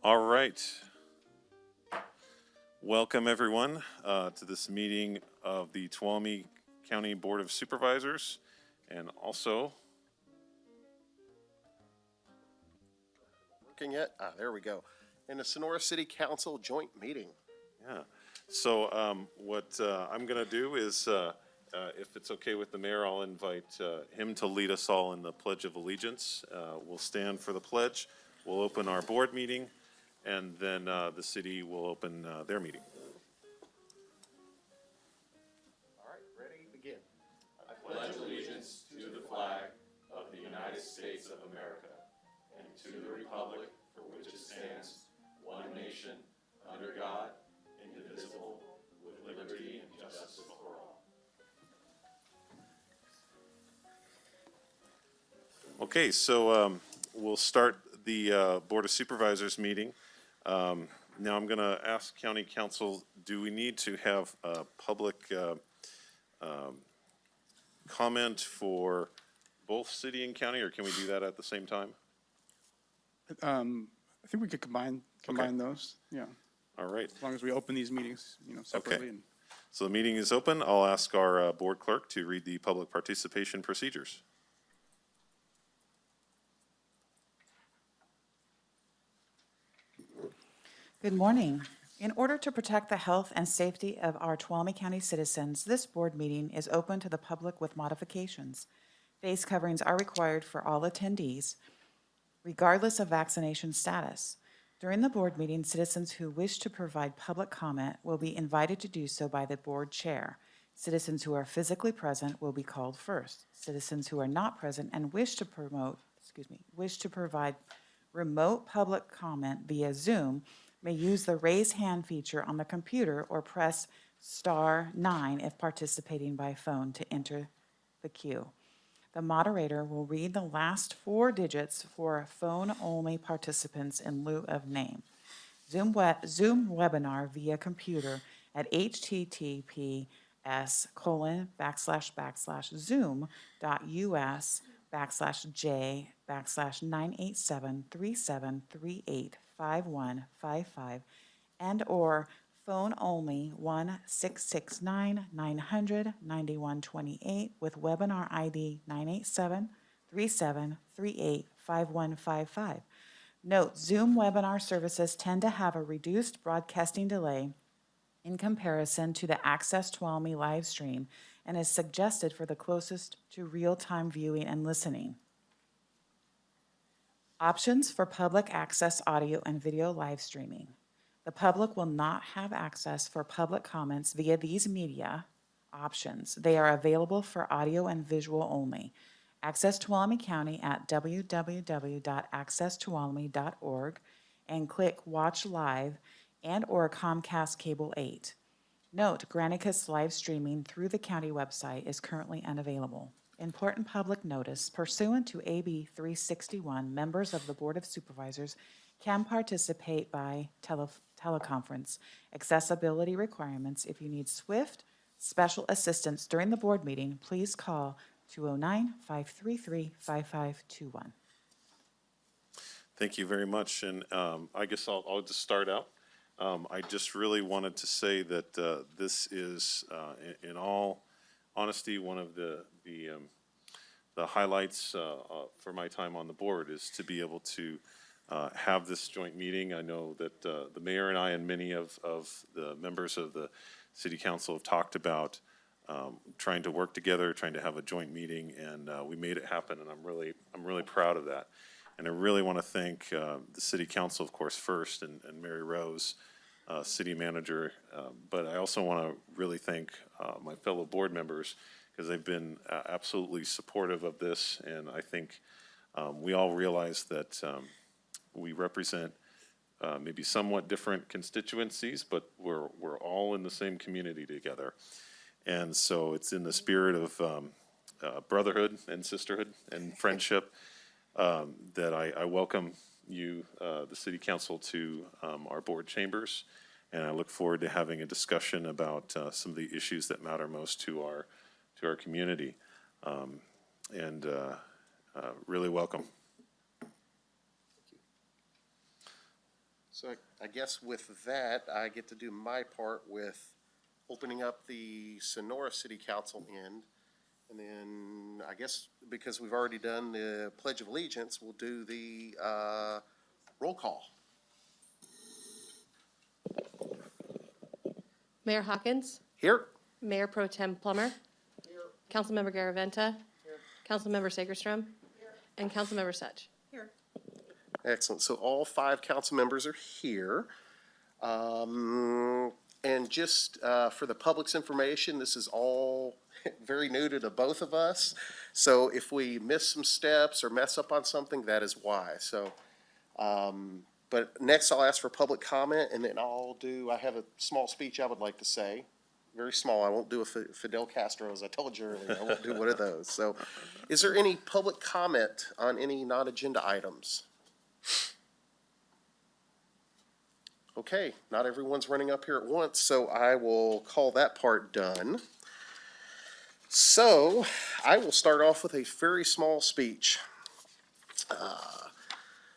All right. Welcome, everyone, to this meeting of the Tuolumne County Board of Supervisors, and also Working yet? There we go. In the Sonora City Council joint meeting. yeah. So what I'm going to do is, if it's okay with the mayor, I'll invite him to lead us all in the Pledge of Allegiance. We'll stand for the pledge. We'll open our board meeting, and then the city will open their meeting. All right, ready, begin. I pledge allegiance to the flag of the United States of America and to the republic for which it stands, one nation, under God, indivisible, with liberty and justice for all. Okay, so we'll start the Board of Supervisors meeting. Now I'm going to ask County Council, do we need to have a public comment for both city and county, or can we do that at the same time? I think we could combine those, yeah. All right. As long as we open these meetings, separately. Okay. So the meeting is open. I'll ask our board clerk to read the public participation procedures. Good morning. In order to protect the health and safety of our Tuolumne County citizens, this board meeting is open to the public with modifications. Face coverings are required for all attendees, regardless of vaccination status. During the board meeting, citizens who wish to provide public comment will be invited to do so by the board chair. Citizens who are physically present will be called first. Citizens who are not present and wish to provide remote public comment via Zoom may use the raise hand feature on the computer or press *9 if participating by phone to enter the queue. The moderator will read the last 4 digits for phone-only participants in lieu of name. Zoom webinar via computer at https://zoom.us/j/98737385155 and or phone only 1-669-900-9128 with webinar ID 987-3738-5155. Note, Zoom webinar services tend to have a reduced broadcasting delay in comparison to the Access Tuolumne live stream and is suggested for the closest to real-time viewing and listening. Options for public access audio and video live streaming. The public will not have access for public comments via these media options. They are available for audio and visual only. Access Tuolumne County at www.accesstuolumne.org and click Watch Live and or Comcast Cable 8. Note, Granicus live streaming through the county website is currently unavailable. Important public notice, pursuant to AB 361, members of the Board of Supervisors can participate by teleconference. Accessibility requirements: if you need swift special assistance during the board meeting, please call 209-533-5521. Thank you very much. And I guess I'll just start out. I just really wanted to say that this is, in all honesty, one of the highlights for my time on the board is to be able to have this joint meeting. I know that the mayor and I and many of the members of the city council have talked about trying to work together, trying to have a joint meeting, and we made it happen, and I'm really proud of that. And I really want to thank the city council, of course, first, and Mary Rose, city manager, but I also want to really thank my fellow board members, because they've been absolutely supportive of this, and I think we all realize that we represent maybe somewhat different constituencies, but we're all in the same community together. And so it's in the spirit of brotherhood and sisterhood and friendship that I welcome you, the city council, to our board chambers, and I look forward to having a discussion about some of the issues that matter most to our community. Really welcome. So I guess with that, I get to do my part with opening up the Sonora City Council end. And then I guess because we've already done the Pledge of Allegiance, we'll do the roll call. Mayor Hawkins, Here. Mayor Pro Tem Plummer, Councilmember Garaventa, Councilmember Sagerstrom, and Councilmember Such. Excellent. So all 5 council members are here. And just for the public's information, this is all very new to the both of us. So if we miss some steps or mess up on something, that is why. So, but next I'll ask for public comment, and then I have a small speech I would like to say. Very small. I won't do a Fidel Castro, as I told you earlier. I won't do one of those. So is there any public comment on any non-agenda items? Okay, not everyone's running up here at once, so I will call that part done. So I will start off with a very small speech.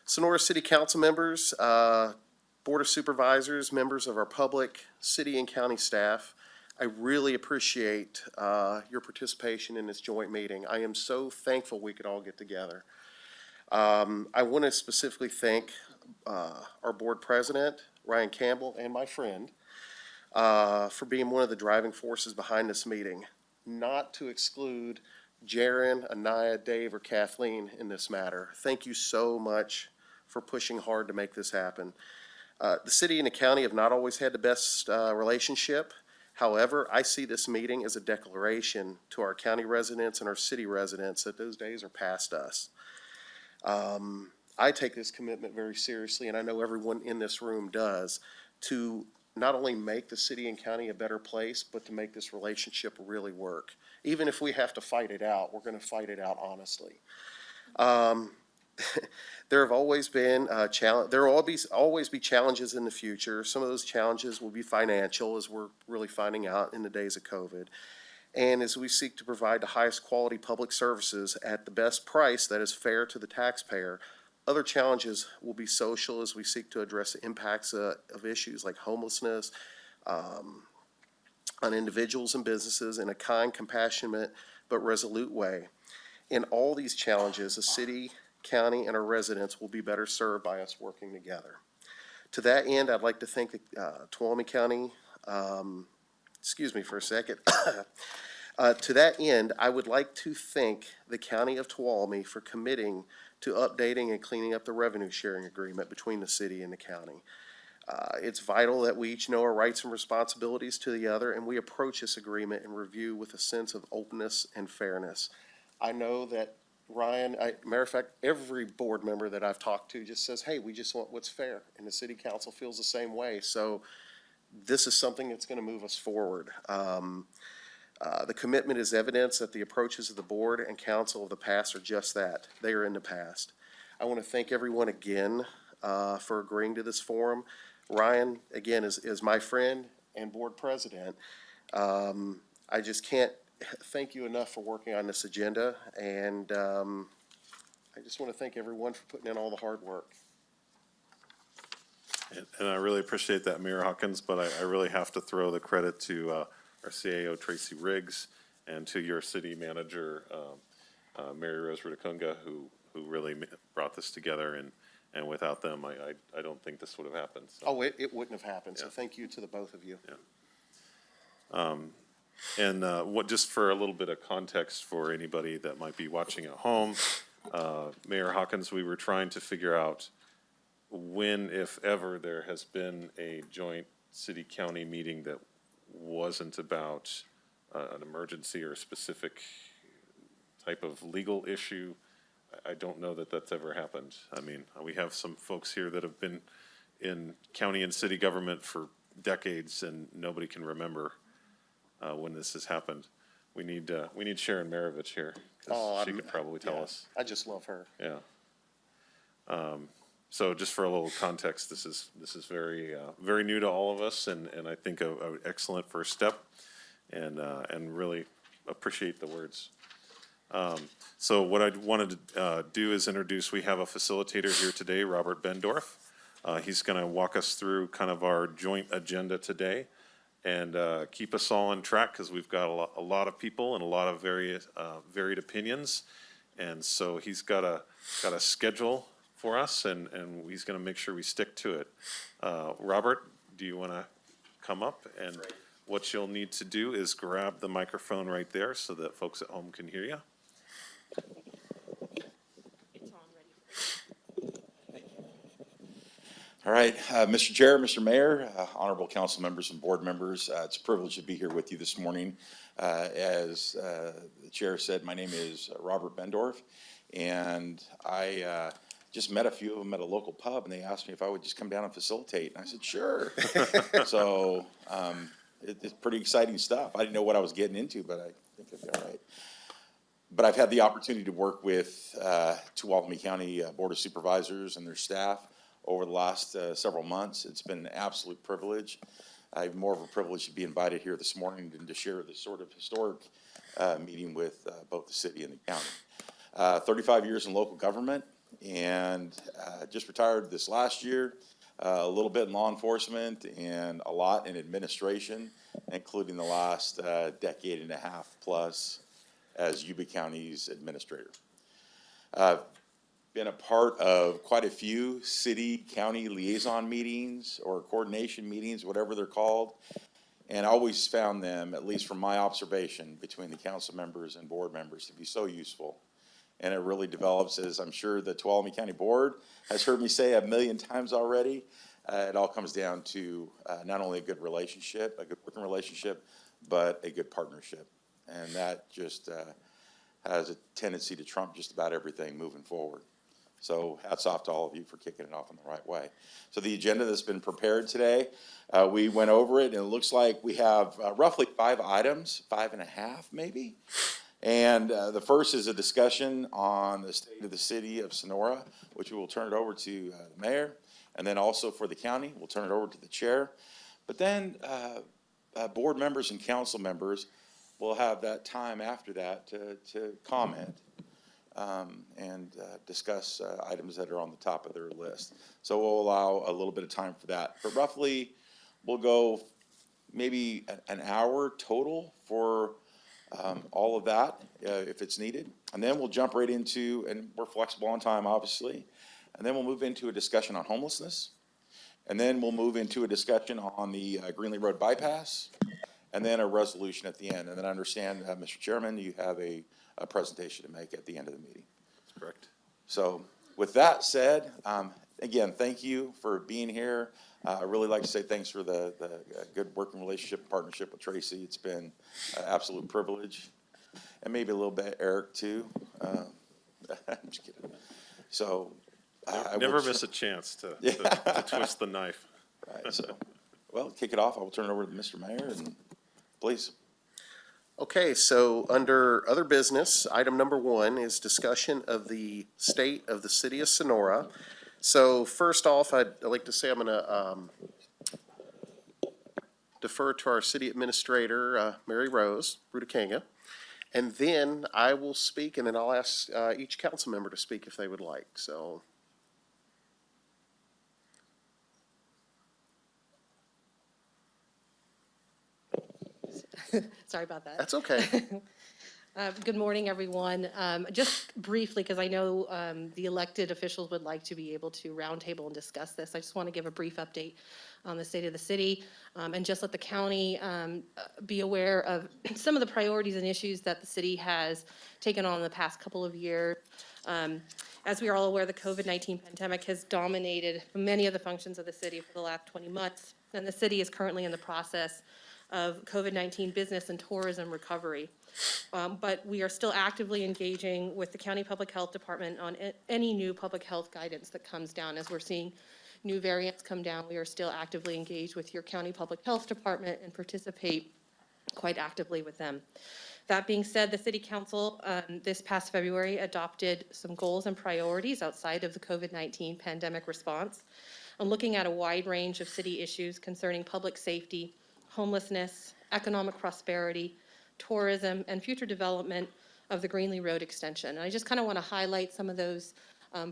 Sonora City Council members, Board of Supervisors, members of our public, city and county staff, I really appreciate your participation in this joint meeting. I am so thankful we could all get together. I want to specifically thank our board president, Ryan Campbell, and my friend for being one of the driving forces behind this meeting. Not to exclude Jaron, Anaya, Dave, or Kathleen in this matter. Thank you so much for pushing hard to make this happen. The city and the county have not always had the best relationship. However, I see this meeting as a declaration to our county residents and our city residents that those days are past us. I take this commitment very seriously, and I know everyone in this room does, to not only make the city and county a better place, but to make this relationship really work. Even if we have to fight it out, we're going to fight it out honestly. There have always been there will always be challenges in the future. Some of those challenges will be financial, as we're really finding out in the days of COVID. And as we seek to provide the highest quality public services at the best price that is fair to the taxpayer, other challenges will be social as we seek to address the impacts of issues like homelessness on individuals and businesses in a kind, compassionate, but resolute way. In all these challenges, the city, county, and our residents will be better served by us working together. To that end, I'd like to thank the Tuolumne County, excuse me for a second. To that end, I would like to thank the County of Tuolumne for committing to updating and cleaning up the revenue sharing agreement between the city and the county. It's vital that we each know our rights and responsibilities to the other, and we approach this agreement and review with a sense of openness and fairness. I know that Ryan, matter of fact, every board member that I've talked to just says, hey, we just want what's fair, and the city council feels the same way. So this is something that's going to move us forward. The commitment is evidence that the approaches of the board and council of the past are just that. They are in the past. I want to thank everyone again for agreeing to this forum. Ryan, again, is my friend and board president. I just can't thank you enough for working on this agenda, and I just want to thank everyone for putting in all the hard work. And I really appreciate that, Mayor Hawkins, but I really have to throw the credit to our CAO, Tracy Riggs, and to your city manager, Mary Rose Rutakunga, who really brought this together, and without them, I don't think this would have happened. So. Oh, it wouldn't have happened, so Yeah. thank you to the both of you. Yeah. And just for a little bit of context for anybody that might be watching at home, Mayor Hawkins, we were trying to figure out when, if ever, there has been a joint city-county meeting that wasn't about an emergency or a specific type of legal issue. I don't know that that's ever happened. I mean, we have some folks here that have been in county and city government for decades, and nobody can remember when this has happened. We need Sharon Marovich here, because she could probably tell us. I just love her. Yeah. So just for a little context, this is very very new to all of us, and I think an excellent first step, and really appreciate the words. So what I wanted to do is introduce. We have a facilitator here today, Robert Bendorf. He's going to walk us through kind of our joint agenda today and keep us all on track because we've got a lot of people and a lot of varied opinions. And so he's got a schedule for us, and he's going to make sure we stick to it. Robert, do you want to come up? And what you'll need to do is grab the microphone right there so that folks at home can hear you. All right, Mr. Chair, Mr. Mayor, honorable council members and board members, it's a privilege to be here with you this morning. As the chair said, my name is Robert Bendorf, and I just met a few of them at a local pub, and they asked me if I would just come down and facilitate, and I said, sure. So it's pretty exciting stuff. I didn't know what I was getting into, but I think I'd be all right. But I've had the opportunity to work with Tuolumne County Board of Supervisors and their staff over the last several months. It's been an absolute privilege. I have more of a privilege to be invited here this morning than to share this sort of historic meeting with both the city and the county. 35 years in local government, and just retired this last year. A little bit in law enforcement and a lot in administration, including the last decade and a half plus as Yuba County's administrator. Been a part of quite a few city-county liaison meetings or coordination meetings, whatever they're called, and I always found them, at least from my observation between the council members and board members, to be so useful. And it really develops, as I'm sure the Tuolumne County Board has heard me say a million times already, it all comes down to not only a good relationship, a good working relationship, but a good partnership. And that just has a tendency to trump just about everything moving forward. So hats off to all of you for kicking it off in the right way. So the agenda that's been prepared today, we went over it, and it looks like we have roughly 5 items, 5.5 maybe. And the first is a discussion on the state of the city of Sonora, which we will turn it over to the mayor. And then also for the county, we'll turn it over to the chair. But then board members and council members will have that time after that to comment. And discuss items that are on the top of their list. So we'll allow a little bit of time for that. But roughly, we'll go maybe an hour total for all of that, if it's needed. And then we'll jump right into, and we're flexible on time, obviously. And then we'll move into a discussion on homelessness. And then we'll move into a discussion on the Greenlee Road bypass. And then a resolution at the end. And then I understand, Mr. Chairman, you have a presentation to make at the end of the meeting. That's correct. So with that said, again, thank you for being here. I really like to say thanks for the good working relationship and partnership with Tracy. It's been an absolute privilege. And maybe a little bit Eric too. I'm just kidding. So I Never miss a chance to twist the knife. Right, so, well, kick it off. I will turn it over to Mr. Mayor, and please. Okay, so under other business, item number 1 is discussion of the state of the city of Sonora. So first off, I'd like to say I'm going to defer to our city administrator, Mary Rose Rudakanga. And then I will speak, and then I'll ask each council member to speak if they would like. So. Sorry about that. That's okay. Good morning, everyone. Just briefly, because I know the elected officials would like to be able to roundtable and discuss this, I just want to give a brief update on the state of the city and just let the county be aware of some of the priorities and issues that the city has taken on in the past couple of years. As we are all aware, the COVID-19 pandemic has dominated many of the functions of the city for the last 20 months, and the city is currently in the process of COVID-19 business and tourism recovery. But we are still actively engaging with the County Public Health Department on any new public health guidance that comes down. As we're seeing new variants come down, we are still actively engaged with your County Public Health Department and participate quite actively with them. That being said, the City Council this past February adopted some goals and priorities outside of the COVID-19 pandemic response, and looking at a wide range of city issues concerning public safety, homelessness, economic prosperity, tourism, and future development of the Greenlee Road extension. And I just kind of want to highlight some of those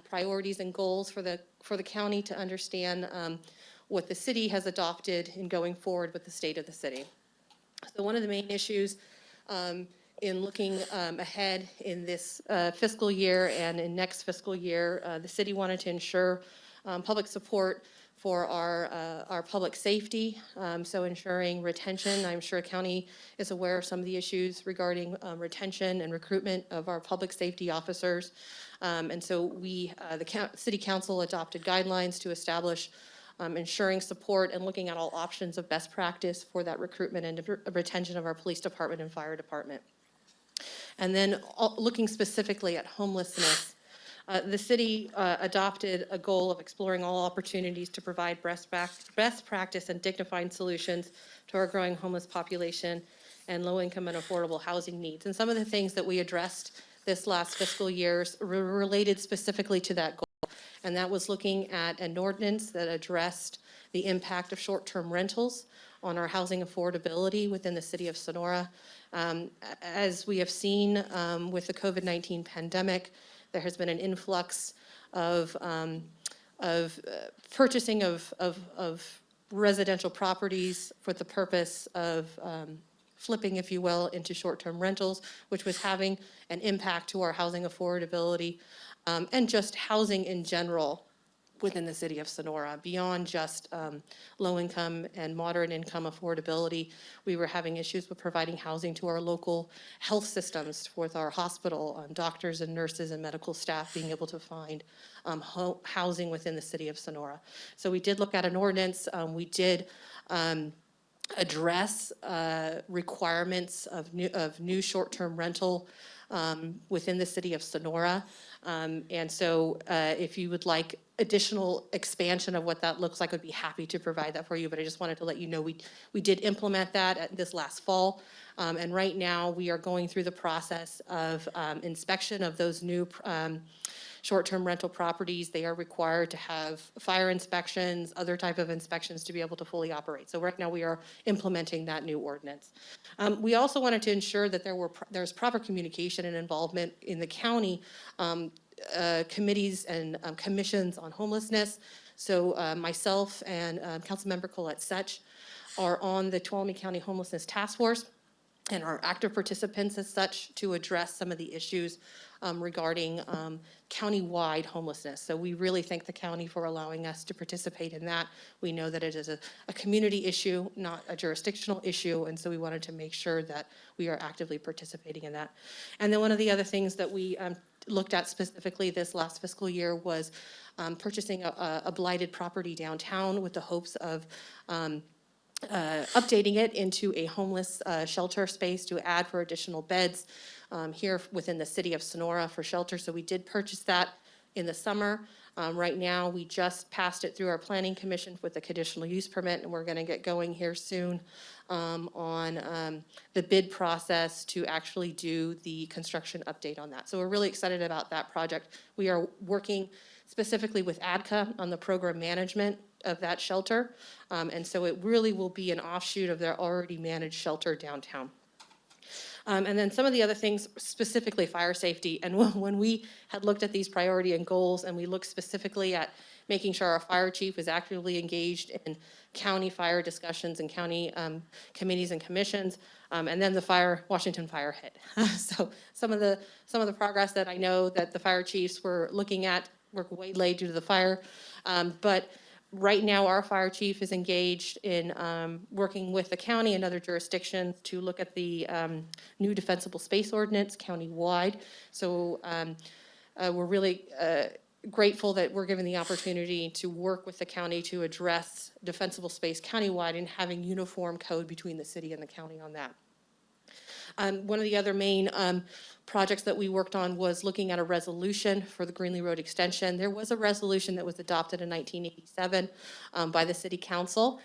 priorities and goals for the county to understand what the city has adopted in going forward with the state of the city. So one of the main issues in looking ahead in this fiscal year and in next fiscal year, the city wanted to ensure public support for our public safety, so ensuring retention. I'm sure county is aware of some of the issues regarding retention and recruitment of our public safety officers. And so the city council adopted guidelines to establish ensuring support and looking at all options of best practice for that recruitment and retention of our police department and fire department. And then looking specifically at homelessness, the city adopted a goal of exploring all opportunities to provide best practice and dignified solutions to our growing homeless population and low-income and affordable housing needs. And some of the things that we addressed this last fiscal year were related specifically to that goal. And that was looking at an ordinance that addressed the impact of short-term rentals on our housing affordability within the city of Sonora. As we have seen with the COVID-19 pandemic, there has been an influx of purchasing of residential properties for the purpose of flipping, if you will, into short-term rentals, which was having an impact to our housing affordability and just housing in general within the city of Sonora, beyond just low-income and moderate-income affordability. We were having issues with providing housing to our local health systems, with our hospital, doctors and nurses and medical staff being able to find housing within the city of Sonora. So we did look at an ordinance. We did address requirements of new short-term rental within the city of Sonora. And so if you would like additional expansion of what that looks like, I'd be happy to provide that for you. But I just wanted to let you know we did implement that at this last fall. And right now we are going through the process of inspection of those new short-term rental properties. They are required to have fire inspections, other type of inspections to be able to fully operate. So right now we are implementing that new ordinance. We also wanted to ensure that there's proper communication and involvement in the county committees and commissions on homelessness. So myself and Councilmember Colette Such are on the Tuolumne County Homelessness Task Force and are active participants as such to address some of the issues regarding county-wide homelessness. So we really thank the county for allowing us to participate in that. We know that it is a community issue, not a jurisdictional issue, and so we wanted to make sure that we are actively participating in that. And then one of the other things that we looked at specifically this last fiscal year was purchasing a blighted property downtown with the hopes of updating it into a homeless shelter space to add for additional beds here within the city of Sonora for shelter. So we did purchase that in the summer. Right now, we just passed it through our planning commission with a conditional use permit, and we're going to get going here soon on the bid process to actually do the construction update on that. So we're really excited about that project. We are working specifically with ADCA on the program management of that shelter. And so it really will be an offshoot of their already managed shelter downtown. And then some of the other things, specifically fire safety. And when we had looked at these priority and goals, and we looked specifically at making sure our fire chief is actively engaged in county fire discussions and county committees and commissions, and then the Washington fire hit. So some of the progress that I know that the fire chiefs were looking at were waylaid due to the fire, but right now, our fire chief is engaged in working with the county and other jurisdictions to look at the new defensible space ordinance countywide. So we're really grateful that we're given the opportunity to work with the county to address defensible space countywide and having uniform code between the city and the county on that. One of the other main projects that we worked on was looking at a resolution for the Greenlee Road extension. There was a resolution that was adopted in 1987 by the City Council,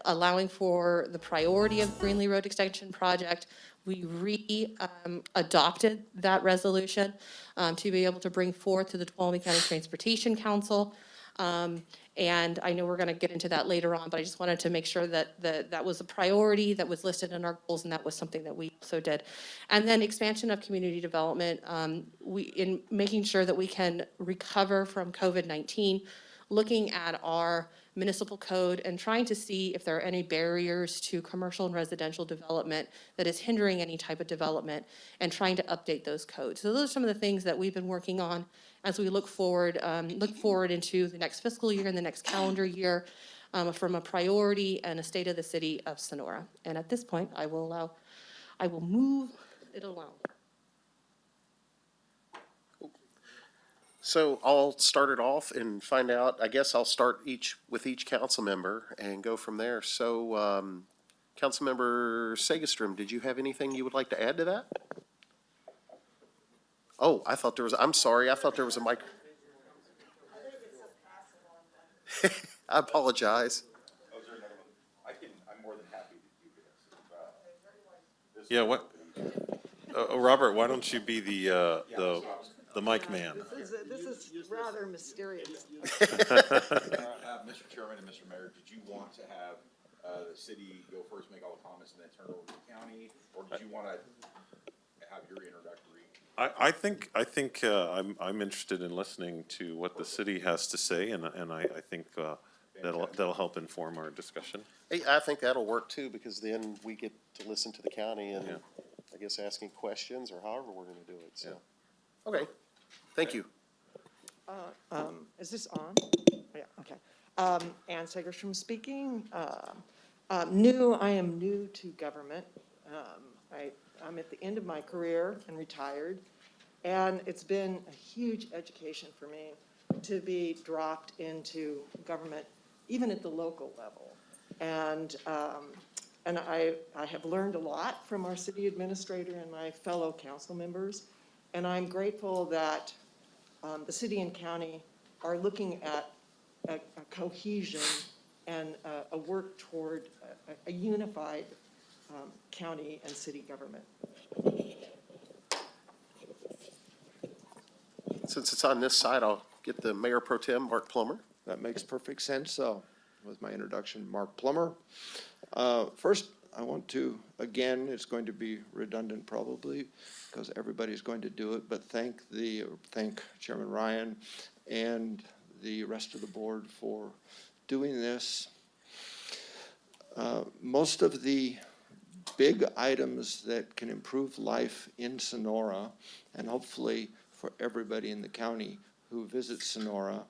allowing for the priority of the Greenlee Road extension project. We adopted that resolution to be able to bring forth to the Tuolumne County Transportation Council. And I know we're going to get into that later on, but I just wanted to make sure that that was a priority that was listed in our goals, and that was something that we also did. And then expansion of community development, in making sure that we can recover from COVID-19, looking at our municipal code and trying to see if there are any barriers to commercial and residential development that is hindering any type of development, and trying to update those codes. So those are some of the things that we've been working on as we look forward into the next fiscal year and the next calendar year, from a priority and a state of the city of Sonora. And at this point, I will move it along. So I'll start it off and find out, I guess I'll start with each council member and go from there. So, Councilmember Segestrom, did you have anything you would like to add to that? Oh, I'm sorry, I thought there was a mic. I apologize. I'm more than happy to do this. Yeah, what, Robert, why don't you be the mic man? This is rather mysterious. Mr. Chairman and Mr. Mayor, did you want to have the city go first, make all the comments, and then turn it over to the county? Or did you want to have your introductory? I think I'm interested in listening to what the city has to say, and I think that'll help inform our discussion. Hey, I think that'll work too, because then we get to listen to the county and Yeah. I guess asking questions or however we're gonna do it, so. Okay, thank you. Is this on? Yeah, okay. Ann Segerstrom speaking. I am new to government. I'm at the end of my career and retired, and it's been a huge education for me to be dropped into government, even at the local level. And I have learned a lot from our city administrator and my fellow council members, and I'm grateful that the city and county are looking at a cohesion and a work toward a unified county and city government. Since it's on this side, I'll get the Mayor Pro Tem, Mark Plummer. That makes perfect sense. With my introduction, Mark Plummer. First, I want to, again, it's going to be redundant probably because everybody's going to do it, but thank Chairman Ryan and the rest of the board for doing this. Most of the big items that can improve life in Sonora, and hopefully for everybody in the county who visits Sonora,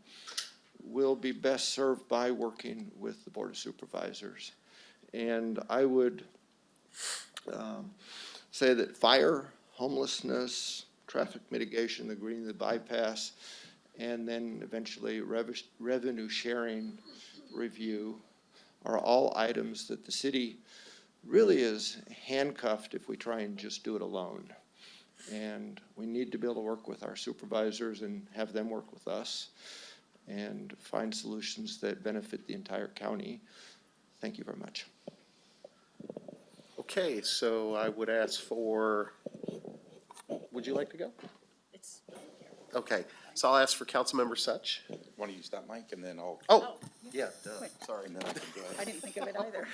will be best served by working with the Board of Supervisors. And I would say that fire, homelessness, traffic mitigation, the green, the bypass, and then eventually revenue sharing review are all items that the city really is handcuffed if we try and just do it alone. And we need to be able to work with our supervisors and have them work with us and find solutions that benefit the entire county. Thank you very much. Okay, so I would ask for, would you like to go? Okay, so I'll ask for Councilmember Such. Want to use that mic, and then I'll, Oh, yeah, duh, sorry. and then I can go ahead. I didn't think of it either.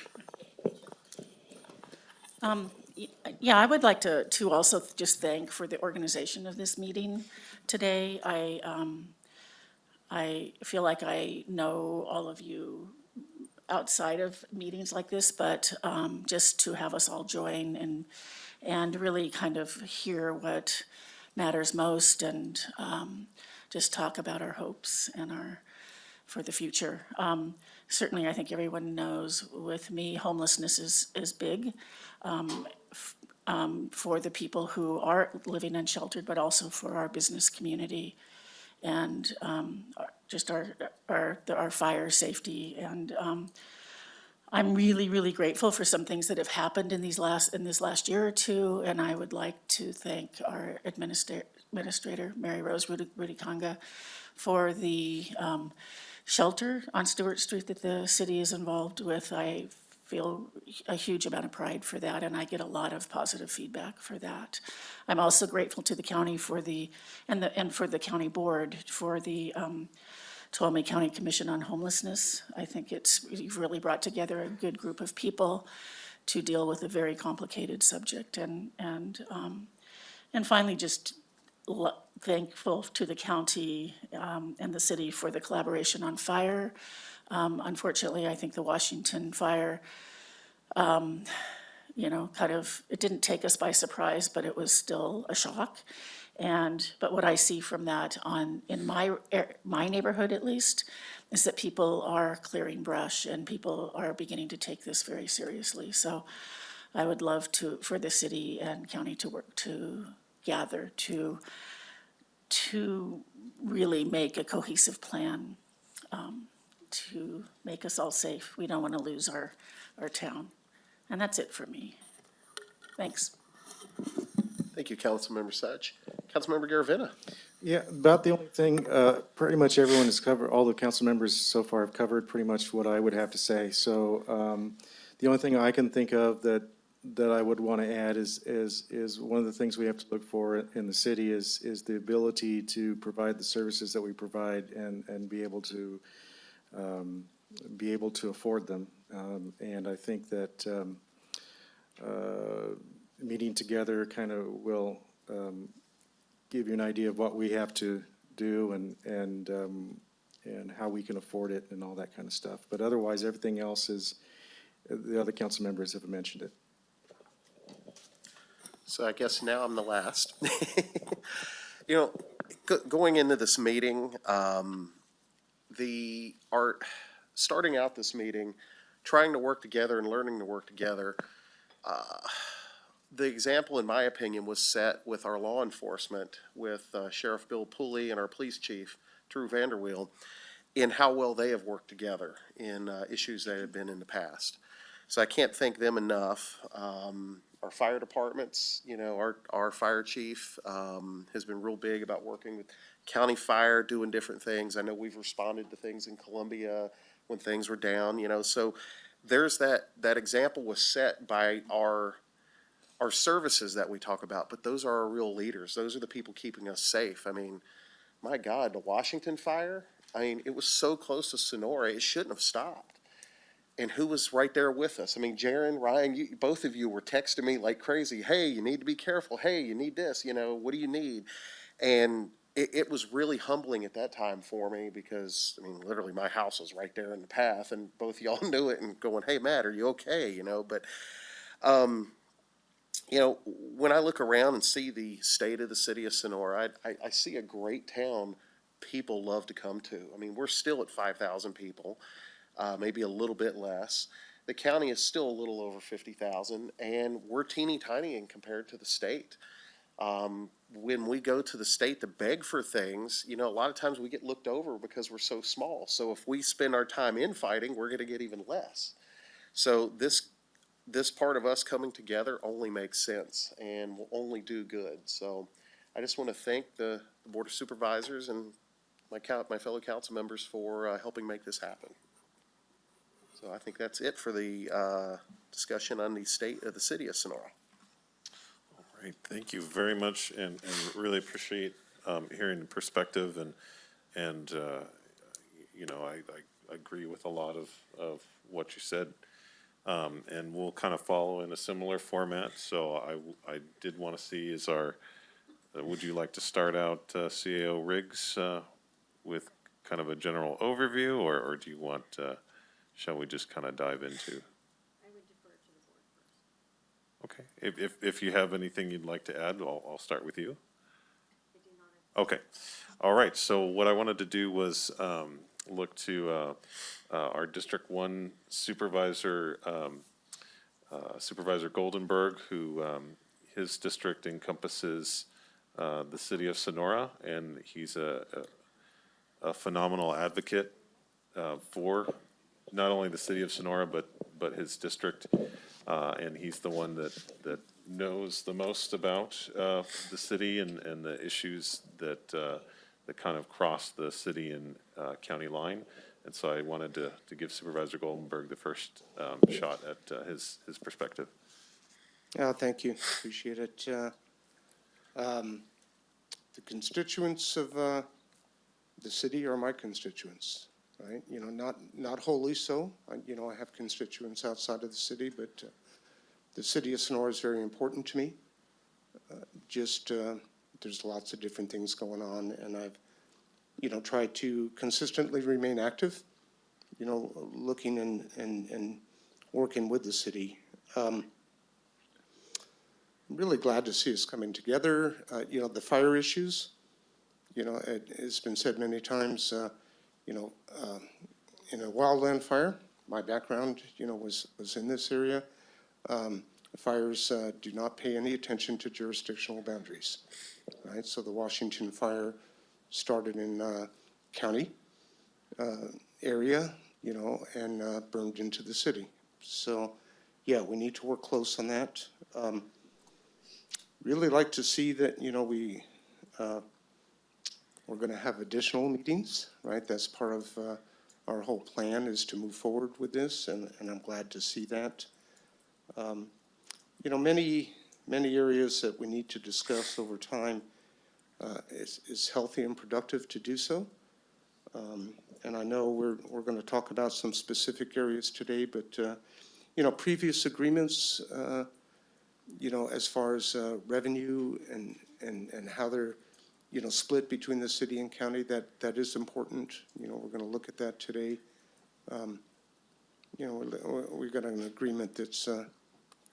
Yeah, I would like to also just thank for the organization of this meeting today. I feel like I know all of you outside of meetings like this, but just to have us all join and really kind of hear what matters most and just talk about our hopes and for the future. Certainly, I think everyone knows with me, homelessness is big for the people who are living unsheltered, but also for our business community and just our fire safety. And I'm really, really grateful for some things that have happened in this last year or two, and I would like to thank our administrator, Mary Rose Rudikanga, for the shelter on Stewart Street that the city is involved with. I feel a huge amount of pride for that, and I get a lot of positive feedback for that. I'm also grateful to the county for and for the county board for the Tuolumne County Commission on Homelessness. I think you've really brought together a good group of people to deal with a very complicated subject. And finally, just thankful to the county and the city for the collaboration on fire. Unfortunately, I think the Washington fire, it didn't take us by surprise, but it was still a shock. But what I see from that in my neighborhood at least, is that people are clearing brush and people are beginning to take this very seriously. So I would love for the city and county to work together to really make a cohesive plan to make us all safe. We don't want to lose our town. And that's it for me. Thanks. Thank you, Councilmember Such. Councilmember Garaventa. Yeah, about the only thing, pretty much everyone has covered, all the council members so far have covered pretty much what I would have to say. So the only thing I can think of that I would want to add is one of the things we have to look for in the city is the ability to provide the services that we provide and be able to afford them. And I think that meeting together kind of will give you an idea of what we have to do and how we can afford it and all that kind of stuff. But otherwise, everything else is, the other council members have mentioned it. So I guess now I'm the last. Going into this meeting, starting out this meeting, trying to work together and learning to work together, the example, in my opinion, was set with our law enforcement, with Sheriff Bill Pooley and our police chief, Drew Vanderweel, in how well they have worked together in issues that have been in the past. So I can't thank them enough. Our fire departments, our fire chief has been real big about working with county fire, doing different things. I know we've responded to things in Columbia when things were down, so there's that example was set by our services that we talk about, but those are our real leaders. Those are the people keeping us safe. I mean, my God, the Washington fire, it was so close to Sonora, it shouldn't have stopped. And who was right there with us? Jaron, Ryan, both of you were texting me like crazy. Hey, you need to be careful. Hey, you need this, what do you need? And it was really humbling at that time for me because, literally my house was right there in the path and both of y'all knew it and going, hey, Matt, are you okay? But, when I look around and see the state of the city of Sonora, I see a great town people love to come to. We're still at 5,000 people. Maybe a little bit less. The county is still a little over 50,000, and we're teeny tiny in compared to the state. When we go to the state to beg for things, a lot of times we get looked over because we're so small. So if we spend our time infighting, we're going to get even less. So this part of us coming together only makes sense and will only do good. So I just want to thank the Board of Supervisors and my fellow council members for helping make this happen. So I think that's it for the discussion on the state of the city of Sonora. All right, thank you very much, and really appreciate hearing the perspective, and I agree with a lot of what you said, and we'll kind of follow in a similar format. So I did want to see would you like to start out CAO Riggs with kind of a general overview, or do you want? Shall we just kind of dive into? I would defer to the board first. Okay. If you have anything you'd like to add, I'll start with you. I do not. Okay. All right. So what I wanted to do was look to our District 1 supervisor, Supervisor Goldenberg, who his district encompasses the city of Sonora, and he's a phenomenal advocate for not only the city of Sonora, but his district, and he's the one that knows the most about the city and the issues that kind of cross the city and county line. And so I wanted to give Supervisor Goldenberg the first shot at his perspective. Thank you. Appreciate it. The constituents of the city are my constituents, right? You know, not wholly so. You know, I have constituents outside of the city, but the city of Sonora is very important to me. There's lots of different things going on, and I've, you know, tried to consistently remain active, you know, looking and working with the city. I'm really glad to see us coming together. You know, the fire issues, you know, it's been said many times, you know, in a wildland fire, my background, you know, was in this area. Fires do not pay any attention to jurisdictional boundaries, right? So the Washington fire started in county area, you know, and burned into the city. So, yeah, we need to work close on that. Really like to see that, you know, we're going to have additional meetings, right? That's part of our whole plan, is to move forward with this, and I'm glad to see that. You know, many areas that we need to discuss over time. It's healthy and productive to do so. And I know we're going to talk about some specific areas today, but, you know, previous agreements, you know, as far as revenue and how they're, you know, split between the city and county, that is important. You know, we're going to look at that today. You know, we got an agreement that's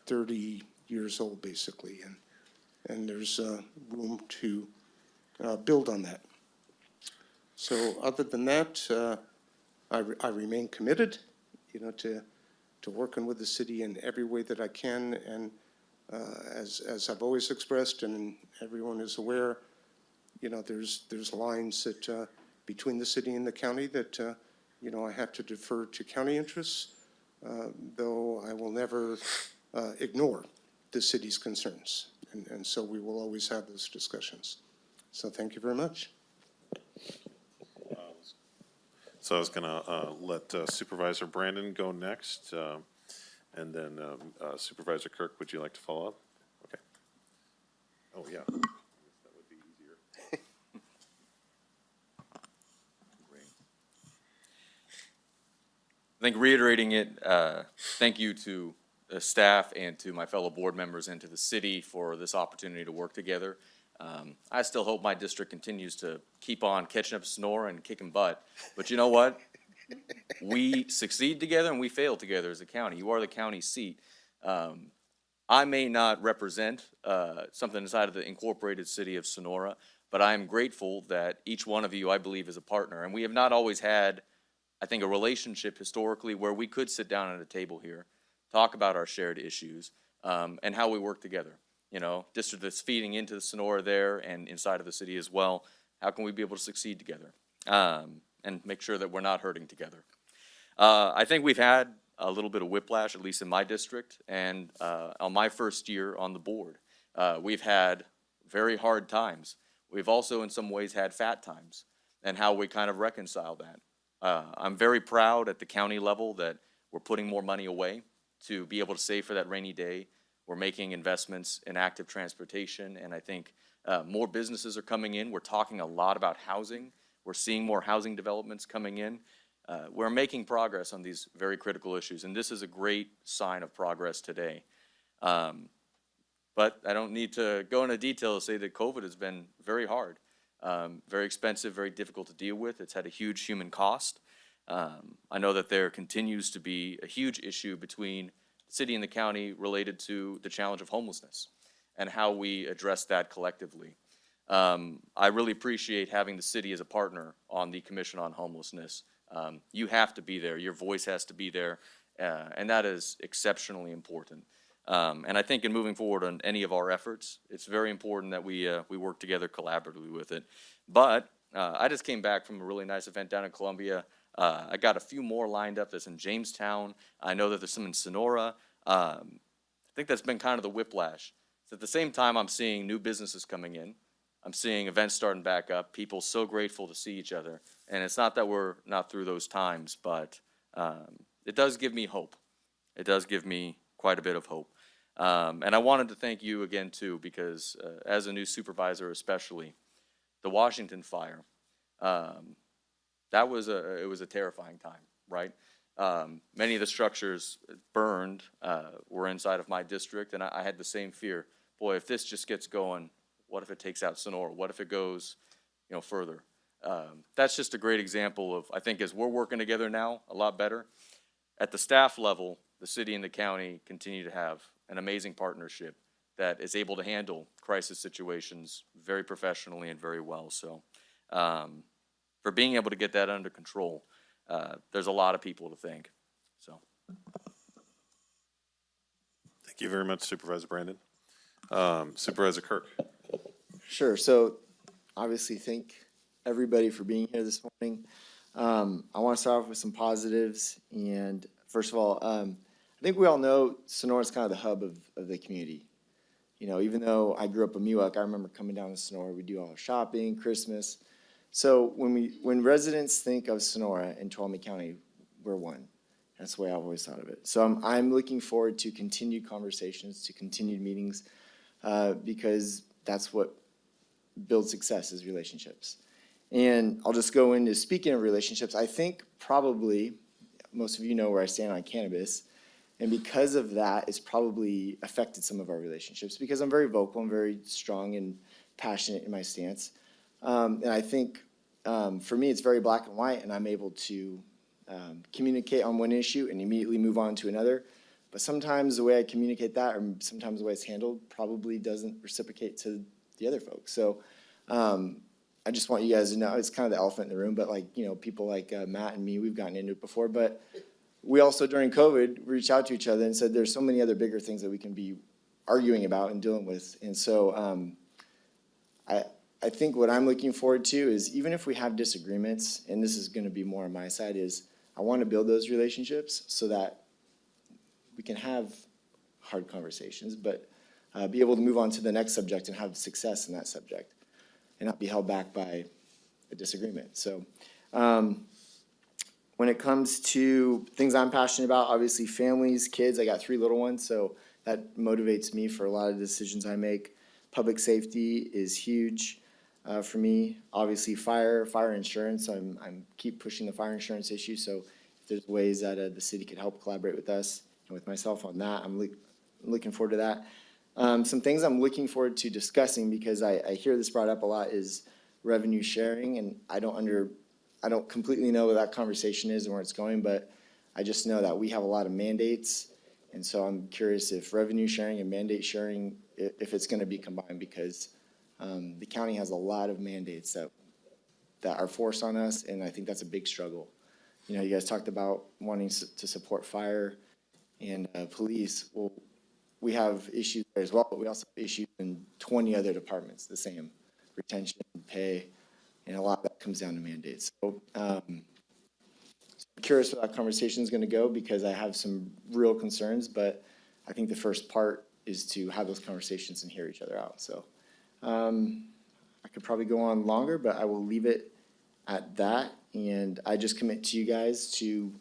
30 years old, basically, and there's room to build on that. So other than that, I remain committed, you know, to working with the city in every way that I can. And as I've always expressed, and everyone is aware, you know, there's lines that between the city and the county that, you know, I have to defer to county interests, though I will never ignore the city's concerns. And so we will always have those discussions. So thank you very much. So I was going to let Supervisor Brandon go next, and then Supervisor Kirk, would you like to follow up? Okay. Oh, yeah. That would be easier. I think reiterating it, thank you to the staff and to my fellow board members and to the city for this opportunity to work together. I still hope my district continues to keep on catching up to Sonora and kicking butt. But you know what? We succeed together and we fail together as a county. You are the county seat. I may not represent something inside of the incorporated city of Sonora, but I am grateful that each one of you, I believe, is a partner. And we have not always had, I think, a relationship historically where we could sit down at a table here, talk about our shared issues, and how we work together. You know, district that's feeding into the Sonora there and inside of the city as well. How can we be able to succeed together and make sure that we're not hurting together? I think we've had a little bit of whiplash, at least in my district, and on my first year on the board. We've had very hard times. We've also in some ways had fat times, and how we kind of reconcile that. I'm very proud at the county level that we're putting more money away to be able to save for that rainy day. We're making investments in active transportation, and I think more businesses are coming in. We're talking a lot about housing. We're seeing more housing developments coming in. We're making progress on these very critical issues, and this is a great sign of progress today. But I don't need to go into detail to say that COVID has been very hard, very expensive, very difficult to deal with. It's had a huge human cost. I know that there continues to be a huge issue between the city and the county related to the challenge of homelessness and how we address that collectively. I really appreciate having the city as a partner on the Commission on Homelessness. You have to be there. Your voice has to be there, and that is exceptionally important. And I think in moving forward on any of our efforts, it's very important that we work together collaboratively with it. But I just came back from a really nice event down in Columbia. I got a few more lined up that's in Jamestown. I know that there's some in Sonora. I think that's been kind of the whiplash. So at the same time, I'm seeing new businesses coming in. I'm seeing events starting back up, people so grateful to see each other. And it's not that we're not through those times, but it does give me hope. It does give me quite a bit of hope. And I wanted to thank you again, too, because as a new supervisor especially, the Washington fire, That was it was a terrifying time, right? Many of the structures burned were inside of my district, and I had the same fear. Boy, if this just gets going, what if it takes out Sonora? What if it goes, further? That's just a great example of, I think, as we're working together now, a lot better. At the staff level, the city and the county continue to have an amazing partnership that is able to handle crisis situations very professionally and very well. So for being able to get that under control, there's a lot of people to thank. So Thank you very much, Supervisor Brandon. Supervisor Kirk. Sure. So obviously thank everybody for being here this morning. I want to start off with some positives. And first of all, I think we all know Sonora is kind of the hub of the community. Even though I grew up in Miwok, I remember coming down to Sonora. We do all our shopping, Christmas. So when residents think of Sonora and Tuolumne County, we're one. That's the way I've always thought of it. So I'm looking forward to continued conversations, to continued meetings, because that's what builds success is relationships. And I'll just go into speaking of relationships. I think probably most of you know where I stand on cannabis. And because of that, it's probably affected some of our relationships because I'm very vocal, I'm very strong and passionate in my stance. And I think for me, it's very black and white, and I'm able to communicate on one issue and immediately move on to another. But sometimes the way I communicate that, or sometimes the way it's handled, probably doesn't reciprocate to the other folks. So I just want you guys to know, it's kind of the elephant in the room, but people like Matt and me, we've gotten into it before. But we also, during COVID, reached out to each other and said there's so many other bigger things that we can be arguing about and dealing with. And so I think what I'm looking forward to is, even if we have disagreements, and this is going to be more on my side, is I want to build those relationships so that we can have hard conversations, but be able to move on to the next subject and have success in that subject and not be held back by a disagreement. So when it comes to things I'm passionate about, obviously families, kids, I got 3 little ones, so that motivates me for a lot of the decisions I make. Public safety is huge for me. Obviously fire insurance, I'm keep pushing the fire insurance issue, so if there's ways that the city could help collaborate with us and with myself on that, I'm looking forward to that. Some things I'm looking forward to discussing, because I hear this brought up a lot, is revenue sharing, and I don't completely know what that conversation is and where it's going, but I just know that we have a lot of mandates, and so I'm curious if revenue sharing and mandate sharing, if it's going to be combined, because the county has a lot of mandates that are forced on us, and I think that's a big struggle. You guys talked about wanting to support fire and police. Well, we have issues there as well, but we also have issues in 20 other departments, the same retention, pay, and a lot of that comes down to mandates. So I'm curious where that conversation is going to go, because I have some real concerns, but I think the first part is to have those conversations and hear each other out. So I could probably go on longer, but I will leave it at that. And I just commit to you guys to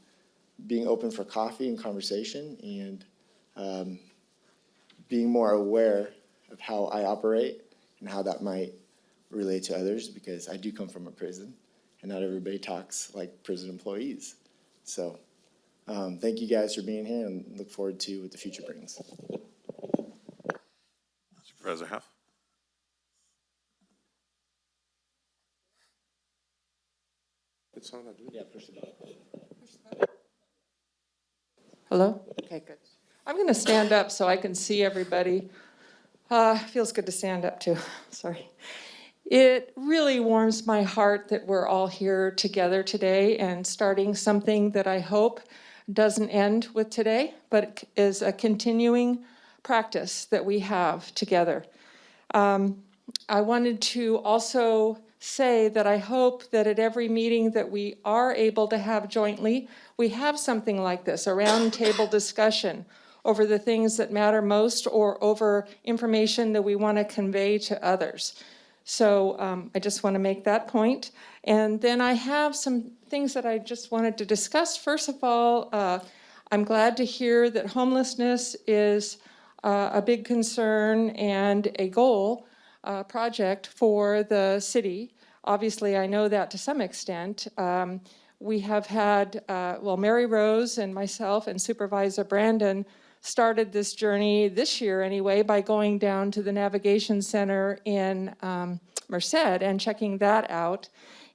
being open for coffee and conversation, and being more aware of how I operate and how that might relate to others, because I do come from a prison and not everybody talks like prison employees. So thank you guys for being here, and look forward to what the future brings. Supervisor Huff. It's on. Yeah, push the button. Hello? Okay, good. I'm going to stand up so I can see everybody. Feels good to stand up too, sorry. It really warms my heart that we're all here together today and starting something that I hope doesn't end with today, but is a continuing practice that we have together. I wanted to also say that I hope that at every meeting that we are able to have jointly, we have something like this, a roundtable discussion over the things that matter most, or over information that we want to convey to others. So I just want to make that point. And then I have some things that I just wanted to discuss. First of all, I'm glad to hear that homelessness is a big concern and a goal project for the city. Obviously, I know that to some extent. We have had, Mary Rose and myself and Supervisor Brandon started this journey this year anyway by going down to the Navigation Center in Merced and checking that out.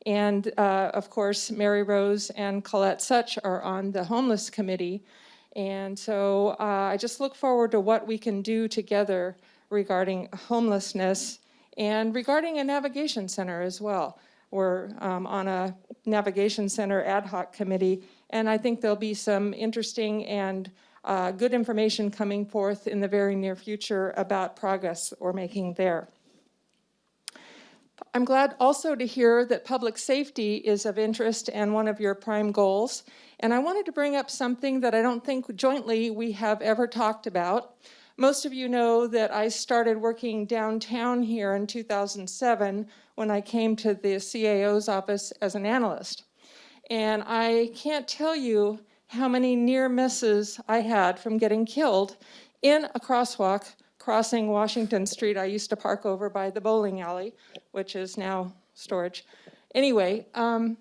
And of course, Mary Rose and Colette Such are on the Homeless Committee. And so I just look forward to what we can do together regarding homelessness and regarding a navigation center as well. We're on a navigation center ad hoc committee, and I think there'll be some interesting and good information coming forth in the very near future about progress that we're making there. I'm glad also to hear that public safety is of interest and one of your prime goals. And I wanted to bring up something that I don't think jointly we have ever talked about. Most of you know that I started working downtown here in 2007 when I came to the CAO's office as an analyst. And I can't tell you how many near misses I had from getting killed in a crosswalk crossing Washington Street. I used to park over by the bowling alley, which is now storage. Anyway, and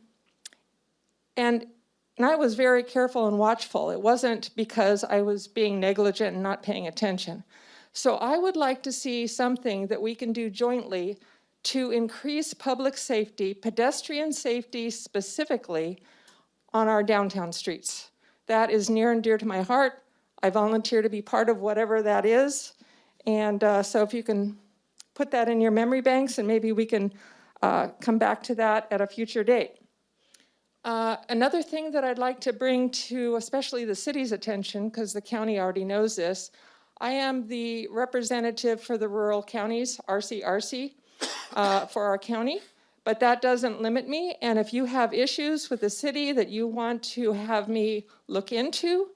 I was very careful and watchful. It wasn't because I was being negligent and not paying attention. So I would like to see something that we can do jointly to increase public safety, pedestrian safety specifically, on our downtown streets. That is near and dear to my heart. I volunteer to be part of whatever that is. And so if you can put that in your memory banks, and maybe we can come back to that at a future date. Another thing that I'd like to bring to especially the city's attention, because the county already knows this, I am the representative for the rural counties, RCRC, for our county, but that doesn't limit me. And if you have issues with the city that you want to have me look into,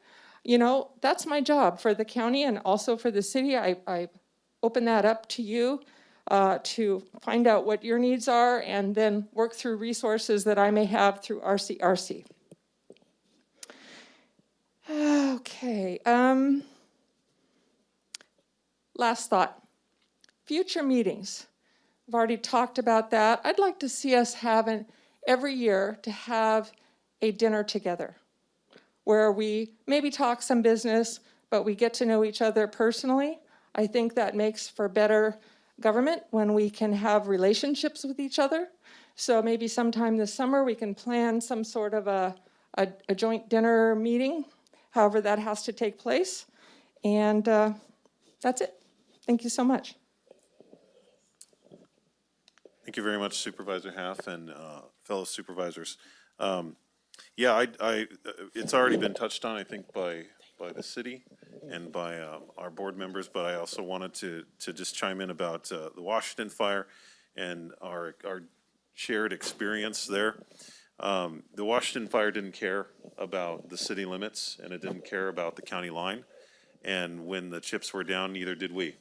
you know, that's my job for the county and also for the city. I open that up to you to find out what your needs are and then work through resources that I may have through RCRC. Okay. Last thought. Future meetings. I've already talked about that. I'd like to see us having every year to have a dinner together where we maybe talk some business, but we get to know each other personally. I think that makes for better government when we can have relationships with each other. So maybe sometime this summer we can plan some sort of a joint dinner meeting, however that has to take place. And that's it. Thank you so much. Thank you very much, Supervisor Half and fellow supervisors. Yeah, it's already been touched on, I think, by the city and by our board members, but I also wanted to just chime in about the Washington fire and our shared experience there. The Washington fire didn't care about the city limits, and it didn't care about the county line. And when the chips were down, neither did we.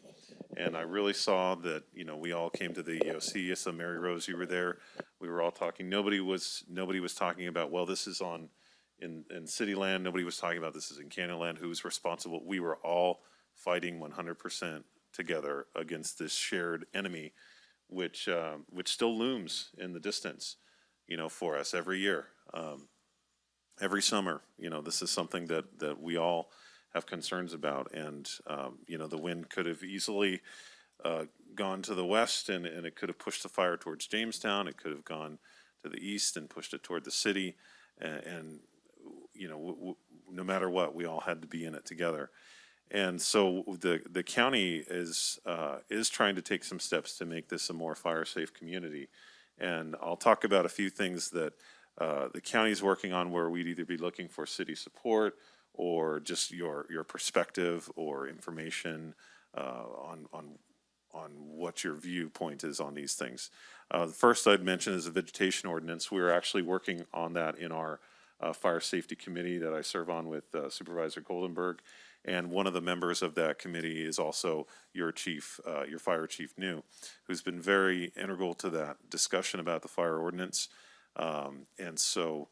And I really saw that, you know, we all came to the EOC. So Mary Rose, you were there. We were all talking. Nobody was talking about, well, this is in city land. Nobody was talking about this is in county land. Who's responsible? We were all fighting 100% together against this shared enemy, which still looms in the distance, you know, for us every year, every summer. You know, this is something that we all have concerns about, and you know, the wind could have easily gone to the west, and it could have pushed the fire towards Jamestown. It could have gone to the east and pushed it toward the city, and you know, no matter what, we all had to be in it together. And so the county is trying to take some steps to make this a more fire-safe community. And I'll talk about a few things that the county's working on, where we'd either be looking for city support or just your perspective or information on what your viewpoint is on these things. The first I'd mention is a vegetation ordinance. We're actually working on that in our fire safety committee that I serve on with Supervisor Goldenberg. And one of the members of that committee is also your chief, your fire chief New, who's been very integral to that discussion about the fire ordinance. And so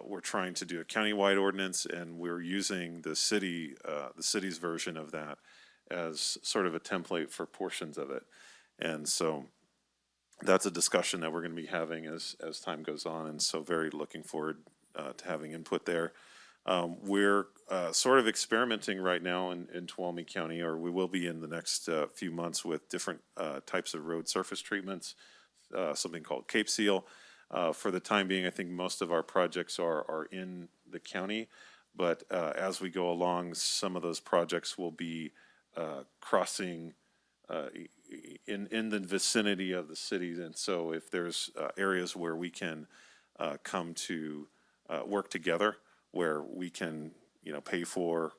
we're trying to do a countywide ordinance, and we're using the city's version of that as sort of a template for portions of it. And so that's a discussion that we're going to be having as time goes on, and so very looking forward to having input there. We're sort of experimenting right now in Tuolumne County, or we will be in the next few months, with different types of road surface treatments, something called Cape Seal. For the time being, I think most of our projects are in the county, but as we go along, some of those projects will be crossing in the vicinity of the cities. And so if there's areas where we can come to work together, where we can, pay for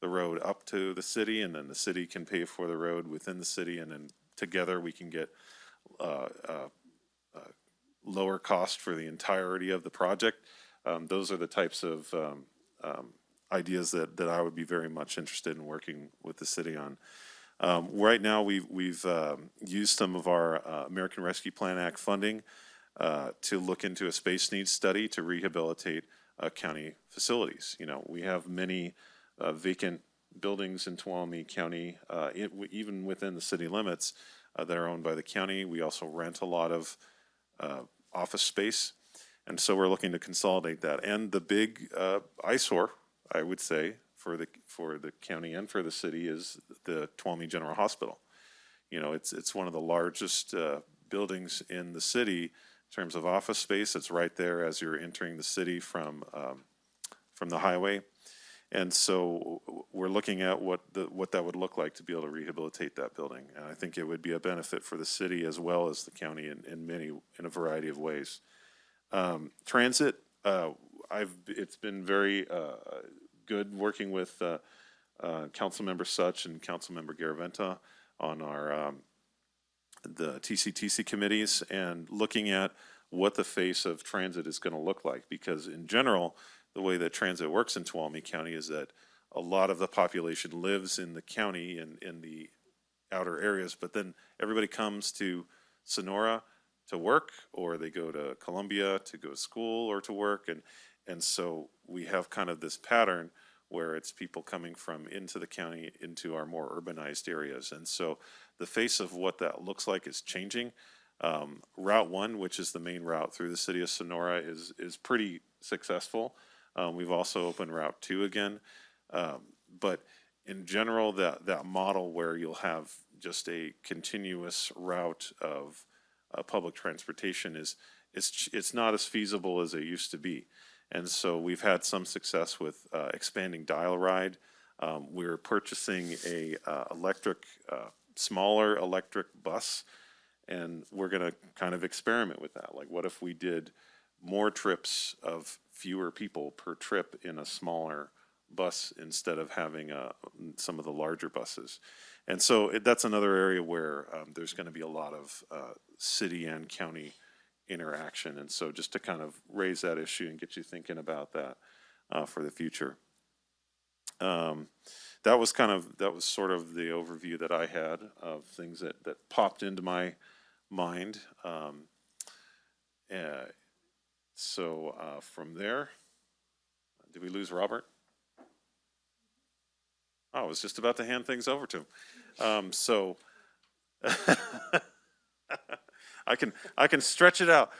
the road up to the city, and then the city can pay for the road within the city, and then together we can get lower cost for the entirety of the project. Those are the types of ideas that I would be very much interested in working with the city on. Right now, we've used some of our American Rescue Plan Act funding to look into a space needs study to rehabilitate county facilities. We have many vacant buildings in Tuolumne County, even within the city limits, that are owned by the county. We also rent a lot of office space, and so we're looking to consolidate that. And the big eyesore, I would say, for the county and for the city is the Tuolumne General Hospital. It's one of the largest buildings in the city in terms of office space. It's right there as you're entering the city from the highway. And so we're looking at what that would look like to be able to rehabilitate that building. And I think it would be a benefit for the city as well as the county in a variety of ways. Transit, it's been very good working with Councilmember Such and Councilmember Garaventa on our the TCTC committees, and looking at what the face of transit is going to look like. Because in general, the way that transit works in Tuolumne County is that a lot of the population lives in the county and in the outer areas, but then everybody comes to Sonora to work, or they go to Columbia to go to school or to work, and so we have kind of this pattern where it's people coming from into the county into our more urbanized areas. And so the face of what that looks like is changing. Route 1, which is the main route through the city of Sonora, is pretty successful. We've also opened Route 2 again. But in general, that model where you'll have just a continuous route of public transportation it's not as feasible as it used to be. And so we've had some success with expanding dial ride. We're purchasing a smaller electric bus, and we're going to kind of experiment with that. Like, what if we did more trips of fewer people per trip in a smaller bus instead of having some of the larger buses? And so that's another area where there's going to be a lot of city and county interaction. And so just to kind of raise that issue and get you thinking about that for the future. That was sort of the overview that I had of things that popped into my mind. So from there, did we lose Robert? Oh, I was just about to hand things over to him. So I can stretch it out.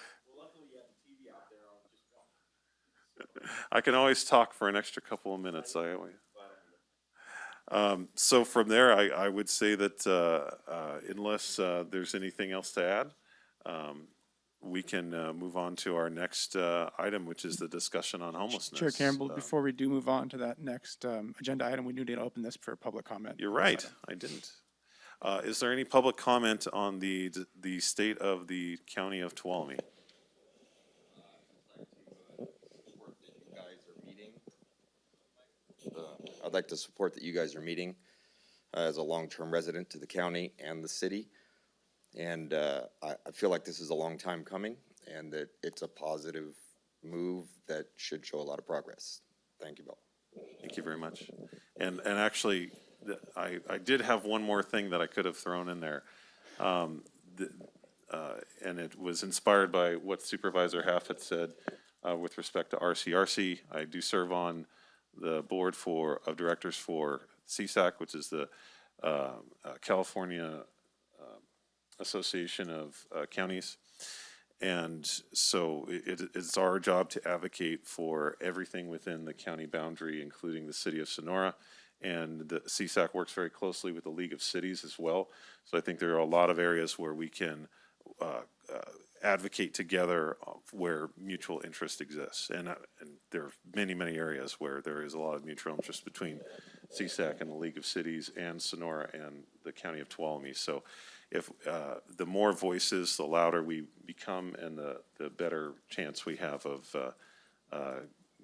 I can always talk for an extra couple of minutes. So from there, I would say that unless there's anything else to add, we can move on to our next item, which is the discussion on homelessness. Chair Campbell, before we do move on to that next agenda item, we need to open this for public comment. You're right, I didn't. Is there any public comment on the state of the county of Tuolumne? I'd like to support that you guys are meeting as a long-term resident to the county and the city. And I feel like this is a long time coming, and that it's a positive move that should show a lot of progress. Thank you, Bill. Thank you very much. And actually, I did have one more thing that I could have thrown in there. And it was inspired by what Supervisor Half had said with respect to RCRC. I do serve on the board of directors for CSAC, which is the California Association of Counties. And so it's our job to advocate for everything within the county boundary, including the City of Sonora. And the CSAC works very closely with the League of Cities as well. So I think there are a lot of areas where we can advocate together where mutual interest exists. And there are many, many areas where there is a lot of mutual interest between CSAC and the League of Cities and Sonora and the County of Tuolumne. So if the more voices, the louder we become and the better chance we have of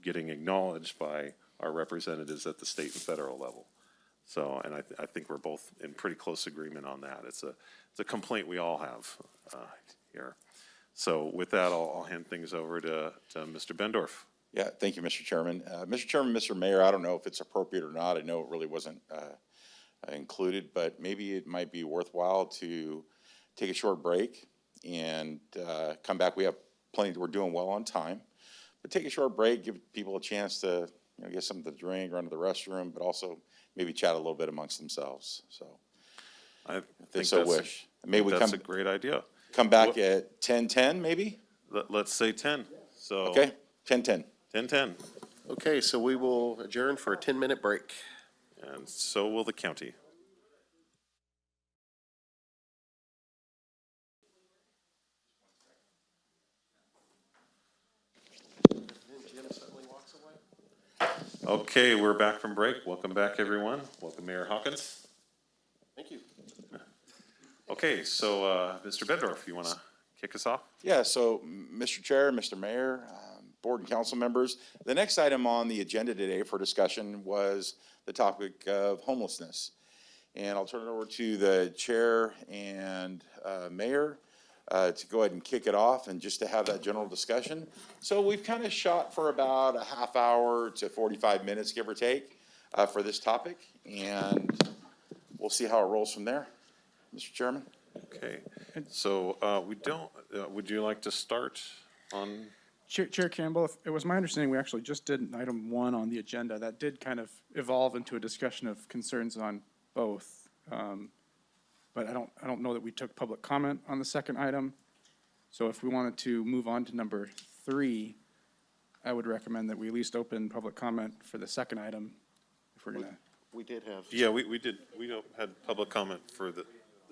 getting acknowledged by our representatives at the state and federal level. So, and I think we're both in pretty close agreement on that. It's a complaint we all have here. So with that, I'll hand things over to Mr. Bendorf. Yeah, thank you, Mr. Chairman. Mr. Chairman, Mr. Mayor, I don't know if it's appropriate or not. I know it really wasn't included, but maybe it might be worthwhile to take a short break and come back. We have plenty, we're doing well on time, but take a short break, give people a chance to get something to drink, run to the restroom, but also maybe chat a little bit amongst themselves. So I if they think so wish. Maybe we that's a great idea. come back at 10:10 maybe? Let's say 10. So Okay, 10:10. 10:10. Okay, so we will adjourn for a 10-minute break. And so will the county. Okay, we're back from break. Welcome back, everyone. Welcome, Mayor Hawkins. Thank you. Okay, so Mr. Bendorf, you want to kick us off? Yeah, so Mr. Chair, Mr. Mayor, board and council members, the next item on the agenda today for discussion was the topic of homelessness. And I'll turn it over to the chair and mayor to go ahead and kick it off and just to have that general discussion. So we've kind of shot for about a half hour to 45 minutes, give or take, for this topic. And we'll see how it rolls from there. Mr. Chairman? Okay, so we don't, would you like to start on? Chair Campbell, it was my understanding we actually just did item 1 on the agenda. That did kind of evolve into a discussion of concerns on both. But I don't know that we took public comment on the second item. So if we wanted to move on to number 3, I would recommend that we at least open public comment for the second item if we're gonna. We did have. Yeah, we did, we don't had public comment for the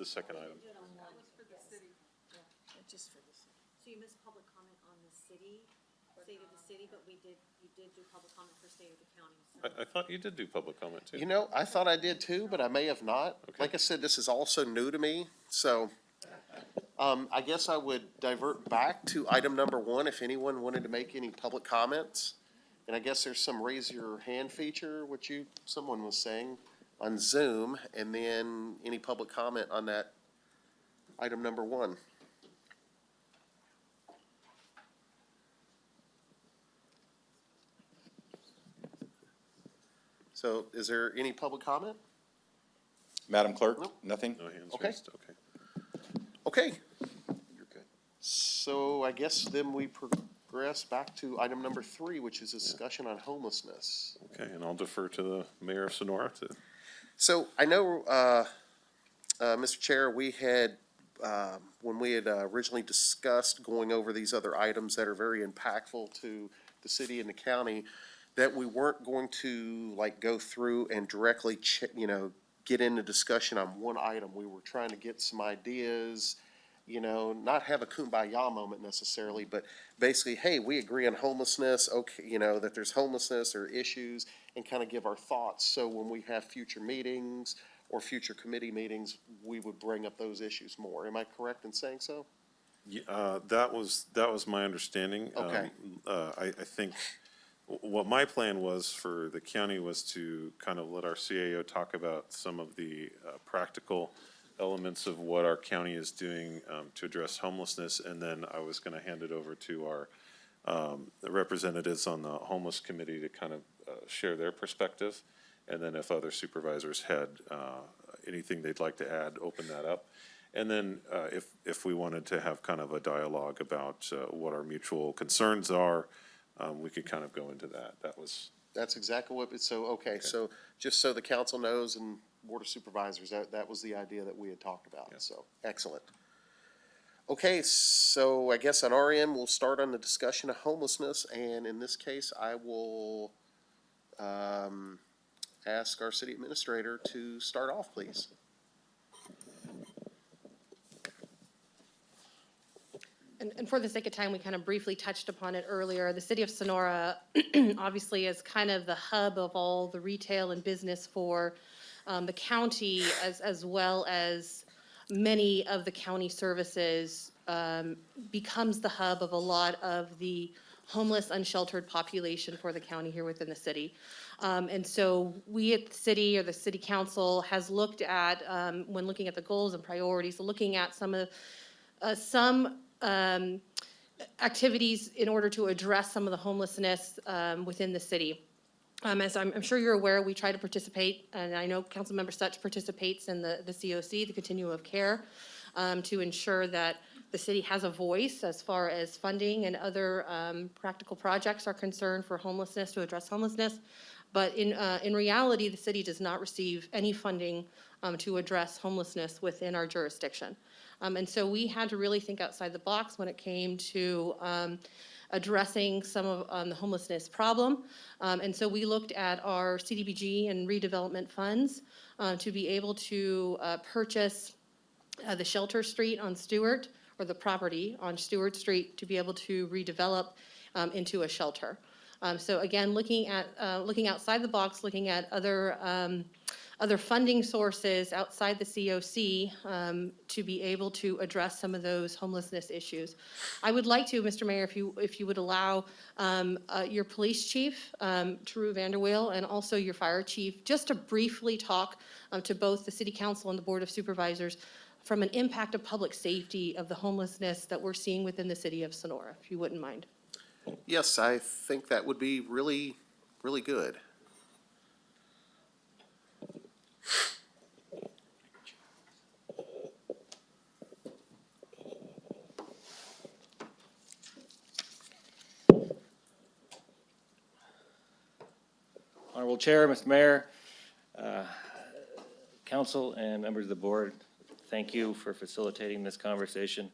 second item. So you missed public comment on the city, state of the city, but you did do public comment for state of the county. So. I thought you did do public comment too. You know, I thought I did too, but I may have not. Okay. Like I said, this is also new to me, so I guess I would divert back to item number 1 if anyone wanted to make any public comments. And I guess there's some raise your hand feature, which someone was saying on Zoom, and then any public comment on that item number 1. So is there any public comment? Madam Clerk? Nope. Nothing? No hands Okay. raised, okay. Okay, You're good. so I guess then we progress back to item number 3, which is discussion on homelessness. Okay, and I'll defer to the mayor of Sonora to. So I know, Mr. Chair, we had, when we had originally discussed going over these other items that are very impactful to the city and the county, that we weren't going to like go through and directly, get into discussion on one item. We were trying to get some ideas, not have a kumbaya moment necessarily, but basically, hey, we agree on homelessness, okay, that there's homelessness or issues, and kind of give our thoughts. So when we have future meetings or future committee meetings, we would bring up those issues more. Am I correct in saying so? Yeah, that was my understanding. Okay. I think what my plan was for the county was to kind of let our CAO talk about some of the practical elements of what our county is doing to address homelessness, and then I was going to hand it over to our the representatives on the homeless committee to kind of share their perspective, and then if other supervisors had anything they'd like to add, open that up. And then if we wanted to have kind of a dialogue about what our mutual concerns are, we could kind of go into that. That's exactly okay, so just so the council knows and Board of Supervisors, that was the idea that we had talked about, Yeah. so, excellent. Okay, so I guess on our end, we'll start on the discussion of homelessness, and in this case, I will ask our city administrator to start off, please. And for the sake of time, we kind of briefly touched upon it earlier. The city of Sonora obviously is kind of the hub of all the retail and business for the county, as well as many of the county services, becomes the hub of a lot of the homeless, unsheltered population for the county here within the city. And so we at the city, or the city council, has looked at, when looking at the goals and priorities, looking at some activities in order to address some of the homelessness within the city. As I'm sure you're aware, we try to participate, and I know Councilmember Sutch participates in the COC, the Continuum of Care, to ensure that the city has a voice as far as funding and other practical projects are concerned for homelessness, to address homelessness. But in reality, the city does not receive any funding to address homelessness within our jurisdiction. And so we had to really think outside the box when it came to addressing some of the homelessness problem. And so we looked at our CDBG and redevelopment funds to be able to purchase the Shelter Street on Stewart, or the property on Stewart Street, to be able to redevelop into a shelter. So again, looking outside the box, looking at other funding sources outside the COC to be able to address some of those homelessness issues. I would like to, Mr. Mayor, if you would allow your police chief, Teru Vanderweel, and also your fire chief, just to briefly talk to both the City Council and the Board of Supervisors from an impact of public safety of the homelessness that we're seeing within the city of Sonora, if you wouldn't mind. Yes, I think that would be really, really good. Honorable Chair, Mr. Mayor, Council, and members of the board, thank you for facilitating this conversation.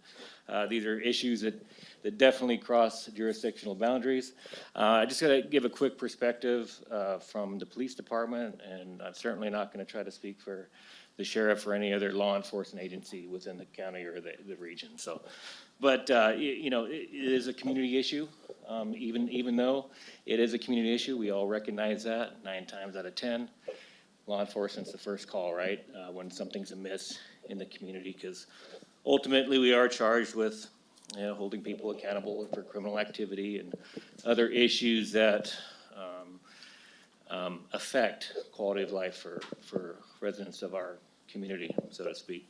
These are issues that definitely cross jurisdictional boundaries. I just got to give a quick perspective from the police department, and I'm certainly not going to try to speak for the sheriff or any other law enforcement agency within the county or the region. So, but you know, it is a community issue. Even though it is a community issue, we all recognize that 9 times out of 10. Law enforcement's the first call, right, when something's amiss in the community, because ultimately we are charged with, you know, holding people accountable for criminal activity and other issues that affect quality of life for residents of our community, so to speak.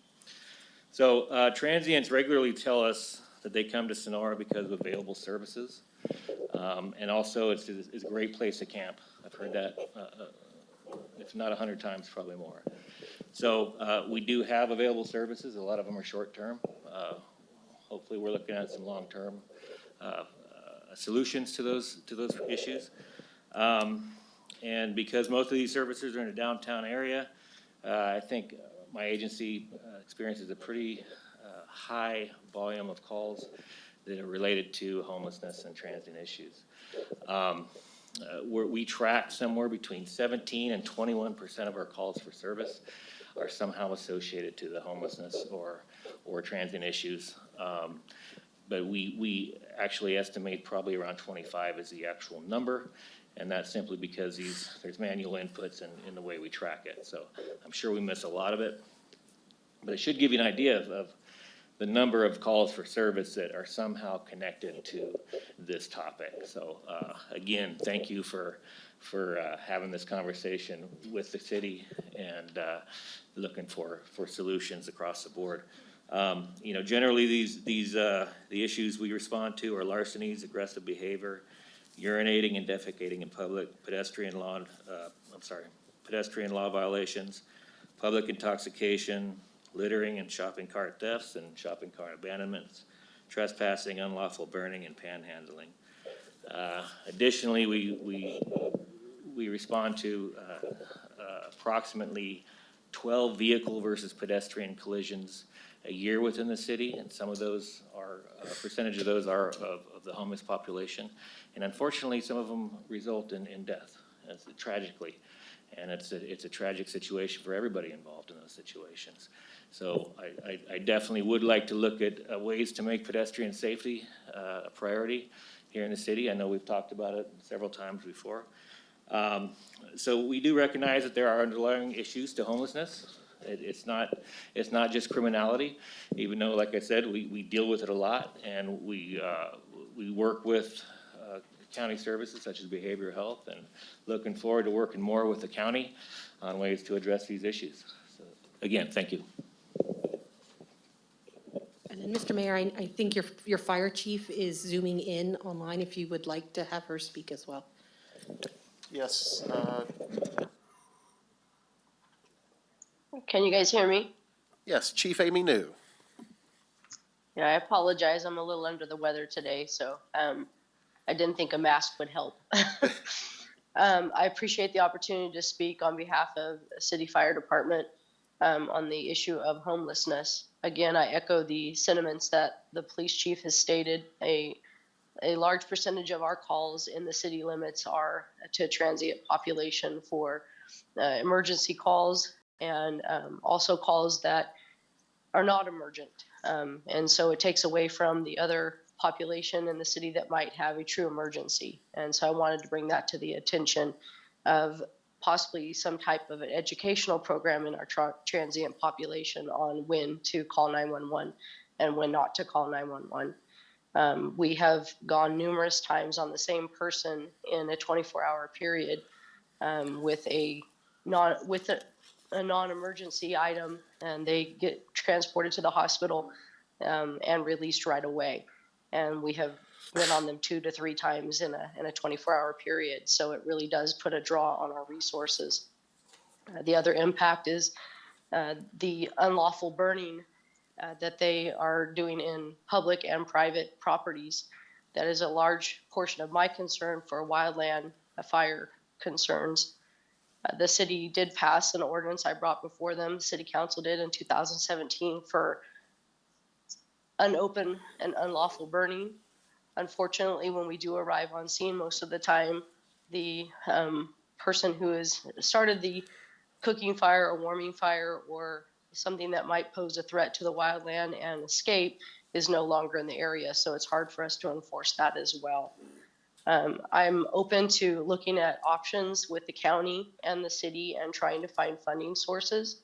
So transients regularly tell us that they come to Sonora because of available services, and also it's a great place to camp. I've heard that if not 100 times, probably more. So we do have available services. A lot of them are short-term. Hopefully, we're looking at some long-term solutions to those issues. And because most of these services are in a downtown area, I think my agency experiences a pretty high volume of calls that are related to homelessness and transient issues. We track somewhere between 17 and 21% of our calls for service are somehow associated to the homelessness or transient issues. But we actually estimate probably around 25 is the actual number, and that's simply because there's manual inputs in the way we track it. So I'm sure we miss a lot of it, but it should give you an idea of the number of calls for service that are somehow connected to this topic. So again, thank you for having this conversation with the city and looking for solutions across the board. You know, generally the issues we respond to are larcenies, aggressive behavior, urinating and defecating in public, pedestrian law violations, public intoxication, littering and shopping cart thefts and shopping cart abandonments, trespassing, unlawful burning, and panhandling. Additionally, we respond to approximately 12 vehicle versus pedestrian collisions a year within the city, and some of those are, a percentage of those are of the homeless population. And unfortunately, some of them result in death, tragically. And it's a tragic situation for everybody involved in those situations. So I definitely would like to look at ways to make pedestrian safety a priority here in the city. I know we've talked about it several times before. So we do recognize that there are underlying issues to homelessness. It's not just criminality, even though, like I said, we deal with it a lot, and we work with county services such as behavioral health, and looking forward to working more with the county on ways to address these issues. So, again, thank you. And then, Mr. Mayor, I think your fire chief is zooming in online, if you would like to have her speak as well. Yes, Can you guys hear me? yes, Chief Amy New. Yeah, I apologize. I'm a little under the weather today, so I didn't think a mask would help. I appreciate the opportunity to speak on behalf of the City Fire Department on the issue of homelessness. Again, I echo the sentiments that the police chief has stated. A large percentage of our calls in the city limits are to transient population for emergency calls, and also calls that are not emergent. And so it takes away from the other population in the city that might have a true emergency. And so I wanted to bring that to the attention of possibly some type of an educational program in our transient population on when to call 911 and when not to call 911. We have gone numerous times on the same person in a 24-hour period with a non-emergency item, and they get transported to the hospital and released right away. And we have been on them 2 to 3 times in a 24-hour period. So it really does put a draw on our resources. The other impact is the unlawful burning that they are doing in public and private properties. That is a large portion of my concern for wildland fire concerns. The city did pass an ordinance I brought before them, the city council did in 2017, for unopened and unlawful burning. Unfortunately, when we do arrive on scene, most of the time, the person who has started the cooking fire or warming fire or something that might pose a threat to the wildland and escape is no longer in the area. So it's hard for us to enforce that as well. I'm open to looking at options with the county and the city and trying to find funding sources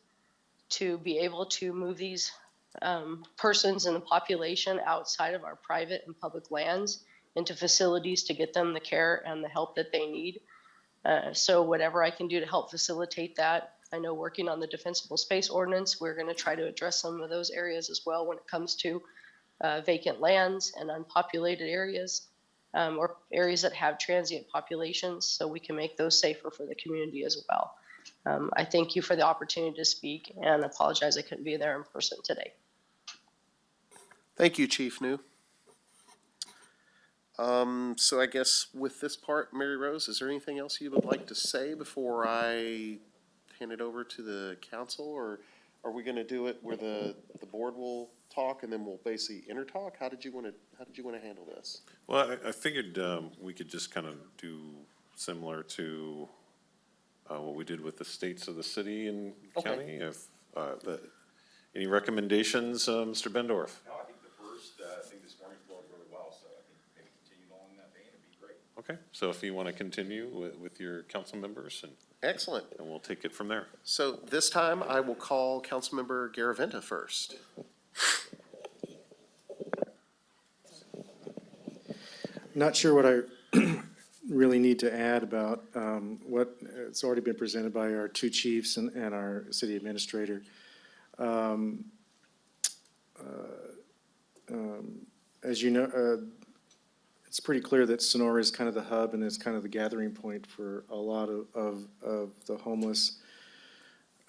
to be able to move these persons in the population outside of our private and public lands into facilities to get them the care and the help that they need. So whatever I can do to help facilitate that. I know working on the defensible space ordinance, we're going to try to address some of those areas as well when it comes to vacant lands and unpopulated areas. Or areas that have transient populations, so we can make those safer for the community as well. I thank you for the opportunity to speak and apologize I couldn't be there in person today. Thank you, Chief New. So I guess with this part, Mary Rose, is there anything else you would like to say before I hand it over to the council? Or are we going to do it where the board will talk and then we'll basically intertalk? How did you want to handle this? Well, I figured we could just kind of do similar to what we did with the states of the city and county. If any recommendations, Mr. Bendorf? No, I think the first thing this morning flowed really well, so I think maybe continue along that vein would be great. Okay, so if you want to continue with your council members, and Excellent. and we'll take it from there. So this time I will call Councilmember Garaventa first. Not sure what I really need to add about what it's already been presented by our 2 chiefs and our city administrator. As you know, it's pretty clear that Sonora is kind of the hub and is kind of the gathering point for a lot of the homeless,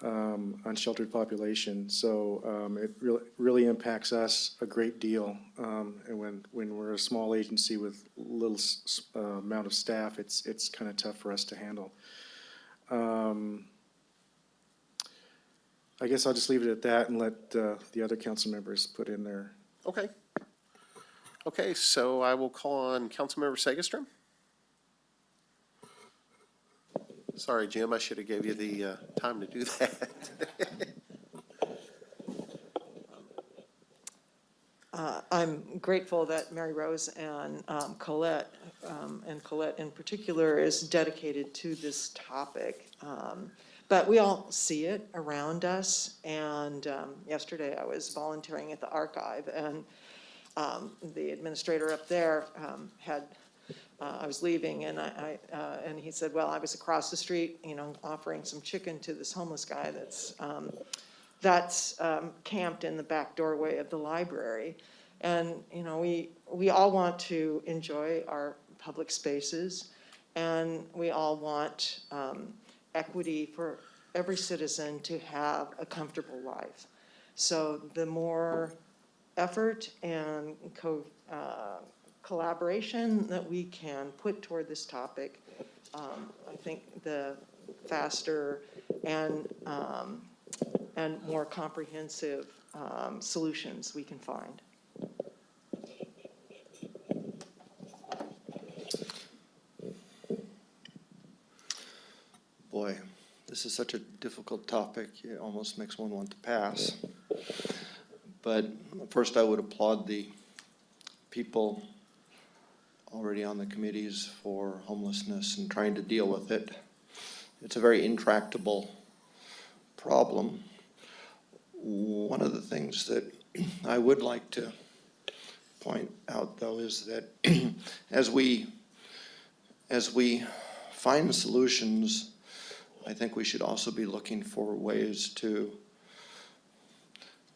unsheltered population. So it really impacts us a great deal. And when we're a small agency with little amount of staff, it's kind of tough for us to handle. I guess I'll just leave it at that and let the other council members put in their. Okay. Okay, so I will call on Councilmember Segestrom. Sorry, Jim, I should have gave you the time to do that. I'm grateful that Mary Rose and Colette in particular, is dedicated to this topic. But we all see it around us, and yesterday I was volunteering at the archive, and the administrator up there I was leaving, and and he said, well, I was across the street, offering some chicken to this homeless guy that's camped in the back doorway of the library. And, we all want to enjoy our public spaces, and we all want equity for every citizen to have a comfortable life. So the more effort and collaboration that we can put toward this topic, I think the faster and more comprehensive solutions we can find. Boy, this is such a difficult topic, it almost makes one want to pass. But first, I would applaud the people already on the committees for homelessness and trying to deal with it. It's a very intractable problem. One of the things that I would like to point out, though, is that as we find solutions, I think we should also be looking for ways to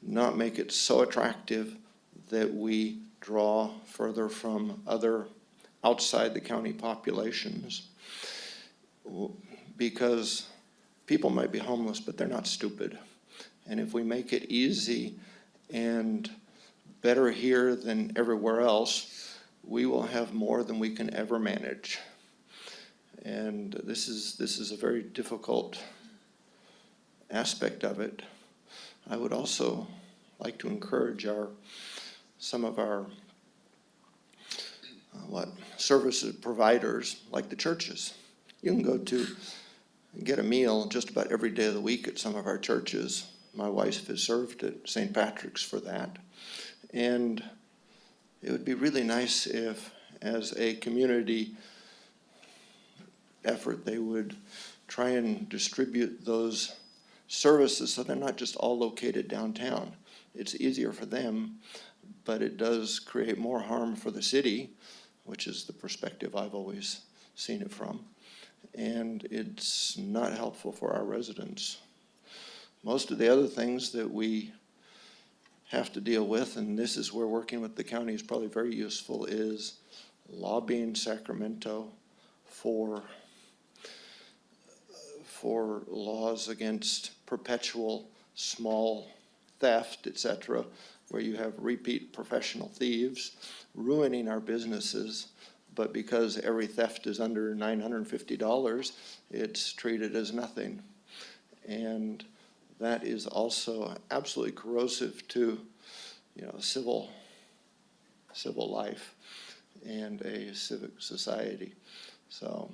not make it so attractive that we draw further from other outside the county populations. Because people might be homeless, but they're not stupid. And if we make it easy and better here than everywhere else, we will have more than we can ever manage. And this is a very difficult aspect of it. I would also like to encourage some of our services providers, like the churches. You can go to get a meal just about every day of the week at some of our churches. My wife has served at St. Patrick's for that. And it would be really nice if, as a community effort, they would try and distribute those services so they're not just all located downtown. It's easier for them, but it does create more harm for the city, which is the perspective I've always seen it from. And it's not helpful for our residents. Most of the other things that we have to deal with, and this is where working with the county is probably very useful, is lobbying Sacramento for laws against perpetual small theft, etc., where you have repeat professional thieves ruining our businesses, but because every theft is under $950, it's treated as nothing. And that is also absolutely corrosive to, civil life and a civic society. So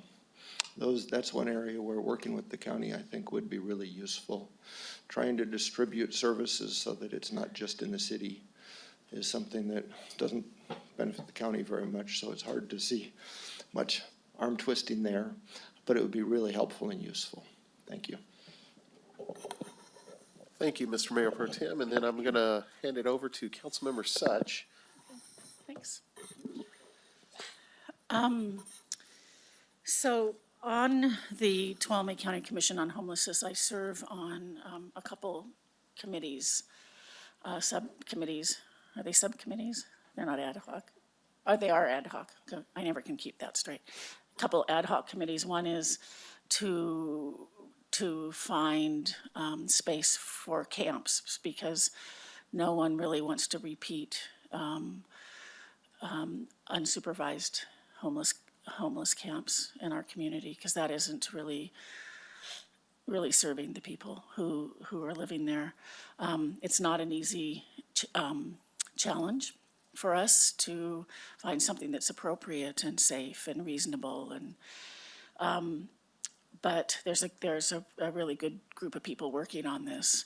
that's one area where working with the county, I think, would be really useful. Trying to distribute services so that it's not just in the city is something that doesn't benefit the county very much, so it's hard to see much arm twisting there, but it would be really helpful and useful. Thank you. Thank you, Mr. Mayor Pro Tem, and then I'm going to hand it over to Councilmember Such. Thanks. So on the Tuolumne County Commission on Homelessness, I serve on a couple committees, subcommittees. Are they subcommittees? They're not ad hoc. They are ad hoc. I never can keep that straight. A couple ad hoc committees. One is to find space for camps, because no one really wants to repeat unsupervised homeless camps in our community, because that isn't really really serving the people who are living there. It's not an easy challenge for us to find something that's appropriate and safe and reasonable, and but there's a really good group of people working on this.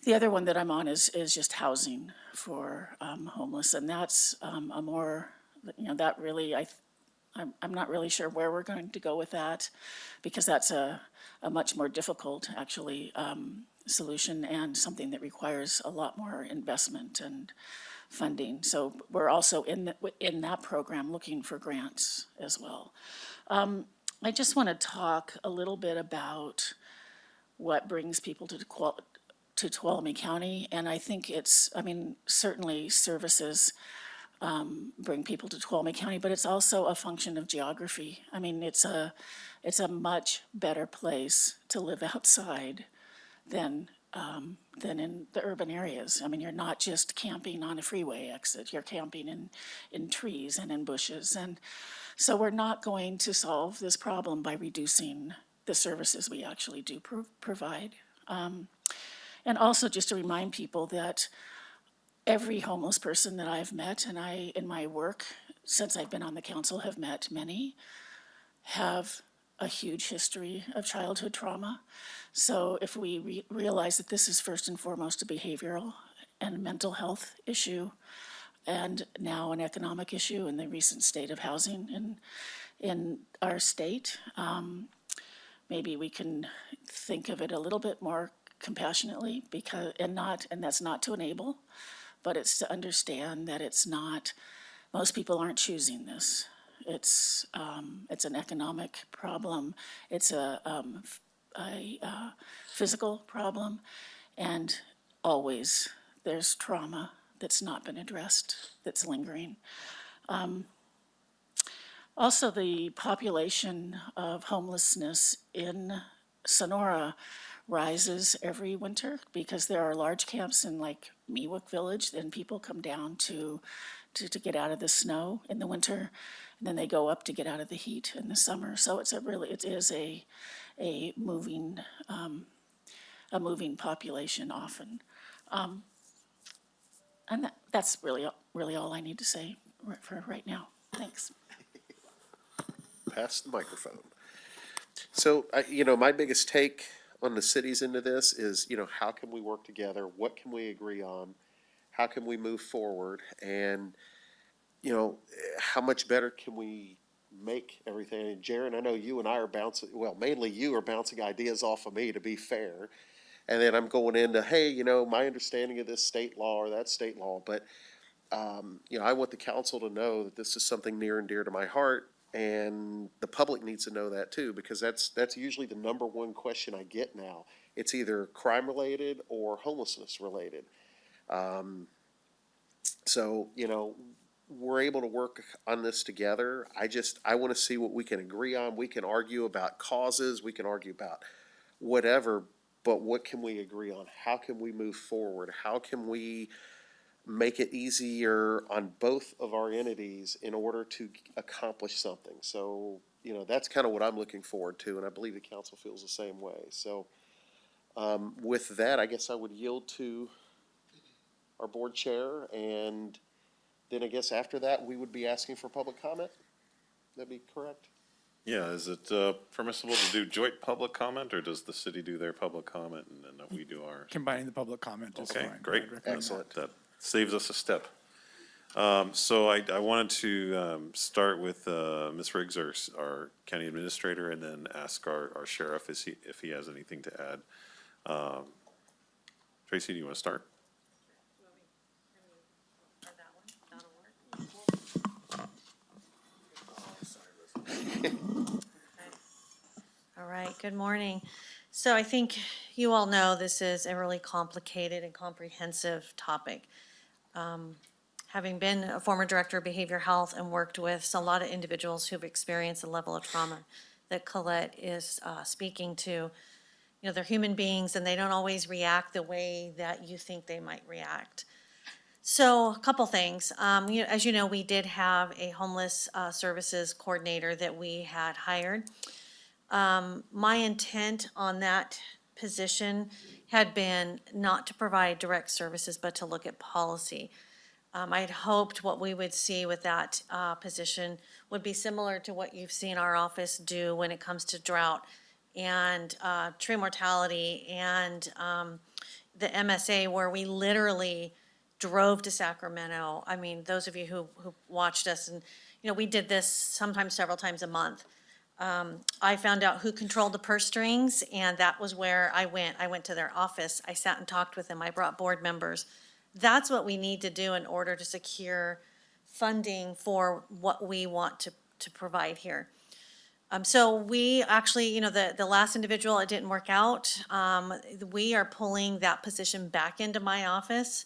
The other one that I'm on is just housing for homeless, and that's a more, that really, I'm not really sure where we're going to go with that, because that's a much more difficult, actually, solution, and something that requires a lot more investment and funding. So we're also in that program looking for grants as well. I just want to talk a little bit about what brings people to Tuolumne County, and I think certainly services bring people to Tuolumne County, but it's also a function of geography. I mean, it's a much better place to live outside than in the urban areas. I mean, you're not just camping on a freeway exit, you're camping in trees and in bushes. And so we're not going to solve this problem by reducing the services we actually do provide. And also just to remind people that every homeless person that I've met, and I, in my work, since I've been on the council, have met many, have a huge history of childhood trauma. So if we realize that this is first and foremost a behavioral and mental health issue, and now an economic issue in the recent state of housing in our state, maybe we can think of it a little bit more compassionately, and that's not to enable, but it's to understand that it's not, most people aren't choosing this. It's an economic problem. It's a physical problem, and always there's trauma that's not been addressed, that's lingering. Also, the population of homelessness in Sonora rises every winter because there are large camps in like Miwok Village, and people come down to get out of the snow in the winter, and then they go up to get out of the heat in the summer. So it is a moving population often. And that's really all I need to say for right now. Thanks. Pass the microphone. So, my biggest take on the cities into this is, how can we work together? What can we agree on? How can we move forward? And, how much better can we make everything? And Jaron, I know you and I are mainly you are bouncing ideas off of me, to be fair. And then I'm going into, hey, my understanding of this state law or that state law. But, I want the council to know that this is something near and dear to my heart. And the public needs to know that too, because that's usually the number one question I get now. It's either crime related or homelessness related. So, we're able to work on this together. I want to see what we can agree on. We can argue about causes, we can argue about whatever, but what can we agree on? How can we move forward? How can we make it easier on both of our entities in order to accomplish something? So, that's kind of what I'm looking forward to, and I believe the council feels the same way. So, with that, I guess I would yield to our board chair, and then I guess after that, we would be asking for public comment. That'd be correct? Yeah, is it permissible to do joint public comment, or does the city do their public comment and then we do ours? Combining the public comment is fine. Okay, great. I'd recommend Excellent. That saves us a step. So I wanted to start with Ms. Riggs, our county administrator, and then ask our sheriff if he has anything to add. Tracy, do you want to start? All right, good morning. So I think you all know this is a really complicated and comprehensive topic. Having been a former director of behavioral health and worked with a lot of individuals who've experienced the level of trauma that Colette is speaking to, they're human beings and they don't always react the way that you think they might react. So a couple things. As you know, we did have a homeless services coordinator that we had hired. My intent on that position had been not to provide direct services, but to look at policy. I had hoped what we would see with that position would be similar to what you've seen our office do when it comes to drought and tree mortality and the MSA, where we literally drove to Sacramento. I mean, those of you who watched us, and, we did this sometimes several times a month. I found out who controlled the purse strings, and that was where I went. I went to their office. I sat and talked with them. I brought board members. That's what we need to do in order to secure funding for what we want to provide here. So we actually, the last individual, it didn't work out. We are pulling that position back into my office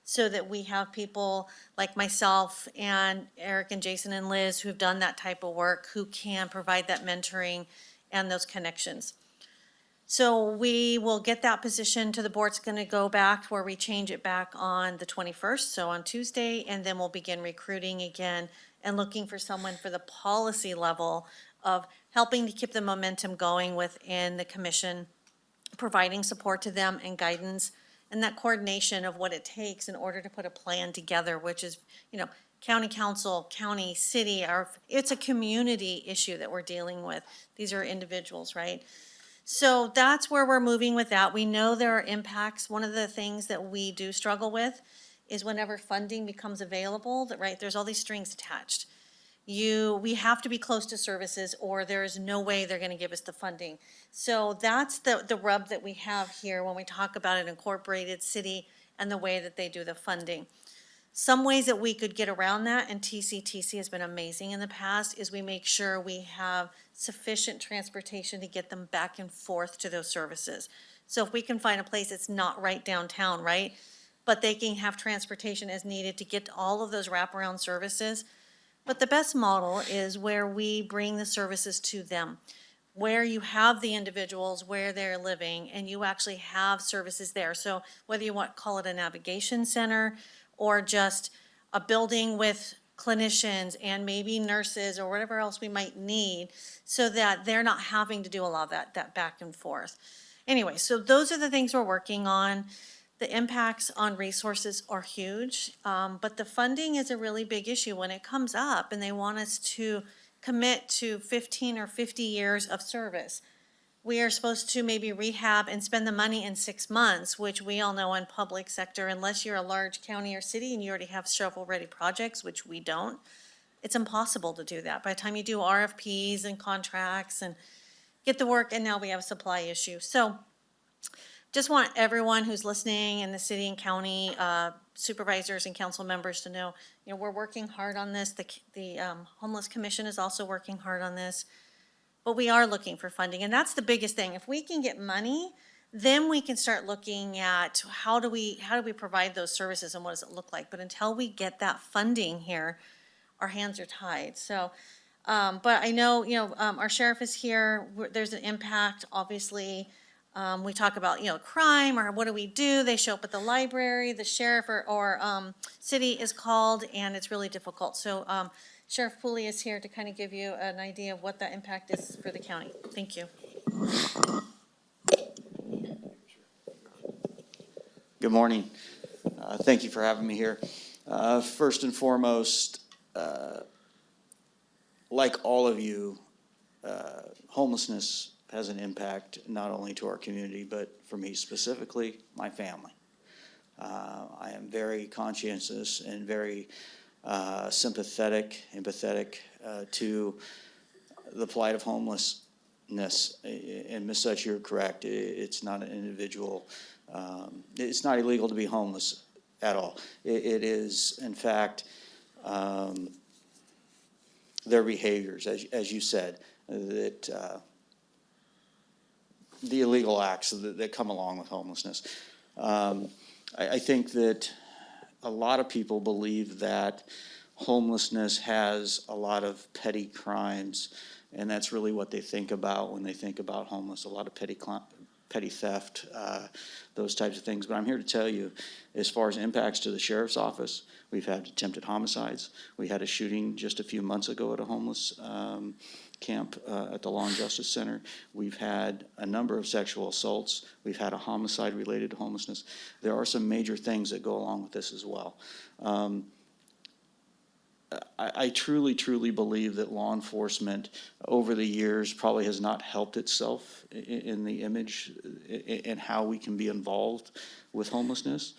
so that we have people like myself and Eric and Jason and Liz who've done that type of work, who can provide that mentoring and those connections. So we will get that position to the board. It's going to go back where we change it back on the 21st, so on Tuesday, and then we'll begin recruiting again and looking for someone for the policy level of helping to keep the momentum going within the commission, providing support to them and guidance, and that coordination of what it takes in order to put a plan together, which is, county council, county, city, it's a community issue that we're dealing with. These are individuals, right? So that's where we're moving with that. We know there are impacts. One of the things that we do struggle with is whenever funding becomes available, right, there's all these strings attached. We have to be close to services, or there is no way they're going to give us the funding. So that's the rub that we have here when we talk about an incorporated city and the way that they do the funding. Some ways that we could get around that, and TCTC has been amazing in the past, is we make sure we have sufficient transportation to get them back and forth to those services. So if we can find a place that's not right downtown, right, but they can have transportation as needed to get to all of those wraparound services. But the best model is where we bring the services to them, where you have the individuals where they're living and you actually have services there. So whether you want to call it a navigation center or just a building with clinicians and maybe nurses or whatever else we might need, so that they're not having to do a lot of that back and forth. Anyway, so those are the things we're working on. The impacts on resources are huge, but the funding is a really big issue when it comes up and they want us to commit to 15 or 50 years of service. We are supposed to maybe rehab and spend the money in 6 months, which we all know in public sector, unless you're a large county or city and you already have shovel-ready projects, which we don't, it's impossible to do that. By the time you do RFPs and contracts and get the work, and now we have a supply issue. So just want everyone who's listening in the city and county supervisors and council members to know, we're working hard on this. The Homeless Commission is also working hard on this, but we are looking for funding, and that's the biggest thing. If we can get money, then we can start looking at how do we provide those services and what does it look like. But until we get that funding here, our hands are tied. So, but I know, our sheriff is here. There's an impact, obviously. We talk about, crime, or what do we do? They show up at the library, the sheriff or city is called, and it's really difficult. So Sheriff Pooley is here to kind of give you an idea of what that impact is for the county. Thank you. Good morning. Thank you for having me here. First and foremost, like all of you, homelessness has an impact not only to our community, but for me specifically, my family. I am very conscientious and very sympathetic, empathetic to the plight of homelessness. And Ms. Such, you're correct. It's not an individual. It's not illegal to be homeless at all. It is, in fact, their behaviors, as you said, that the illegal acts that come along with homelessness. I think that a lot of people believe that homelessness has a lot of petty crimes, and that's really what they think about when they think about homeless, a lot of petty petty theft, those types of things. But I'm here to tell you, as far as impacts to the sheriff's office, we've had attempted homicides. We had a shooting just a few months ago at a homeless camp at the Law and Justice Center. We've had a number of sexual assaults. We've had a homicide related to homelessness. There are some major things that go along with this as well. I truly, truly believe that law enforcement over the years probably has not helped itself in the image and how we can be involved with homelessness.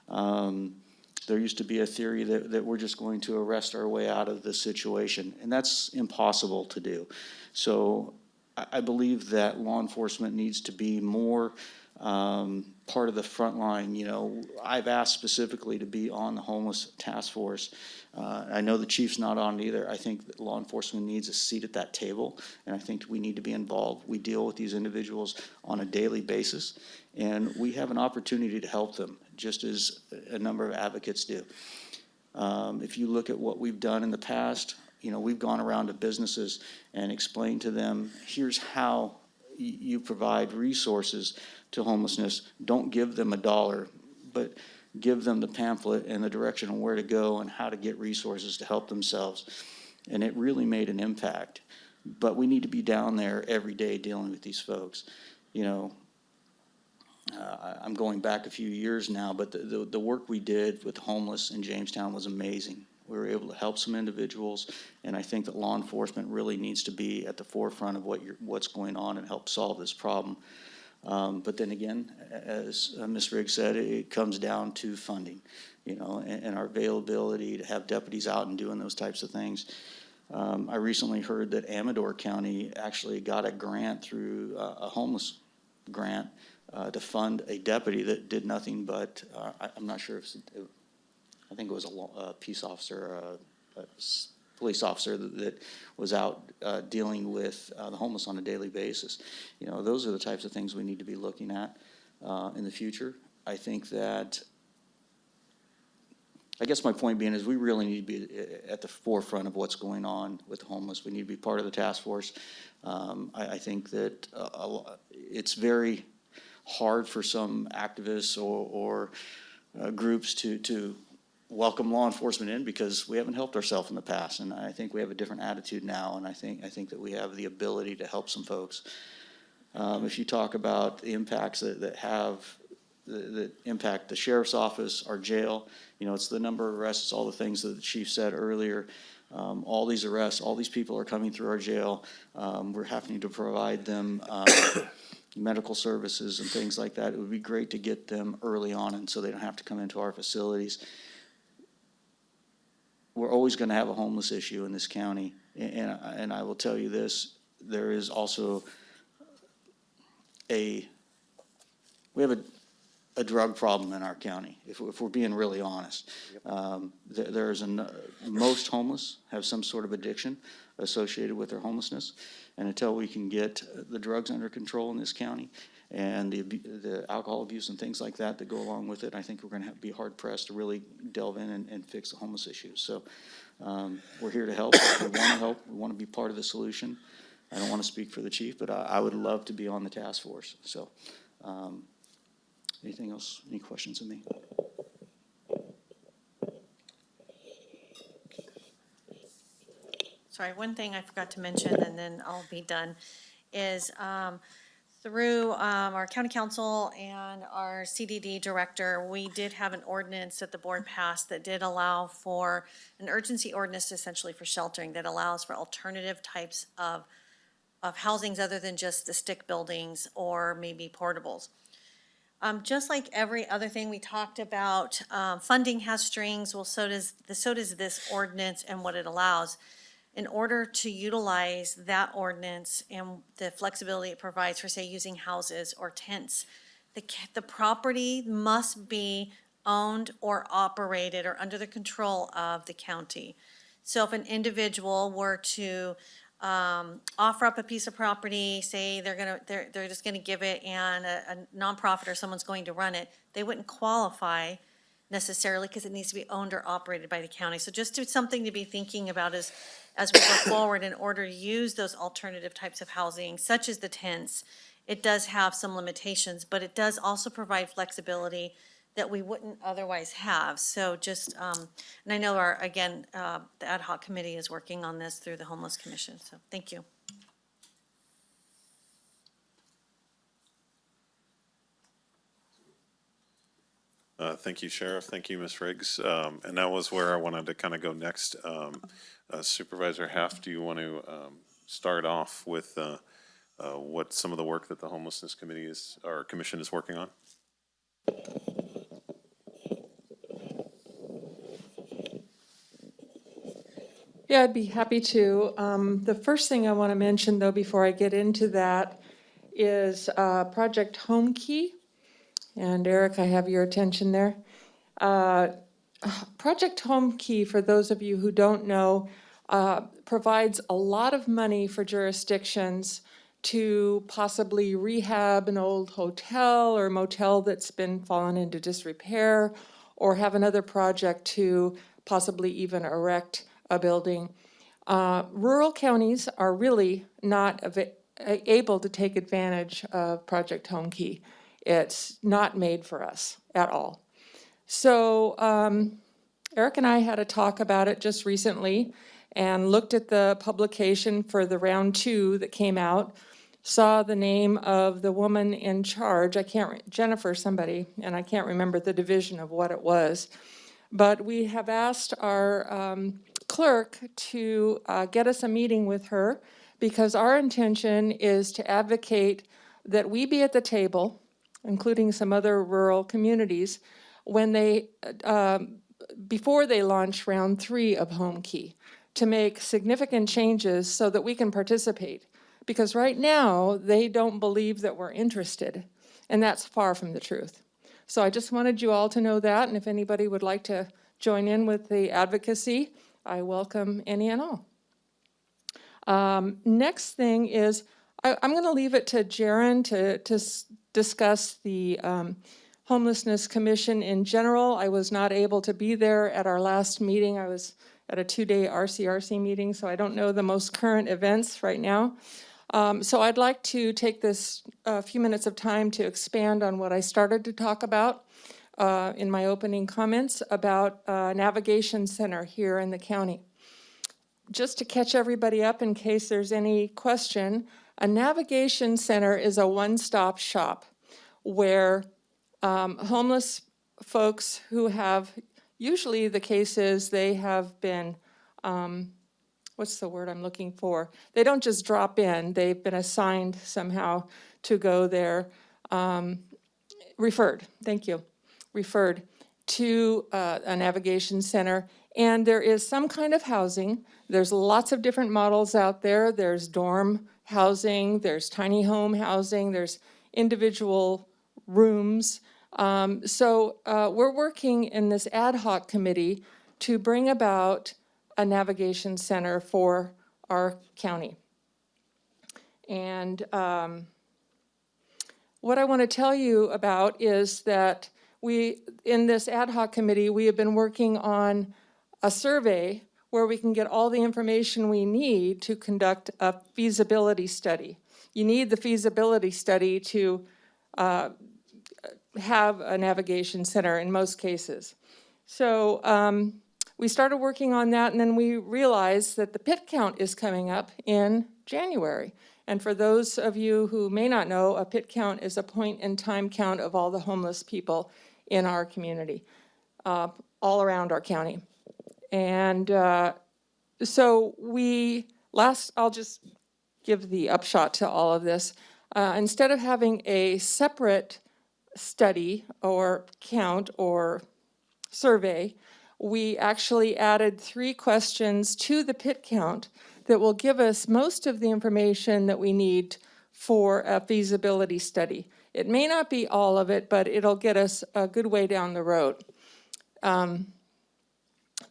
There used to be a theory that we're just going to arrest our way out of this situation, and that's impossible to do. So I believe that law enforcement needs to be more part of the front line. You know, I've asked specifically to be on the homeless task force. I know the chief's not on it either. I think that law enforcement needs a seat at that table, and I think we need to be involved. We deal with these individuals on a daily basis, and we have an opportunity to help them, just as a number of advocates do. If you look at what we've done in the past, you know, we've gone around to businesses and explained to them, here's how you provide resources to homelessness. Don't give them $1, but give them the pamphlet and the direction on where to go and how to get resources to help themselves. And it really made an impact. But we need to be down there every day dealing with these folks. You know, I'm going back a few years now, but the work we did with the homeless in Jamestown was amazing. We were able to help some individuals, and I think that law enforcement really needs to be at the forefront of what's going on and help solve this problem. But then again, as Ms. Riggs said, it comes down to funding, you know, and our availability to have deputies out and doing those types of things. I recently heard that Amador County actually got a grant through a homeless grant to fund a deputy that did nothing but, I'm not sure if I think it was a peace officer, a police officer that was out dealing with the homeless on a daily basis. You know, those are the types of things we need to be looking at in the future. I think that, I guess my point being is we really need to be at the forefront of what's going on with the homeless. We need to be part of the task force. I think that it's very hard for some activists or groups to welcome law enforcement in because we haven't helped ourselves in the past, and I think we have a different attitude now, and I think that we have the ability to help some folks. If you talk about the impacts that impact the sheriff's office, our jail, you know, it's the number of arrests, it's all the things that the chief said earlier. All these arrests, all these people are coming through our jail. We're having to provide them medical services and things like that. It would be great to get them early on, and so they don't have to come into our facilities. We're always going to have a homeless issue in this county, and I will tell you this, there is also we have a drug problem in our county, if we're being really honest. Most homeless have some sort of addiction associated with their homelessness, and until we can get the drugs under control in this county and the alcohol abuse and things like that go along with it, I think we're going to have to be hard pressed to really delve in and fix the homeless issues. So we're here to help. We want to help. We want to be part of the solution. I don't want to speak for the chief, but I would love to be on the task force. So anything else? Any questions of me? Sorry, one thing I forgot to mention, and then I'll be done, is through our county council and our CDD director, we did have an ordinance that the board passed that did allow for an urgency ordinance essentially for sheltering that allows for alternative types of housings other than just the stick buildings or maybe portables. Just like every other thing we talked about, funding has strings, well, so does this ordinance and what it allows. In order to utilize that ordinance and the flexibility it provides for, say, using houses or tents, the property must be owned or operated or under the control of the county. So if an individual were to offer up a piece of property, say they're just gonna give it and a nonprofit or someone's going to run it, they wouldn't qualify necessarily because it needs to be owned or operated by the county. So just something to be thinking about as we go forward in order to use those alternative types of housing, such as the tents it does have some limitations, but it does also provide flexibility that we wouldn't otherwise have. So just, and I know the ad hoc committee is working on this through the Homeless Commission, so thank you. Thank you, Sheriff. Thank you, Ms. Riggs. And that was where I wanted to kind of go next. Supervisor Haft, do you want to start off with what some of the work that the Homelessness Committee or Commission is working on? Yeah, I'd be happy to. The first thing I want to mention, though, before I get into that, is Project Home Key. And Eric, I have your attention there. Project Home Key, for those of you who don't know, provides a lot of money for jurisdictions to possibly rehab an old hotel or motel that's been fallen into disrepair, or have another project to possibly even erect a building. Rural counties are really not able to take advantage of Project Home Key. It's not made for us at all. So Eric and I had a talk about it just recently and looked at the publication for the round 2 that came out, saw the name of the woman in charge, Jennifer somebody, and I can't remember the division of what it was, but we have asked our clerk to get us a meeting with her, because our intention is to advocate that we be at the table, including some other rural communities, when they, before they launch round 3 of Home Key, to make significant changes so that we can participate. Because right now, they don't believe that we're interested, and that's far from the truth. So I just wanted you all to know that, and if anybody would like to join in with the advocacy, I welcome any and all. Next thing is, I'm going to leave it to Jaron to discuss the Homelessness Commission in general. I was not able to be there at our last meeting. I was at a 2-day RCRC meeting, so I don't know the most current events right now. So I'd like to take this few minutes of time to expand on what I started to talk about in my opening comments about Navigation Center here in the county. Just to catch everybody up in case there's any question, a Navigation Center is a one-stop shop where homeless folks who have, usually the case is they have been, what's the word I'm looking for? They don't just drop in, they've been assigned somehow to go there, referred, thank you, referred to a Navigation Center. And there is some kind of housing. There's lots of different models out there. There's dorm housing, there's tiny home housing, there's individual rooms. So we're working in this ad hoc committee to bring about a Navigation Center for our county. And what I want to tell you about is that in this ad hoc committee, we have been working on a survey where we can get all the information we need to conduct a feasibility study. You need the feasibility study to have a Navigation Center in most cases. So we started working on that, and then we realized that the pit count is coming up in January. And for those of you who may not know, a pit count is a point-in-time count of all the homeless people in our community, all around our county. And so I'll just give the upshot to all of this. Instead of having a separate study or count or survey, we actually added 3 questions to the pit count that will give us most of the information that we need for a feasibility study. It may not be all of it, but it'll get us a good way down the road.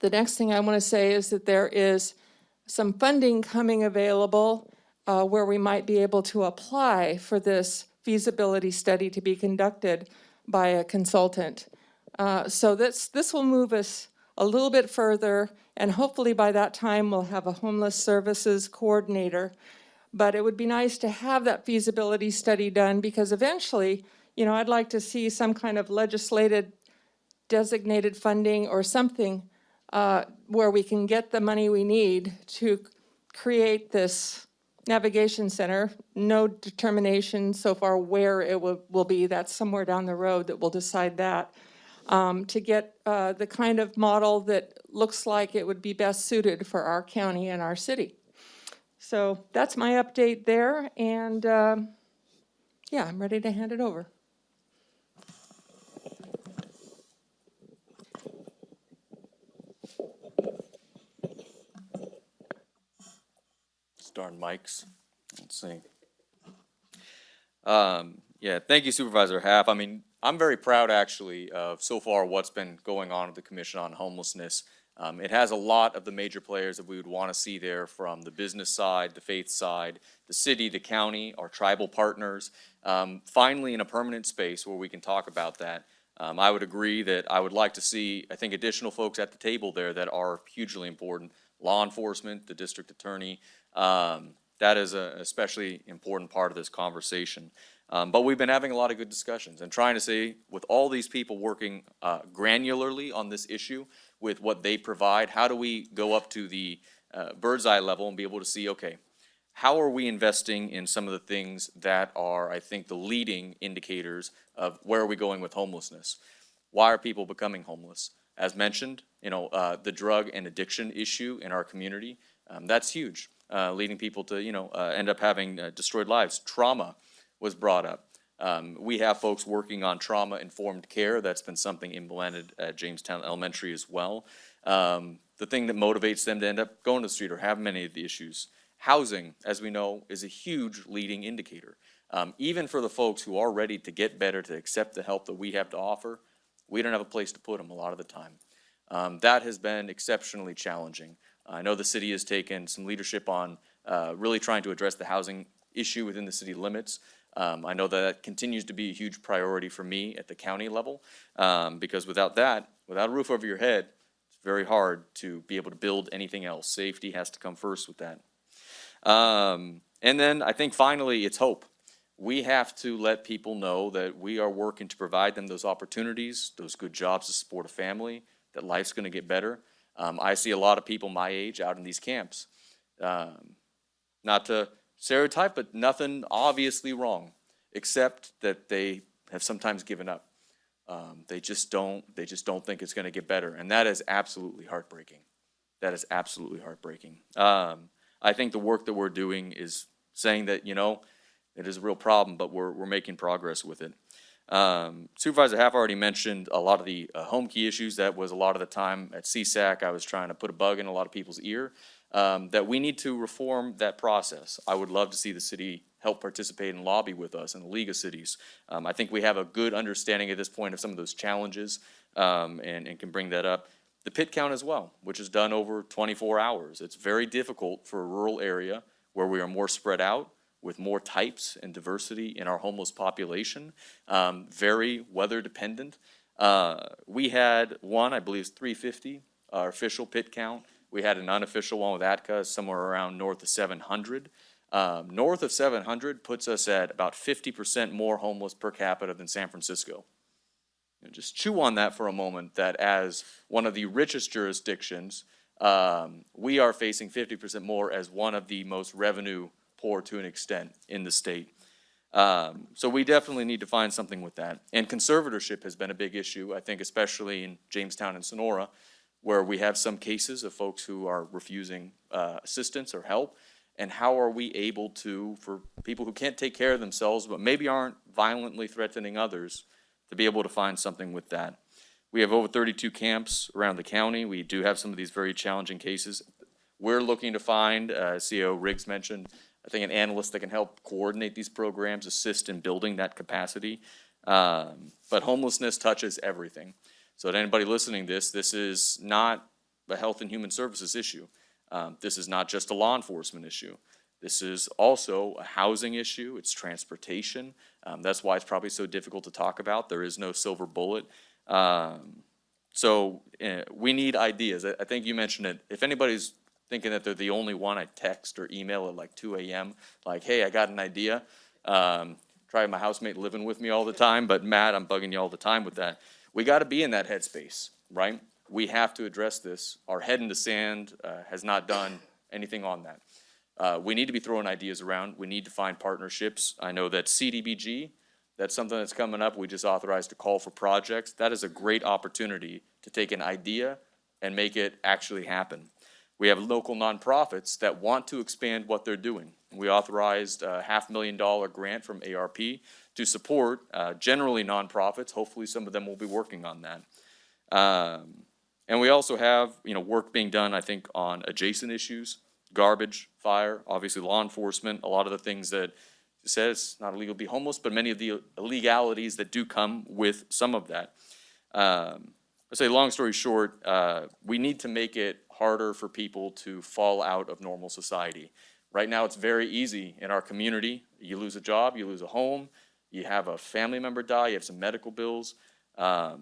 The next thing I want to say is that there is some funding coming available where we might be able to apply for this feasibility study to be conducted by a consultant. So this will move us a little bit further, and hopefully by that time we'll have a homeless services coordinator But it would be nice to have that feasibility study done, because eventually, I'd like to see some kind of legislated designated funding or something where we can get the money we need to create this navigation center. No determination so far where it will be. That's somewhere down the road that we'll decide that. To get the kind of model that looks like it would be best suited for our county and our city. So that's my update there, and yeah, I'm ready to hand it over. Darn mics. Let's see. Yeah, thank you, Supervisor Haff. I mean, I'm very proud, actually, of so far what's been going on with the Commission on Homelessness. It has a lot of the major players that we would want to see there, from the business side, the faith side, the city, the county, our tribal partners, finally in a permanent space where we can talk about that. I would agree that I would like to see, I think, additional folks at the table there that are hugely important. Law enforcement, the district attorney, that is an especially important part of this conversation. But we've been having a lot of good discussions and trying to see, with all these people working granularly on this issue with what they provide, how do we go up to the bird's eye level and be able to see, okay, how are we investing in some of the things that are, I think, the leading indicators of where are we going with homelessness? Why are people becoming homeless? As mentioned, the drug and addiction issue in our community, that's huge, leading people to, end up having destroyed lives. Trauma was brought up. We have folks working on trauma-informed care. That's been something implemented at Jamestown Elementary as well. The thing that motivates them to end up going to the street or have many of the issues. Housing, as we know, is a huge leading indicator. Even for the folks who are ready to get better, to accept the help that we have to offer, we don't have a place to put them a lot of the time. That has been exceptionally challenging. I know the city has taken some leadership on really trying to address the housing issue within the city limits. I know that continues to be a huge priority for me at the county level, because without that, without a roof over your head, it's very hard to be able to build anything else. Safety has to come first with that. And then I think finally it's hope. We have to let people know that we are working to provide them those opportunities, those good jobs to support a family, that life's going to get better. I see a lot of people my age out in these camps. Not to stereotype, but nothing obviously wrong, except that they have sometimes given up. They just don't think it's going to get better, and that is absolutely heartbreaking. That is absolutely heartbreaking. I think the work that we're doing is saying that, it is a real problem, but we're making progress with it. Supervisor Haff already mentioned a lot of the home key issues. That was a lot of the time at CSAC. I was trying to put a bug in a lot of people's ear, that we need to reform that process. I would love to see the city help participate and lobby with us in the League of Cities. I think we have a good understanding at this point of some of those challenges, and can bring that up. The pit count as well, which is done over 24 hours. It's very difficult for a rural area where we are more spread out, with more types and diversity in our homeless population, very weather dependent. We had one, I believe, is 350, our official pit count. We had an unofficial one with ATCA somewhere around north of 700. North of 700 puts us at about 50% more homeless per capita than San Francisco. Just chew on that for a moment, that as one of the richest jurisdictions, we are facing 50% more as one of the most revenue poor to an extent in the state. So we definitely need to find something with that. And conservatorship has been a big issue, I think, especially in Jamestown and Sonora, where we have some cases of folks who are refusing assistance or help. And how are we able to, for people who can't take care of themselves, but maybe aren't violently threatening others, to be able to find something with that. We have over 32 camps around the county. We do have some of these very challenging cases. We're looking to find, CEO Riggs mentioned, I think, an analyst that can help coordinate these programs, assist in building that capacity. But homelessness touches everything. So to anybody listening to this is not a health and human services issue. This is not just a law enforcement issue. This is also a housing issue. It's transportation. That's why it's probably so difficult to talk about. There is no silver bullet. So we need ideas. I think you mentioned it. If anybody's thinking that they're the only one I text or email at like 2 a.m. Like, hey, I got an idea. Try my housemate living with me all the time, but Matt, I'm bugging you all the time with that. We got to be in that headspace, right? We have to address this. Our head in the sand has not done anything on that. We need to be throwing ideas around. We need to find partnerships. I know that CDBG, that's something that's coming up. We just authorized a call for projects. That is a great opportunity to take an idea and make it actually happen. We have local nonprofits that want to expand what they're doing. We authorized a $500,000 grant from ARP to support generally nonprofits. Hopefully some of them will be working on that. And we also have, work being done, I think, on adjacent issues, garbage, fire, obviously law enforcement, a lot of the things that it says it's not illegal to be homeless, but many of the illegalities that do come with some of that. I say, long story short, we need to make it harder for people to fall out of normal society. Right now, it's very easy in our community. You lose a job, you lose a home, you have a family member die, you have some medical bills, that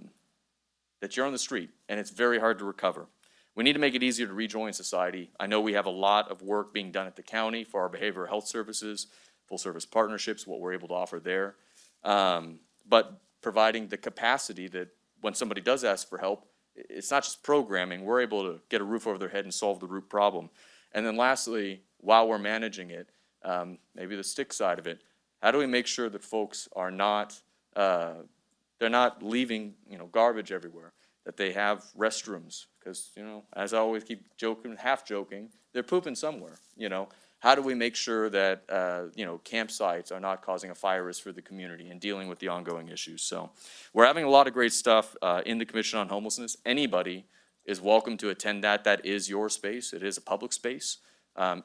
you're on the street, and it's very hard to recover. We need to make it easier to rejoin society. I know we have a lot of work being done at the county for our behavioral health services, full service partnerships, what we're able to offer there. But providing the capacity that when somebody does ask for help, it's not just programming. We're able to get a roof over their head and solve the root problem. And then lastly, while we're managing it, maybe the stick side of it, how do we make sure that folks are not, they're not leaving, garbage everywhere, that they have restrooms? Because, as I always keep joking, half joking, they're pooping somewhere, How do we make sure that, campsites are not causing a fire risk for the community and dealing with the ongoing issues? So we're having a lot of great stuff in the Commission on Homelessness. Anybody is welcome to attend that. That is your space. It is a public space.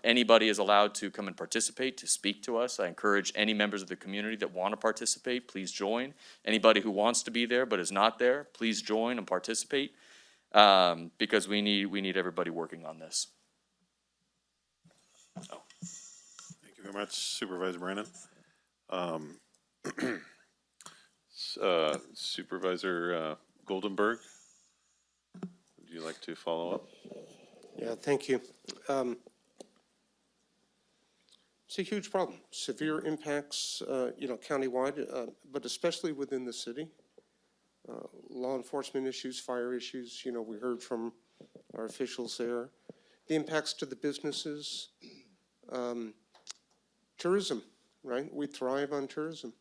Anybody is allowed to come and participate, to speak to us. I encourage any members of the community that want to participate, please join. Anybody who wants to be there but is not there, please join and participate, because we need everybody working on this. Thank you very much, Supervisor Brandon. Supervisor Goldenberg, would you like to follow up? Yeah, thank you. It's a huge problem, severe impacts, countywide, but especially within the city. Law enforcement issues, fire issues, we heard from our officials there. The impacts to the businesses, tourism, right? We thrive on tourism.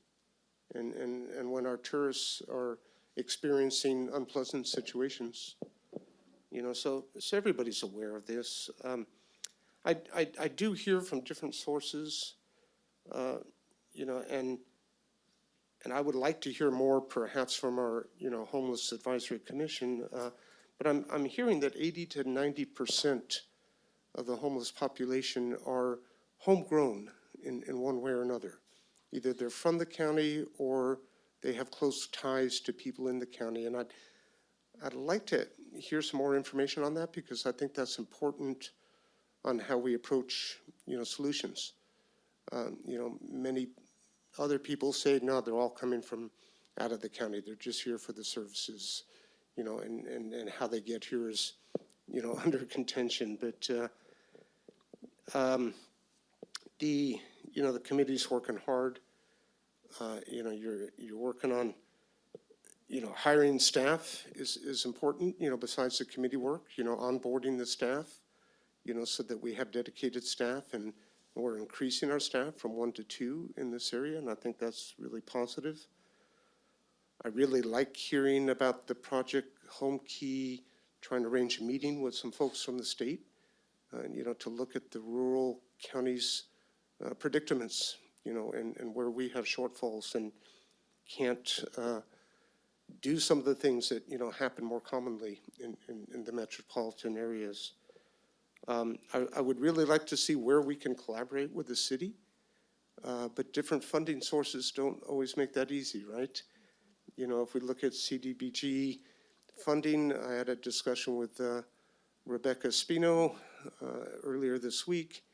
And when our tourists are experiencing unpleasant situations, so everybody's aware of this. I do hear from different sources, and I would like to hear more perhaps from our, Homeless Advisory Commission, but I'm hearing that 80 to 90% of the homeless population are homegrown in one way or another. Either they're from the county or they have close ties to people in the county. And I'd like to hear some more information on that, because I think that's important on how we approach, solutions. Many other people say, no, they're all coming from out of the county. They're just here for the services, and how they get here is, under contention. But the committee's working hard. You're working on, hiring staff is important, besides the committee work, onboarding the staff, so that we have dedicated staff, and we're increasing our staff from 1 to 2 in this area, and I think that's really positive. I really like hearing about the project Home Key, trying to arrange a meeting with some folks from the state, to look at the rural counties' predicaments, and where we have shortfalls and can't do some of the things that, happen more commonly in the metropolitan areas. I would really like to see where we can collaborate with the city, but different funding sources don't always make that easy, right? If we look at CDBG funding, I had a discussion with Rebecca Spino earlier this week,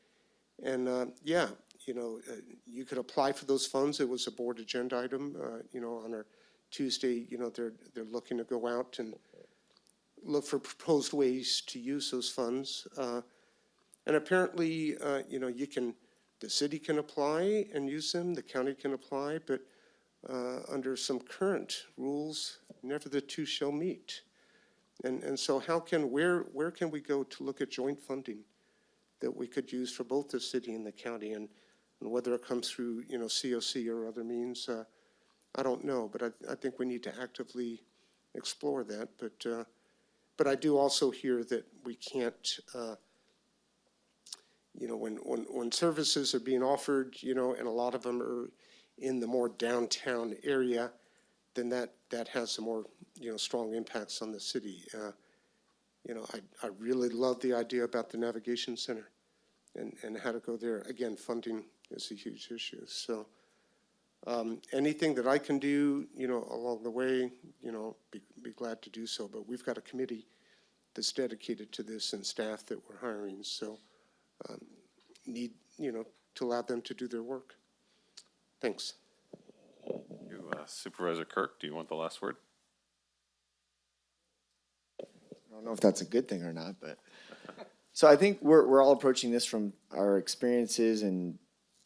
and you could apply for those funds. It was a board agenda item, on our Tuesday. They're looking to go out and look for proposed ways to use those funds. And apparently, the city can apply and use them, the county can apply, but under some current rules, never the two shall meet. And so where can we go to look at joint funding that we could use for both the city and the county? And whether it comes through, COC or other means, I don't know, but I think we need to actively explore that. But I do also hear that we can't, when services are being offered, and a lot of them are in the more downtown area, then that has some more, strong impacts on the city. I really love the idea about the navigation center and how to go there. Again, funding is a huge issue. So anything that I can do, along the way, be glad to do so. But we've got a committee that's dedicated to this and staff that we're hiring. So need, to allow them to do their work. Thanks. Supervisor Kirk, do you want the last word? I don't know if that's a good thing or not, but so I think we're all approaching this from our experiences and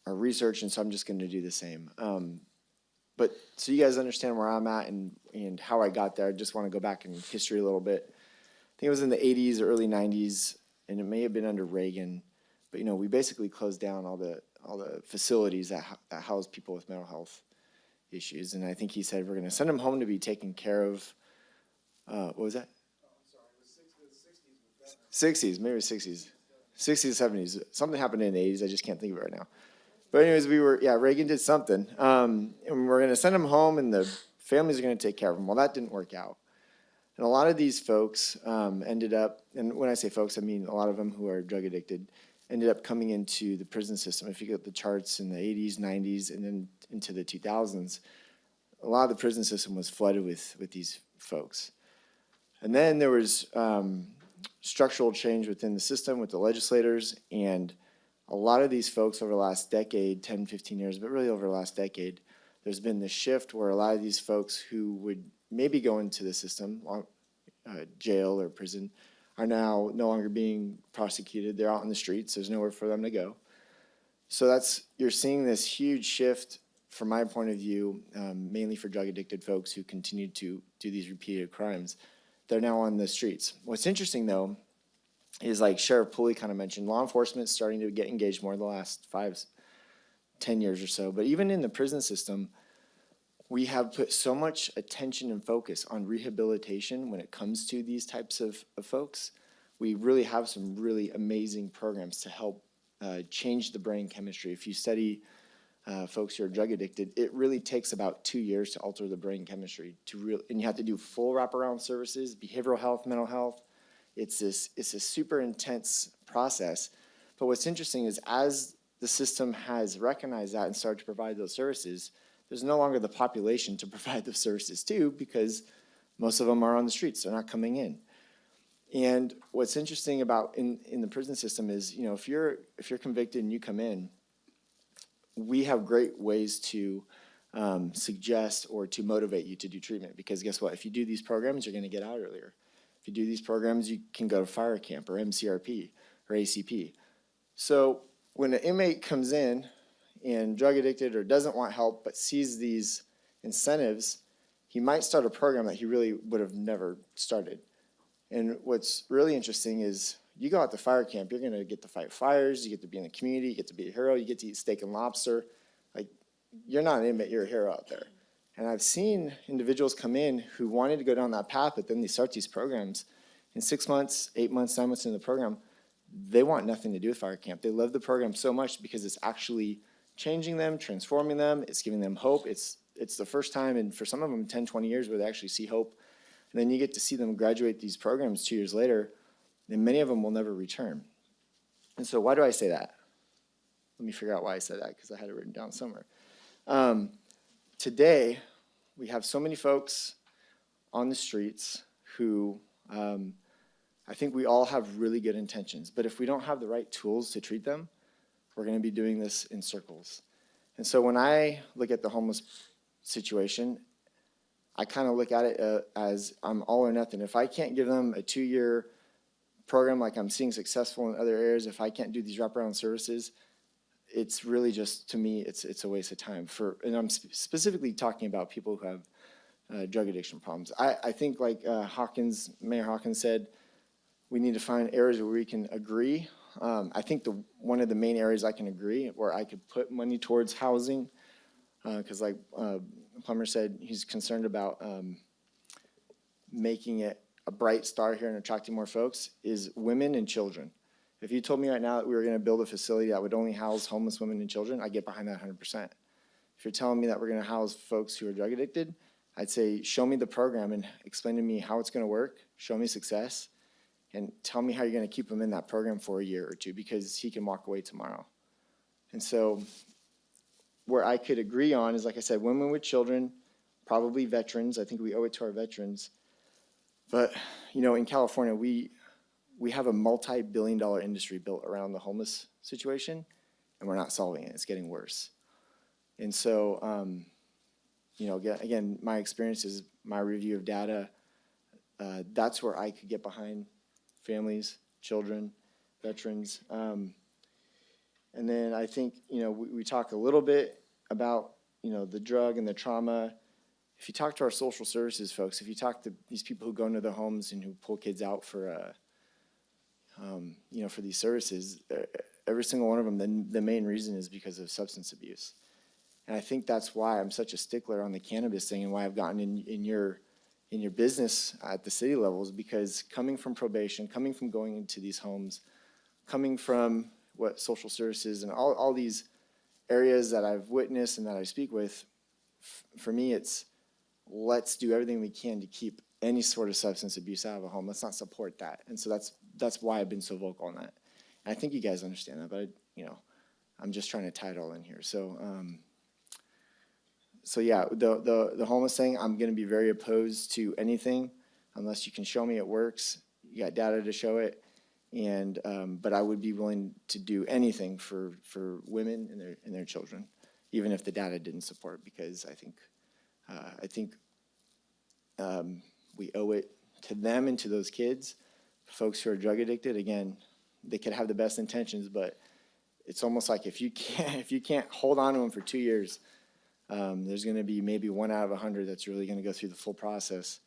our research, and so I'm just going to do the same. But so you guys understand where I'm at and how I got there. I just want to go back in history a little bit. I think it was in the 80s or early 90s, and it may have been under Reagan, but we basically closed down all the facilities that house people with mental health issues, and I think he said we're going to send them home to be taken care of. What was that? 60s, maybe 60s, 70s. Something happened in the 80s. I just can't think of it right now. But anyways, Reagan did something. And we're going to send them home, and the families are going to take care of them. Well, that didn't work out. And a lot of these folks ended up, and when I say folks, I mean a lot of them who are drug addicted, ended up coming into the prison system. If you get the charts in the 80s, 90s, and then into the 2000s, a lot of the prison system was flooded with these folks. And then there was structural change within the system with the legislators, and a lot of these folks over the last decade, 10, 15 years, but really over the last decade, there's been this shift where a lot of these folks who would maybe go into the system, jail or prison, are now no longer being prosecuted. They're out in the streets. There's nowhere for them to go. So you're seeing this huge shift from my point of view, mainly for drug addicted folks who continue to do these repeated crimes. They're now on the streets. What's interesting, though, is like Sheriff Pulley kind of mentioned, law enforcement is starting to get engaged more in the last 5-10 years or so. But even in the prison system, we have put so much attention and focus on rehabilitation when it comes to these types of folks. We really have some really amazing programs to help change the brain chemistry. If you study folks who are drug addicted, it really takes about 2 years to alter the brain chemistry and you have to do full wraparound services, behavioral health, mental health. It's a super intense process. But what's interesting is as the system has recognized that and started to provide those services, there's no longer the population to provide those services to because most of them are on the streets. They're not coming in. And what's interesting about in the prison system is, if you're convicted and you come in, we have great ways to suggest or to motivate you to do treatment. Because guess what? If you do these programs, you're going to get out earlier. If you do these programs, you can go to fire camp or MCRP or ACP. So when an inmate comes in and drug addicted or doesn't want help but sees these incentives, he might start a program that he really would have never started. And what's really interesting is you go out to fire camp, you're going to get to fight fires, you get to be in the community, you get to be a hero, you get to eat steak and lobster. Like, you're not an inmate, you're a hero out there. And I've seen individuals come in who wanted to go down that path, but then they start these programs. In 6 months, 8 months, 9 months into the program, they want nothing to do with fire camp. They love the program so much because it's actually changing them, transforming them, it's giving them hope. It's the first time, and for some of them, 10, 20 years where they actually see hope. And then you get to see them graduate these programs 2 years later, and many of them will never return. And so why do I say that? Let me figure out why I said that, because I had it written down somewhere. Today, we have so many folks on the streets who I think we all have really good intentions, but if we don't have the right tools to treat them, we're going to be doing this in circles. And so when I look at the homeless situation, I kind of look at it as I'm all or nothing. If I can't give them a 2-year program like I'm seeing successful in other areas, if I can't do these wraparound services, it's really just, to me, it's a waste of time and I'm specifically talking about people who have drug addiction problems. I think like Mayor Hawkins said, we need to find areas where we can agree. I think one of the main areas I can agree where I could put money towards housing, because like Plummer said, he's concerned about making it a bright star here and attracting more folks, is women and children. If you told me right now that we were gonna build a facility that would only house homeless women and children, I'd get behind that 100%. If you're telling me that we're gonna house folks who are drug addicted, I'd say, show me the program and explain to me how it's gonna work, show me success, and tell me how you're gonna keep them in that program for a year or two, because he can walk away tomorrow. And so where I could agree on is, like I said, women with children, probably veterans. I think we owe it to our veterans. But, you know, in California, we have a multi-billion-dollar industry built around the homeless situation, and we're not solving it. It's getting worse. And so, you know, again, my experience is my review of data. That's where I could get behind families, children, veterans. And then I think, you know, we talk a little bit about, you know, the drug and the trauma. If you talk to our social services folks, if you talk to these people who go into the homes and who pull kids out for, you know, for these services, every single one of them, the main reason is because of substance abuse. And I think that's why I'm such a stickler on the cannabis thing, and why I've gotten in your business at the city level, is because coming from probation, coming from going into these homes, coming from what social services and all these areas that I've witnessed and that I speak with, for me, it's let's do everything we can to keep any sort of substance abuse out of a home. Let's not support that. And so that's why I've been so vocal on that. And I think you guys understand that, but you know, I'm just trying to tie it all in here. So, so yeah, the homeless thing, I'm going to be very opposed to anything unless you can show me it works. You got data to show it. And, but I would be willing to do anything for women and their children, even if the data didn't support, because I think we owe it to them and to those kids, folks who are drug addicted. Again, they could have the best intentions, but it's almost like if you can't hold on to them for 2 years, there's going to be maybe 1 out of 100 that's really going to go through the full process.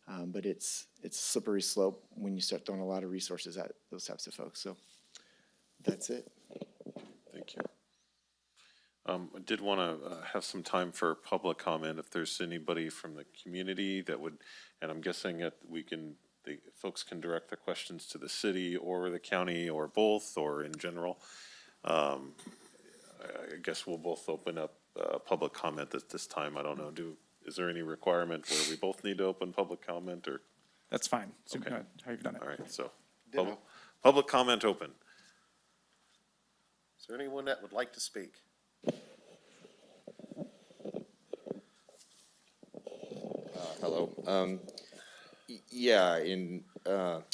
But it's a slippery slope when you start throwing a lot of resources at those types of folks. So that's it. Thank you. I did want to have some time for public comment. If there's anybody from the community that would, and I'm guessing that the folks can direct their questions to the city or the county or both or in general. I guess we'll both open up public comment at this time. I don't know. Is there any requirement where we both need to open public comment, or? That's fine. So Okay. go ahead. How you've done it. All right, so public comment open. Is there anyone that would like to speak? Hello. Yeah,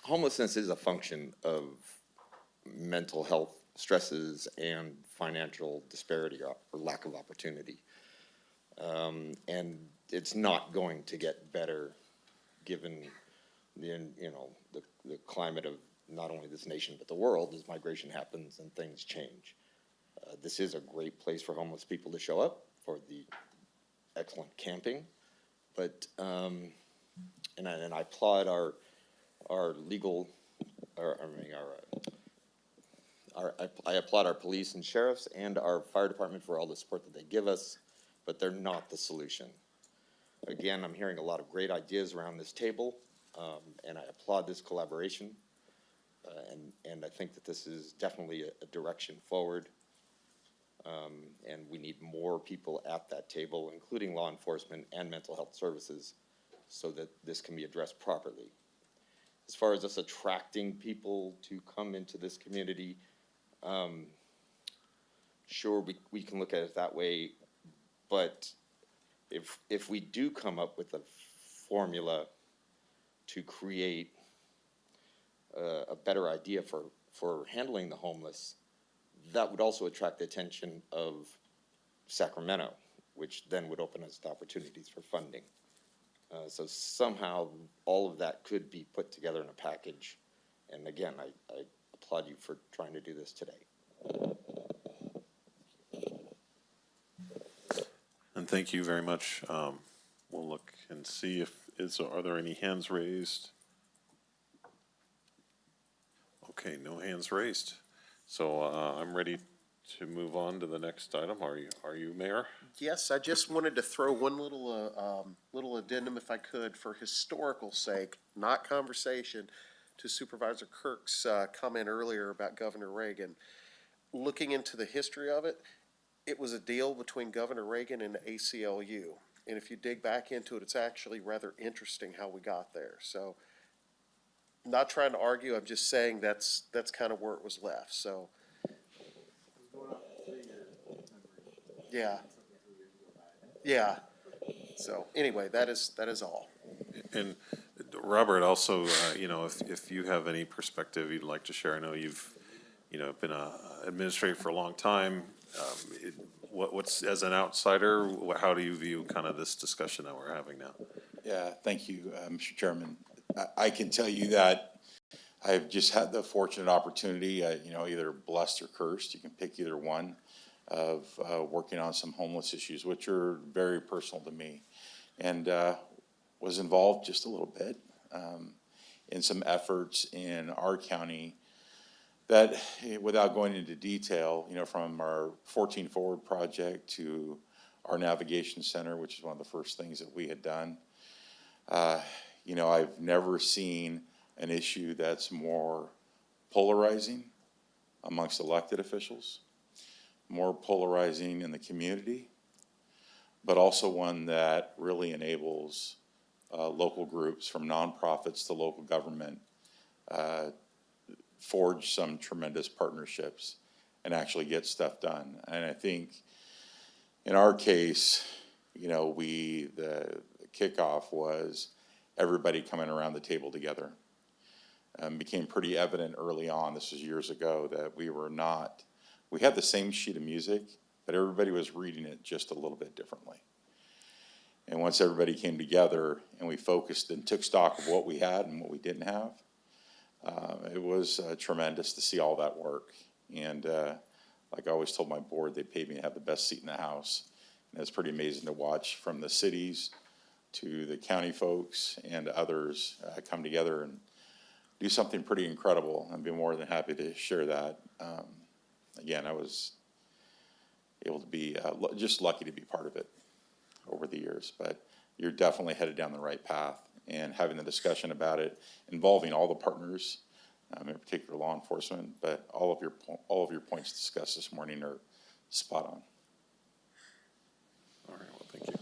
homelessness is a function of mental health stresses and financial disparity or lack of opportunity. And it's not going to get better given the climate of not only this nation but the world as migration happens and things change. This is a great place for homeless people to show up for the excellent camping, but and I applaud our I applaud our police and sheriffs and our fire department for all the support that they give us, but they're not the solution. Again, I'm hearing a lot of great ideas around this table, and I applaud this collaboration, and I think that this is definitely a direction forward, and we need more people at that table, including law enforcement and mental health services, so that this can be addressed properly. As far as us attracting people to come into this community, sure, we can look at it that way, but if we do come up with a formula to create a better idea for handling the homeless, that would also attract the attention of Sacramento, which then would open us to opportunities for funding. So somehow all of that could be put together in a package And again, I applaud you for trying to do this today. And thank you very much. We'll look and see if, are there any hands raised? Okay, no hands raised. So I'm ready to move on to the next item. Are you, Mayor? Yes, I just wanted to throw one little addendum, if I could, for historical sake, not conversation, to Supervisor Kirk's comment earlier about Governor Reagan. Looking into the history of it, it was a deal between Governor Reagan and the ACLU. And if you dig back into it, it's actually rather interesting how we got there. So, not trying to argue, I'm just saying that's kind of where it was left, so. Yeah. Yeah. So, anyway, that is all. And Robert, also, if you have any perspective you'd like to share, I know you've, been a administrator for a long time. What's, as an outsider, how do you view kind of this discussion that we're having now? Yeah, thank you, Mr. Chairman. I can tell you that I've just had the fortunate opportunity, either blessed or cursed, you can pick either one, of working on some homeless issues, which are very personal to me. And was involved just a little bit in some efforts in our county that, without going into detail, from our 14 Forward project to our navigation center, which is one of the first things that we had done. I've never seen an issue that's more polarizing amongst elected officials, more polarizing in the community, but also one that really enables local groups, from nonprofits to local government, forge some tremendous partnerships and actually get stuff done. And I think in our case, the kickoff was everybody coming around the table together. Became pretty evident early on, this was years ago, that we had the same sheet of music, but everybody was reading it just a little bit differently. And once everybody came together and we focused and took stock of what we had and what we didn't have, it was tremendous to see all that work. And like I always told my board, they paid me to have the best seat in the house. And it's pretty amazing to watch, from the cities to the county folks and others come together and do something pretty incredible. I'd be more than happy to share that. Again, I was able to be just lucky to be part of it over the years, but you're definitely headed down the right path, and having the discussion about it, involving all the partners, in particular law enforcement, but all of your points discussed this morning are spot on. All right, well, thank you.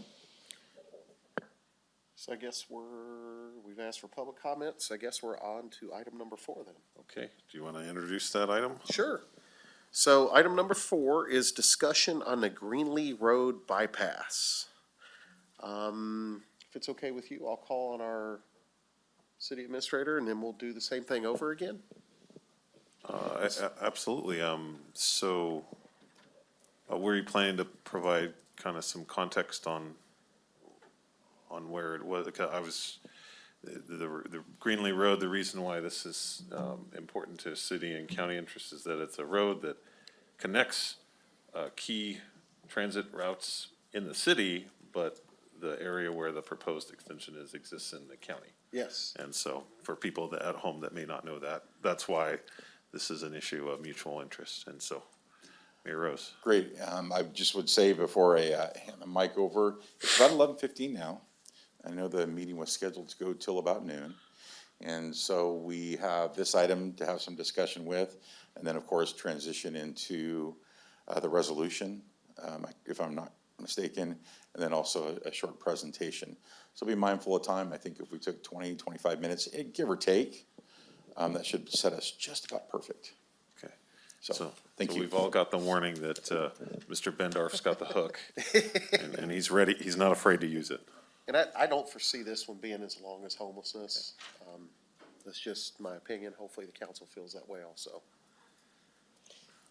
So I guess we've asked for public comments. I guess we're on to item number 4 then. Okay, do you want to introduce that item? Sure. So item number 4 is discussion on the Greenlee Road bypass. If it's okay with you, I'll call on our city administrator, and then we'll do the same thing over again. Absolutely. So were you planning to provide kind of some context on where it was? I was, the Greenlee Road, the reason why this is important to city and county interests is that it's a road that connects key transit routes in the city, but the area where the proposed extension exists in the county. Yes. And so for people at home that may not know that, that's why this is an issue of mutual interest. And so, Mayor Rose. Great. I just would say before I hand the mic over, it's about 11:15 now. I know the meeting was scheduled to go till about noon. And so we have this item to have some discussion with, and then of course transition into the resolution, if I'm not mistaken, and then also a short presentation. So be mindful of time. I think if we took 20, 25 minutes, give or take, that should set us just about perfect. Okay. So thank you. We've all got the warning that Mr. Bendorf's got the hook, and he's ready. He's not afraid to use it. And I don't foresee this one being as long as homelessness. That's just my opinion. Hopefully the council feels that way also.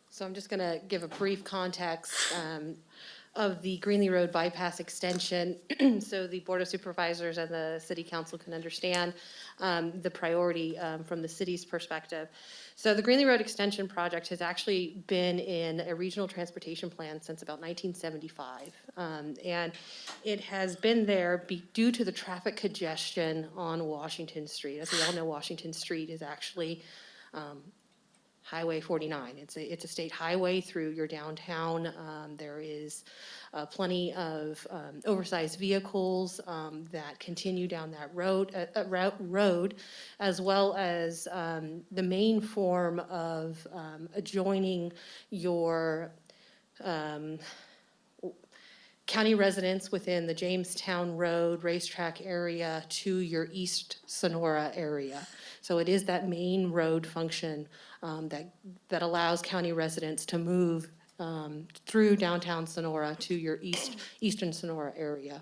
So I'm just going to give a brief context. of the Greenlee Road bypass extension, so the Board of Supervisors and the City Council can understand the priority from the city's perspective. So the Greenlee Road Extension project has actually been in a regional transportation plan since about 1975. And it has been there due to the traffic congestion on Washington Street. As we all know, Washington Street is actually Highway 49. It's a state highway through your downtown. There is plenty of oversized vehicles that continue down that road, as well as the main form of adjoining your county residents within the Jamestown Road racetrack area to your East Sonora area. So it is that main road function that allows county residents to move through downtown Sonora to your Eastern Sonora area.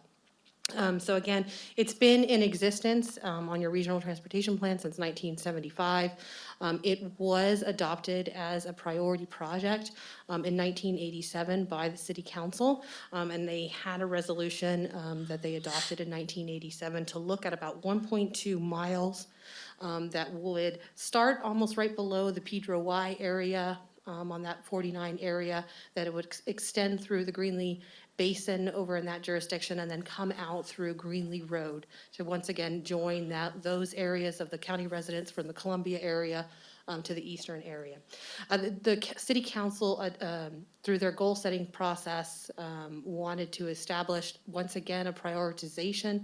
So again, it's been in existence on your regional transportation plan since 1975. It was adopted as a priority project in 1987 by the City Council, and they had a resolution that they adopted in 1987 to look at about 1.2 miles that would start almost right below the Pedro Y area on that 49 area, that it would extend through the Greenlee Basin over in that jurisdiction and then come out through Greenlee Road to once again join those areas of the county residents from the Columbia area to the eastern area. The City Council, through their goal-setting process, wanted to establish, once again, a prioritization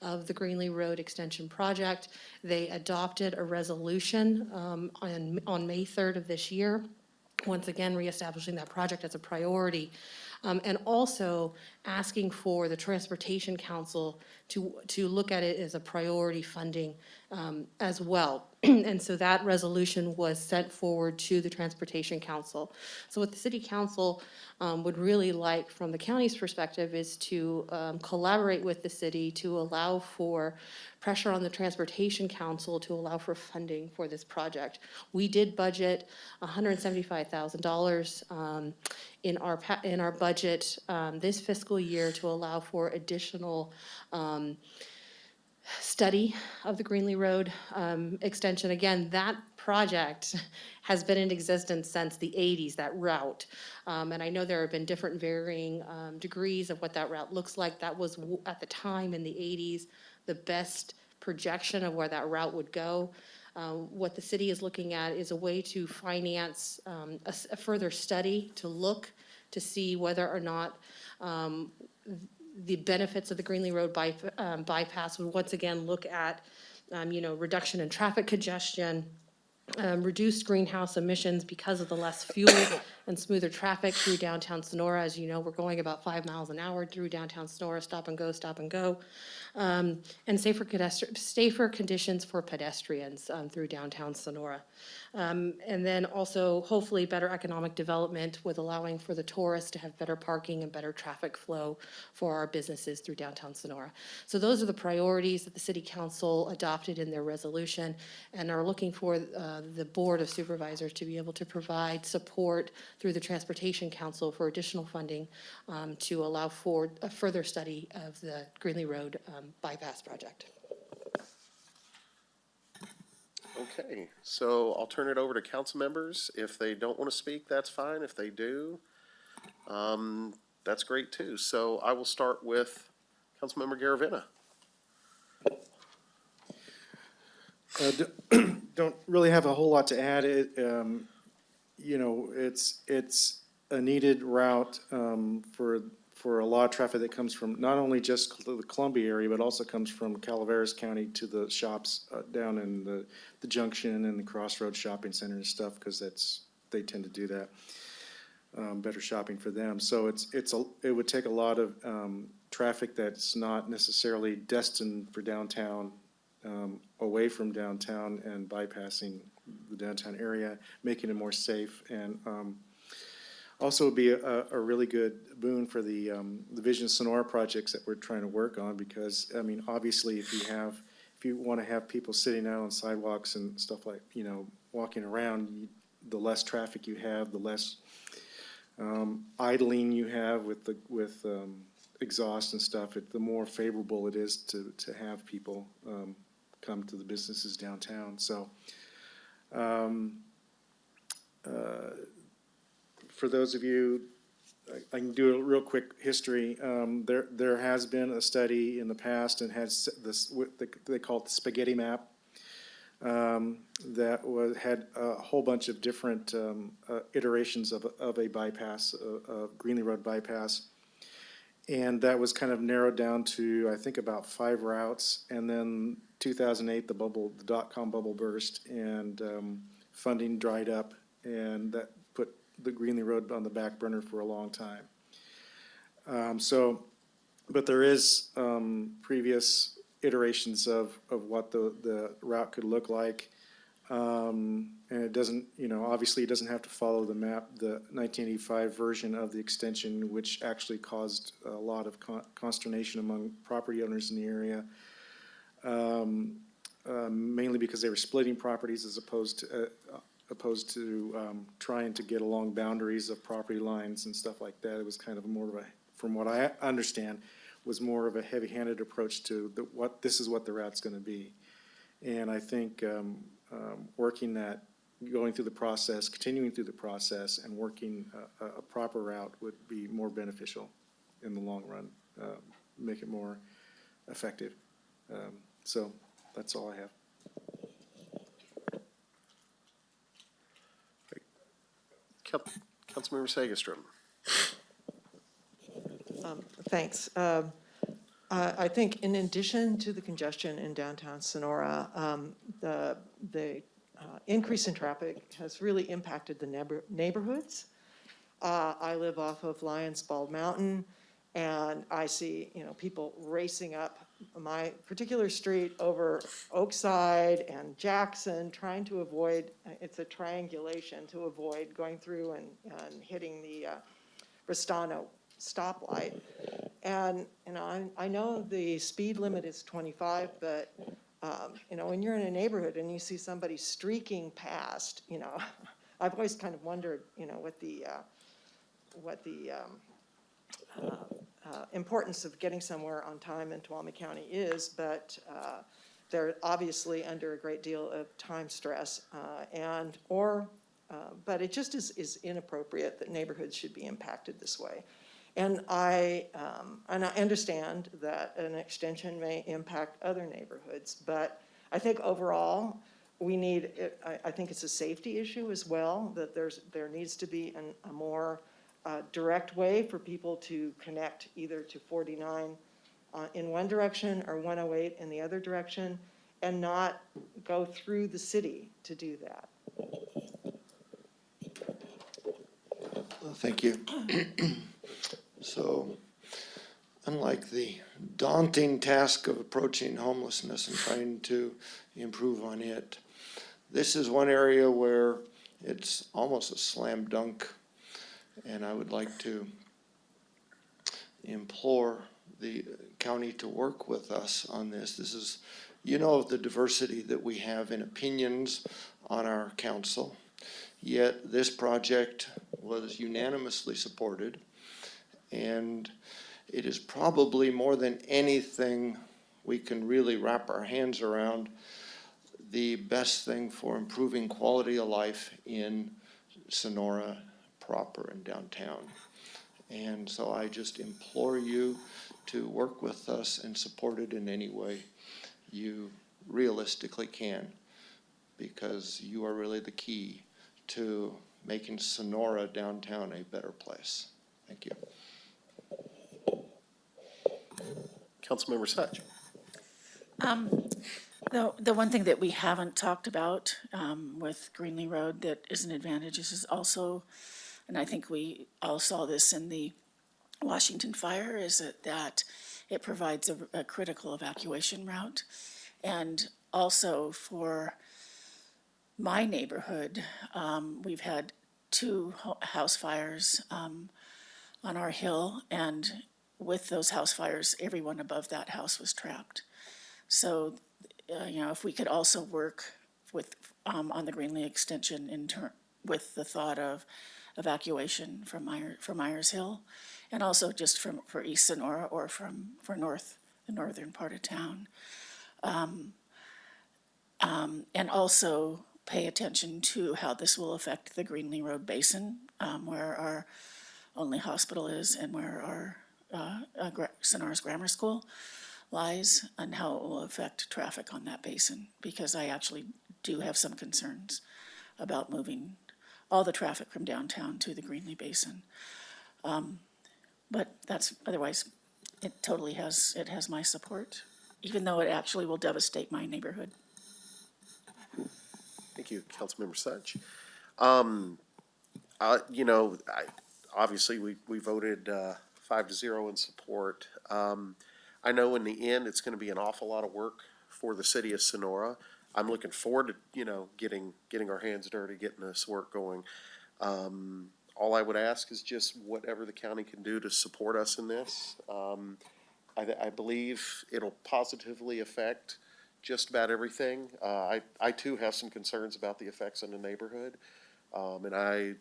of the Greenlee Road Extension Project. They adopted a resolution on May 3rd of this year, once again reestablishing that project as a priority. And also asking for the Transportation Council to look at it as a priority funding as well. And so that resolution was sent forward to the Transportation Council. So what the City Council would really like from the county's perspective is to collaborate with the city to allow for pressure on the Transportation Council to allow for funding for this project. We did budget $175,000 in our budget this fiscal year to allow for additional study of the Greenlee Road extension. Again, that project has been in existence since the 80s, that route. And I know there have been different varying degrees of what that route looks like. That was, at the time in the 80s, the best projection of where that route would go. What the city is looking at is a way to finance a further study to look to see whether or not the benefits of the Greenlee Road bypass would once again look at, reduction in traffic congestion, reduced greenhouse emissions because of the less fuel and smoother traffic through downtown Sonora. As you know, we're going about 5 miles an hour through downtown Sonora, stop and go. And safer conditions for pedestrians through downtown Sonora. And then also hopefully better economic development with allowing for the tourists to have better parking and better traffic flow for our businesses through downtown Sonora. So those are the priorities that the City Council adopted in their resolution and are looking for the Board of Supervisors to be able to provide support through the Transportation Council for additional funding to allow for a further study of the Greenlee Road bypass project. Okay, so I'll turn it over to council members. If they don't want to speak, that's fine. If they do, that's great too. So I will start with Councilmember Garaventa. Don't really have a whole lot to add. It's a needed route for a lot of traffic that comes from not only just the Columbia area, but also comes from Calaveras County to the shops down in the Junction and the Crossroads Shopping Center and stuff, because they tend to do that. Better shopping for them. So it would take a lot of traffic that's not necessarily destined for downtown, away from downtown and bypassing the downtown area, making it more safe, and also be a really good boon for the Vision Sonora projects that we're trying to work on, because, I mean, obviously if you want to have people sitting out on sidewalks and stuff like, walking around, the less traffic you have, the less idling you have with exhaust and stuff, the more favorable it is to have people come to the businesses downtown. So for those of you, I can do a real quick history. There has been a study in the past and has this, what they call it the spaghetti map, that had a whole bunch of different iterations of a bypass, a Greenlee Road bypass. And that was kind of narrowed down to, I think, about 5 routes. And then 2008, the dot-com bubble burst, and funding dried up, and that put the Greenlee Road on the back burner for a long time. But there is previous iterations of what the route could look like. And it doesn't, obviously it doesn't have to follow the map, the 1985 version of the extension, which actually caused a lot of consternation among property owners in the area, mainly because they were splitting properties as opposed to trying to get along boundaries of property lines and stuff like that. It was kind of more of a, from what I understand, was more of a heavy-handed approach to this is what the route's going to be. And I think working that, going through the process, continuing through the process, and working a proper route would be more beneficial in the long run, make it more effective. So that's all I have. Councilmember Sagestrom. Thanks. I think in addition to the congestion in downtown Sonora, the increase in traffic has really impacted the neighborhoods. I live off of Lions Bald Mountain, and I see, people racing up my particular street over Oakside and Jackson, trying to avoid, it's a triangulation to avoid going through and hitting the Restano stoplight. And, I know the speed limit is 25, but, when you're in a neighborhood and you see somebody streaking past, I've always kind of wondered, what the importance of getting somewhere on time in Tuolumne County is, but they're obviously under a great deal of time stress, but it just is inappropriate that neighborhoods should be impacted this way. And I understand that an extension may impact other neighborhoods, but I think overall we need, I think it's a safety issue as well, that there needs to be a more direct way for people to connect either to 49 in one direction or 108 in the other direction, and not go through the city to do that. Thank you. So, unlike the daunting task of approaching homelessness and trying to improve on it, this is one area where it's almost a slam dunk, and I would like to implore the county to work with us on this. This is, the diversity that we have in opinions on our council, yet this project was unanimously supported. And it is probably more than anything we can really wrap our hands around the best thing for improving quality of life in Sonora proper and downtown. And so I just implore you to work with us and support it in any way you realistically can, because you are really the key to making Sonora downtown a better place. Thank you. Councilmember Such. The one thing that we haven't talked about with Greenlee Road that is an advantage is also, and I think we all saw this in the Washington fire, is that it provides a critical evacuation route. And also for my neighborhood, we've had 2 house fires on our hill, and with those house fires, everyone above that house was trapped. So, if we could also work with on the Greenlee extension with the thought of evacuation from Myers Hill, and also just for East Sonora or for the northern part of town. And also pay attention to how this will affect the Greenlee Road Basin, where our only hospital is and where our Sonora's Grammar School lies, and how it will affect traffic on that basin, because I actually do have some concerns about moving all the traffic from downtown to the Greenlee Basin. But otherwise, it has my support, even though it actually will devastate my neighborhood. Thank you, Councilmember Sutch. Obviously, we voted 5-0 in support. I know in the end, it's going to be an awful lot of work for the city of Sonora. I'm looking forward to, getting our hands dirty, getting this work going. All I would ask is just whatever the county can do to support us in this. I believe it'll positively affect just about everything. I too have some concerns about the effects on the neighborhood, and I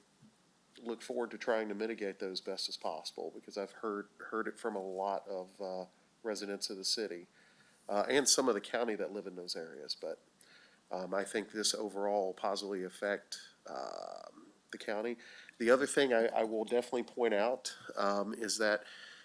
look forward to trying to mitigate those best as possible, because I've heard it from a lot of residents of the city and some of the county that live in those areas. But I think this overall will positively affect the county. The other thing I will definitely point out is that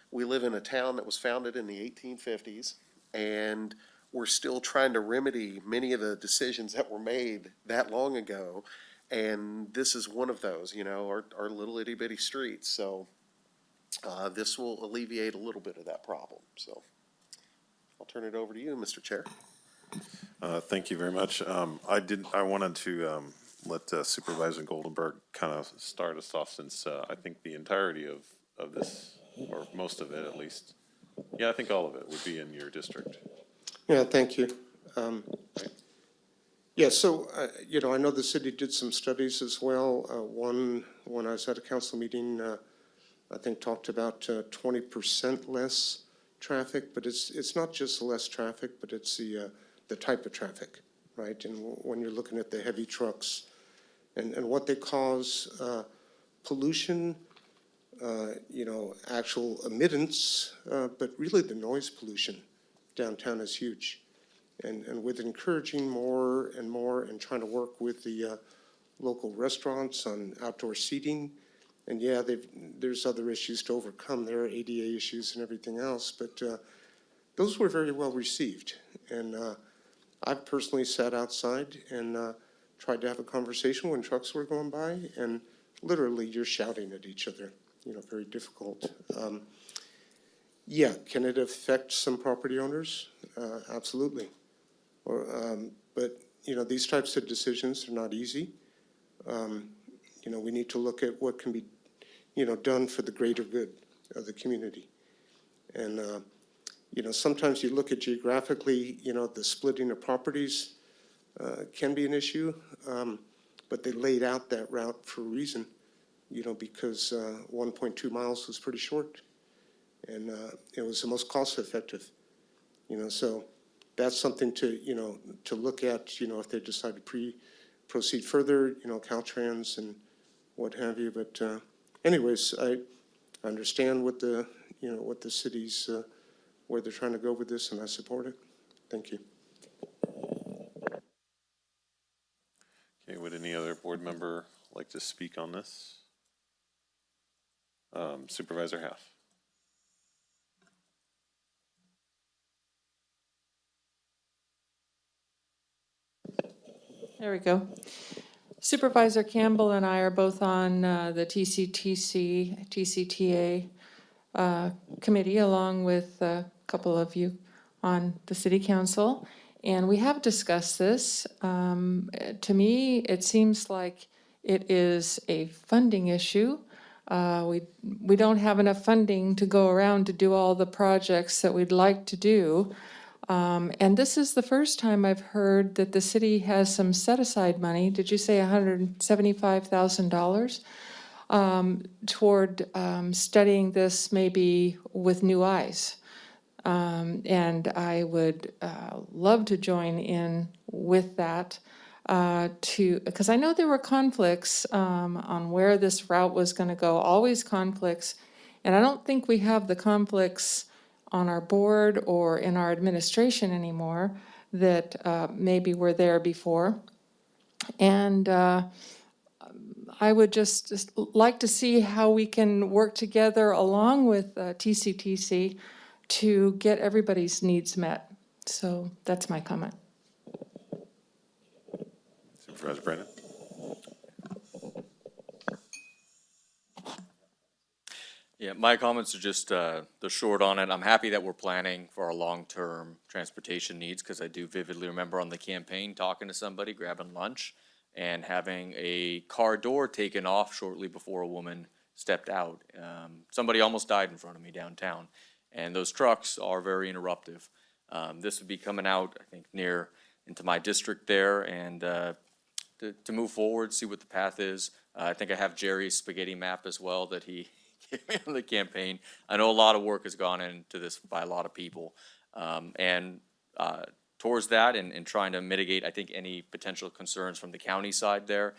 we live in a town that was founded in the 1850s, and we're still trying to remedy many of the decisions that were made that long ago. And this is one of those, our little itty bitty streets. So this will alleviate a little bit of that problem. So I'll turn it over to you, Mr. Chair. Thank you very much. I wanted to let Supervisor Goldenberg kind of start us off, since I think the entirety of this, or most of it at least, I think all of it would be in your district. Yeah, thank you. So, I know the city did some studies as well. One, when I was at a council meeting, I think talked about 20% less traffic, but it's not just less traffic, but it's the type of traffic, right? And when you're looking at the heavy trucks and what they cause, pollution, actual emittance, but really the noise pollution downtown is huge. And with encouraging more and more and trying to work with the local restaurants on outdoor seating, and there's other issues to overcome. There are ADA issues and everything else, but those were very well received. And I've personally sat outside and tried to have a conversation when trucks were going by, and literally you're shouting at each other, very difficult. Can it affect some property owners? Absolutely. But these types of decisions are not easy. We need to look at what can be, done for the greater good of the community. And, sometimes you look at geographically, the splitting of properties can be an issue, but they laid out that route for a reason, because 1.2 miles was pretty short, and it was the most cost effective, so that's something to look at, if they decide to proceed further, Caltrans and what have you. But anyways, I understand what the city's, where they're trying to go with this, and I support it. Thank you. Okay, would any other board member like to speak on this? Supervisor Half. There we go. Supervisor Campbell and I are both on the TCTA committee, along with a couple of you on the city council. And we have discussed this. To me, it seems like it is a funding issue. We don't have enough funding to go around to do all the projects that we'd like to do. And this is the first time I've heard that the city has some set-aside money. Did you say $175,000 toward studying this maybe with new eyes? And I would love to join in with that. because I know there were conflicts on where this route was going to go, always conflicts. And I don't think we have the conflicts on our board or in our administration anymore that maybe were there before. And I would just like to see how we can work together along with TCTC to get everybody's needs met. So that's my comment. Supervisor Brandon? Yeah, my comments are just the short on it. I'm happy that we're planning for our long-term transportation needs, because I do vividly remember on the campaign talking to somebody, grabbing lunch, and having a car door taken off shortly before a woman stepped out. Somebody almost died in front of me downtown, and those trucks are very interruptive. This would be coming out, I think, near into my district there, and to move forward, see what the path is. I think I have Jerry's spaghetti map as well that he gave me on the campaign. I know a lot of work has gone into this by a lot of people. And towards that and trying to mitigate, I think, any potential concerns from the county side there,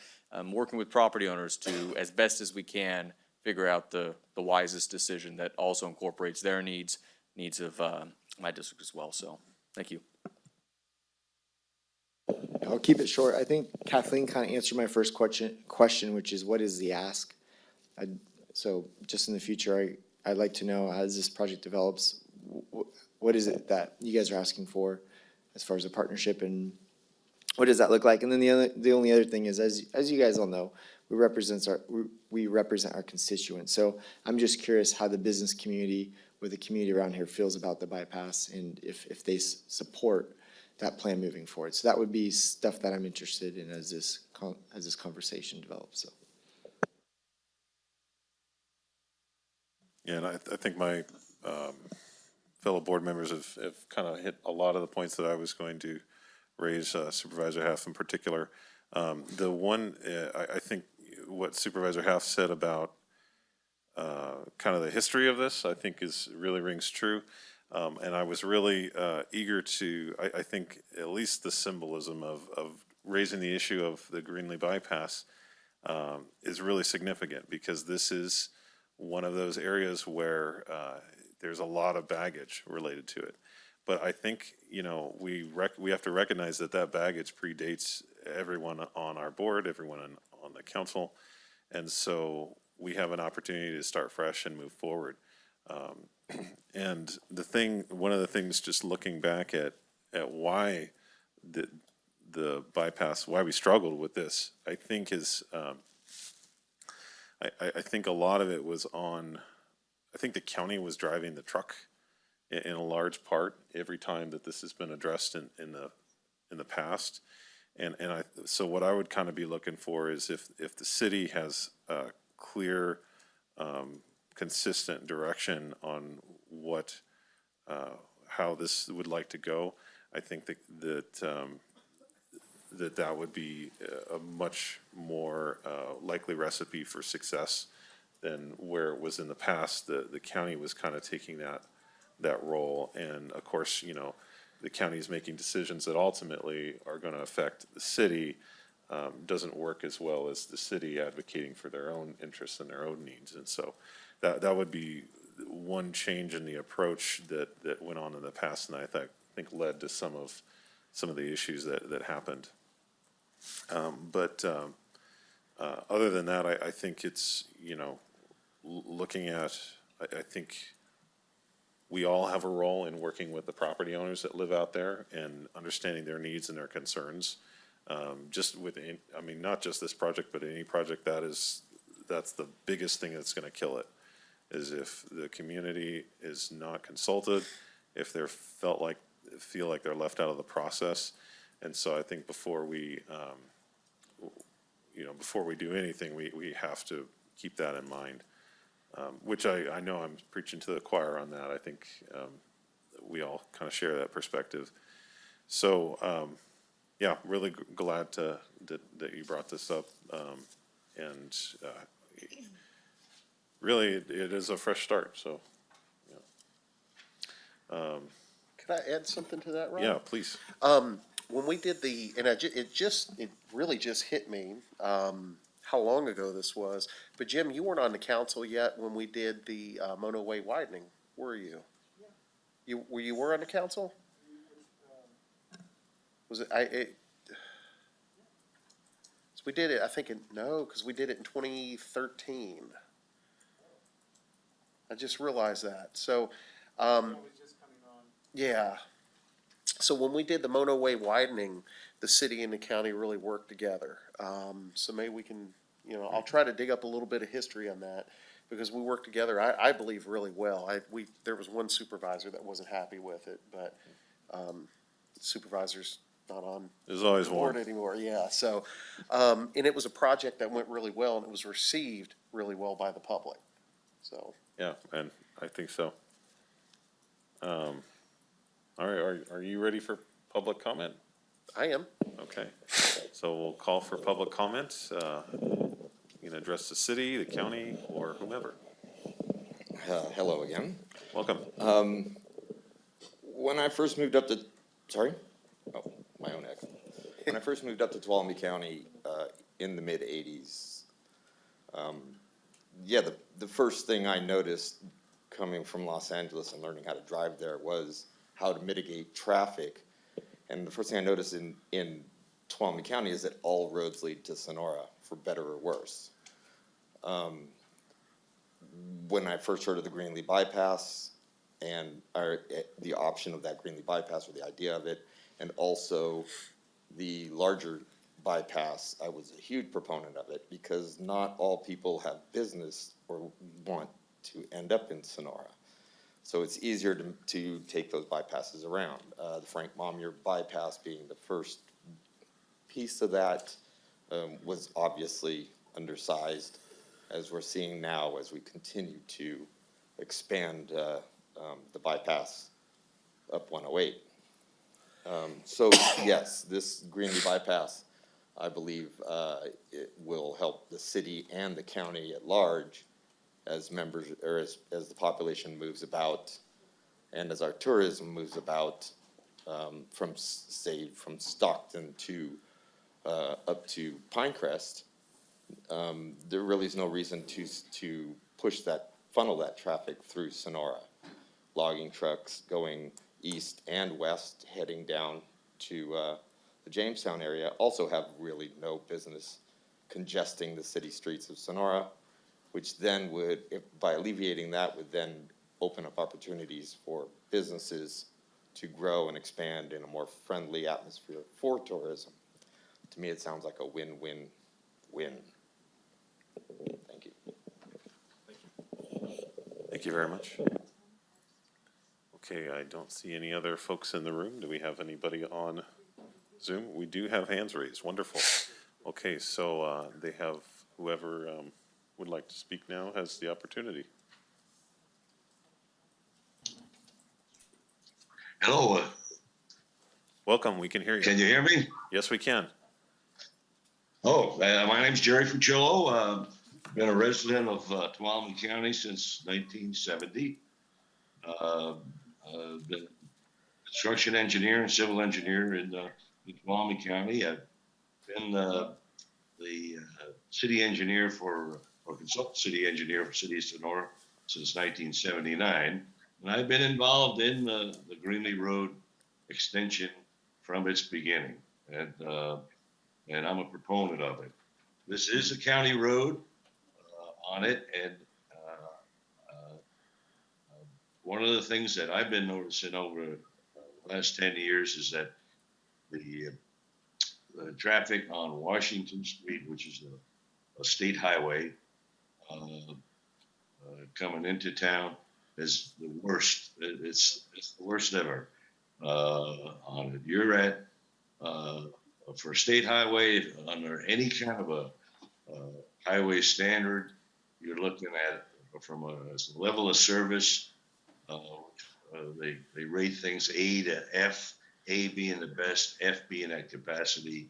working with property owners to, as best as we can, figure out the wisest decision that also incorporates their needs of my district as well. So, thank you. I'll keep it short. I think Kathleen kind of answered my first question, which is what is the ask? So just in the future, I'd like to know, as this project develops, what is it that you guys are asking for as far as a partnership, and what does that look like? And then the only other thing is, as you guys all know, we represent our constituents. So I'm just curious how the business community, with the community around here, feels about the bypass, and if they support that plan moving forward. So that would be stuff that I'm interested in as this conversation develops. So. Yeah, and I think my fellow board members have kind of hit a lot of the points that I was going to raise, Supervisor Half in particular. The one, I think what Supervisor Half said about kind of the history of this, I think really rings true. And I was really eager to, I think, at least the symbolism of raising the issue of the Greenlee bypass is really significant, because this is one of those areas where there's a lot of baggage related to it. But I think, we have to recognize that baggage predates everyone on our board, everyone on the council. And so we have an opportunity to start fresh and move forward. And one of the things, just looking back at why the bypass, why we struggled with this, I think is, I think a lot of it was I think the county was driving the truck in a large part every time that this has been addressed in the past. So what I would kind of be looking for is if the city has a clear, consistent direction on how this would like to go, I think that would be a much more likely recipe for success than where it was in the past. The county was kind of taking that role, and of course, the county is making decisions that ultimately are going to affect the city. Doesn't work as well as the city advocating for their own interests and their own needs. And so that would be one change in the approach that went on in the past, and I think led to some of the issues that happened. But other than that, I think it's, looking at, I think we all have a role in working with the property owners that live out there and understanding their needs and their concerns. Not just this project, but any project that's the biggest thing that's going to kill it, is if the community is not consulted, if they feel like they're left out of the process. And so I think before we do anything, we have to keep that in mind, which I know I'm preaching to the choir on that. I think we all kind of share that perspective. So, really glad that you brought this up. And really, it is a fresh start, so. Could I add something to that, Ron? Yeah, please. when we did the, and it really just hit me, how long ago this was. But Jim, you weren't on the council yet when we did the, motorway widening, were you? You were on the council? Was it, so we did it, I think, no, because we did it in 2013. I just realized that, so, yeah. So when we did the motorway widening, the city and the county really worked together. So maybe we can, I'll try to dig up a little bit of history on that, because we worked together, I believe, really well. There was one supervisor that wasn't happy with it, but, supervisor's not on There's always the board one. anymore, yeah, so, and it was a project that went really well, and it was received really well by the public, so. Yeah, and I think so. All right, are you ready for public comment? I am. Okay, so we'll call for public comment. You can address the city, the county, or whomever. Hello again. Welcome. When I first moved up to, sorry? Oh, my own echo. When I first moved up to Tuolumne County in the mid-'80s, the first thing I noticed coming from Los Angeles and learning how to drive there was how to mitigate traffic. And the first thing I noticed in Tuolumne County is that all roads lead to Sonora, for better or worse. When I first heard of the Greenlee bypass and the option of that Greenlee bypass, or the idea of it, and also the larger bypass, I was a huge proponent of it, because not all people have business or want to end up in Sonora. So it's easier to take those bypasses around. The Frank Momyer bypass being the first piece of that was obviously undersized, as we're seeing now as we continue to expand the bypass up 108. So yes, this Greenlee bypass, I believe, it will help the city and the county at large as members, or as the population moves about, and as our tourism moves about, from Stockton to up to Pinecrest. There really is no reason to funnel that traffic through Sonora. Logging trucks going east and west heading down to the Jamestown area also have really no business congesting the city streets of Sonora, which then would, by alleviating that, would then open up opportunities for businesses to grow and expand in a more friendly atmosphere for tourism. To me, it sounds like a win-win-win. Thank you. Thank you very much. Okay, I don't see any other folks in the room. Do we have anybody on Zoom? We do have hands raised. Wonderful. Okay, so they have, whoever would like to speak now has the opportunity. Hello. Welcome, we can hear you. Can you hear me? Yes, we can. Oh, my name's Jerry Fucillo. Been a resident of Tuolumne County since 1970. Been construction engineer and civil engineer in Tuolumne County. I've been the city engineer or consultant city engineer for City of Sonora since 1979. And I've been involved in the Greenlee Road extension from its beginning. And I'm a proponent of it. This is a county road on it, and one of the things that I've been noticing over the last 10 years is that the traffic on Washington Street, which is a state highway, coming into town, is the worst. It's the worst ever on it. You're at for a state highway, under any kind of a highway standard, you're looking at from a level of service. They rate things A to F, A being the best, F being at capacity.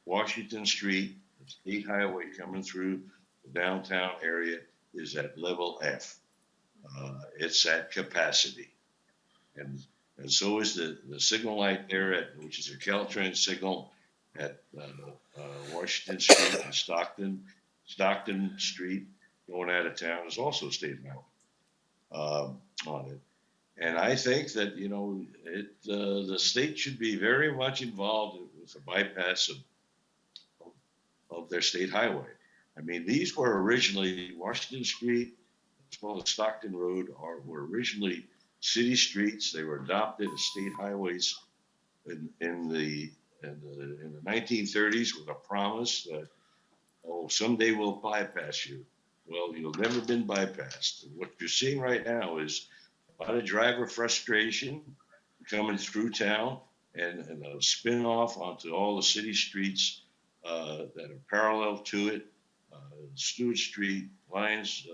Washington Street, the state highway coming through the downtown area, is at level F. It's at capacity. And And so is the signal light there at, which is a Caltrans signal at Washington Street and Stockton Street going out of town is also state highway on it. And I think that, you know, the state should be very much involved with the bypass of their state highway. I mean, these were originally Washington Street, as well as Stockton Road, were originally city streets. They were adopted as state highways in the 1930s with a promise that, oh, someday we'll bypass you. Well, you've never been bypassed. What you're seeing right now is a lot of driver frustration coming through town and a spin off onto all the city streets that are parallel to it. Stewart Street, Lions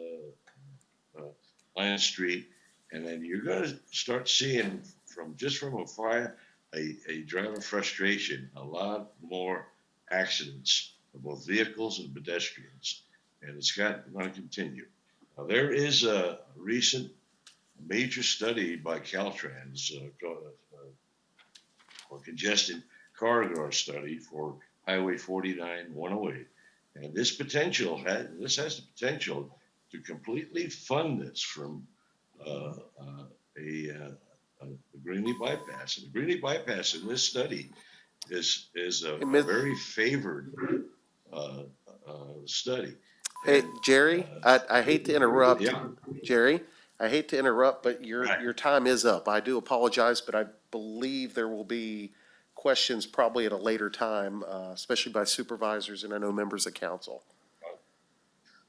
Street, and then you're going to start seeing from afar a driver frustration, a lot more accidents of both vehicles and pedestrians, and it's going to continue. Now, there is a recent major study by Caltrans, or congested corridor study for Highway 49-108. And this has the potential to completely fund this from the Greenlee bypass. And the Greenlee bypass in this study is a very favored study. Hey, Jerry, I hate to interrupt. Yeah. Jerry, I hate to interrupt, but your time is up. I do apologize, but I believe there will be questions probably at a later time, especially by supervisors and I know members of council.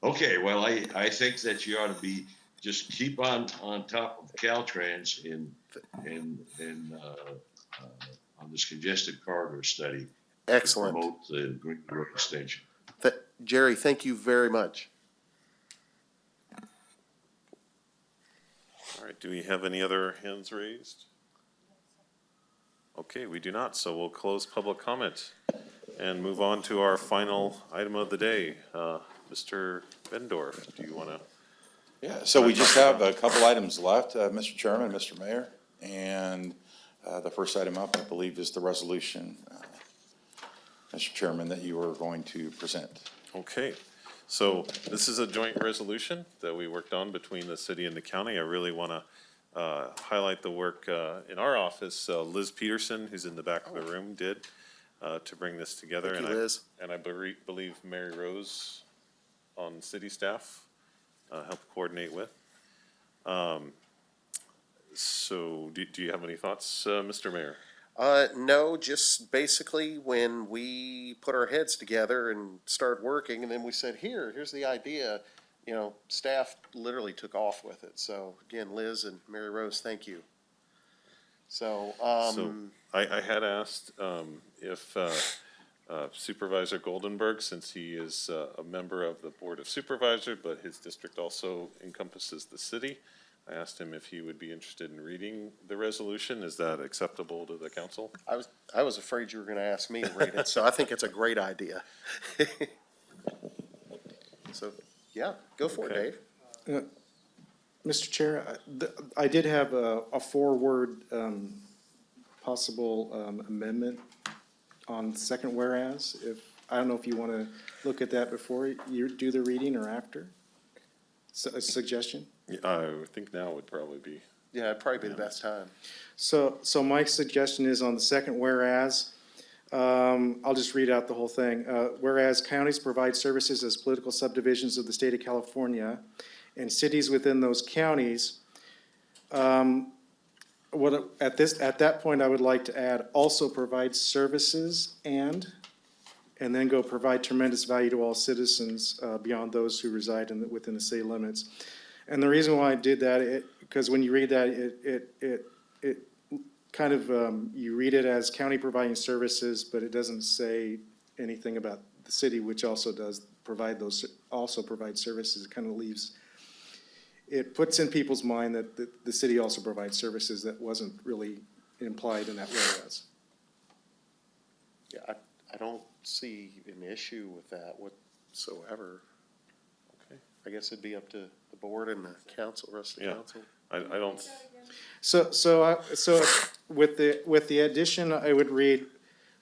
Okay, well, I think that you ought to just keep on top of Caltrans on this congested corridor study. Excellent. To promote the Green Road extension. Jerry, thank you very much. All right, do we have any other hands raised? Okay, we do not, so we'll close public comment and move on to our final item of the day. Mr. Bendorf, do you want to? Yeah, so we just have a couple items left, Mr. Chairman, Mr. Mayor, and the first item up, I believe, is the resolution, Mr. Chairman, that you are going to present. Okay, so this is a joint resolution that we worked on between the city and the county. I really want to highlight the work in our office. Liz Peterson, who's in the back of the room, did to bring this together. Thank you, Liz. And I believe Mary Rose on city staff helped coordinate with. So do you have any thoughts, Mr. Mayor? No, just basically when we put our heads together and started working, and then we said, here's the idea, you know, staff literally took off with it. So again, Liz and Mary Rose, thank you. So, I had asked if Supervisor Goldenberg, since he is a member of the Board of Supervisors, but his district also encompasses the city, I asked him if he would be interested in reading the resolution. Is that acceptable to the council? I was afraid you were going to ask me to read it, so I think it's a great idea. So, yeah, go for it, Dave. Mr. Chair, I did have a four-word possible amendment on second whereas. I don't know if you want to look at that before you do the reading or after. A suggestion? I think now would probably be. Yeah, it'd probably be the best time. So my suggestion is on the second whereas, I'll just read out the whole thing. Whereas counties provide services as political subdivisions of the state of California and cities within those counties, at that point, I would like to add also provide services and then go provide tremendous value to all citizens beyond those who reside within the city limits. And the reason why I did that, because when you read that, it kind of, you read it as county providing services, but it doesn't say anything about the city, which also does provide services. It kind of leaves, it puts in people's mind that the city also provides services that wasn't really implied in that whereas. Yeah, I don't see an issue with that whatsoever. Okay. I guess it'd be up to the board and the council, rest of the Yeah. council. I don't, So with the addition, I would read,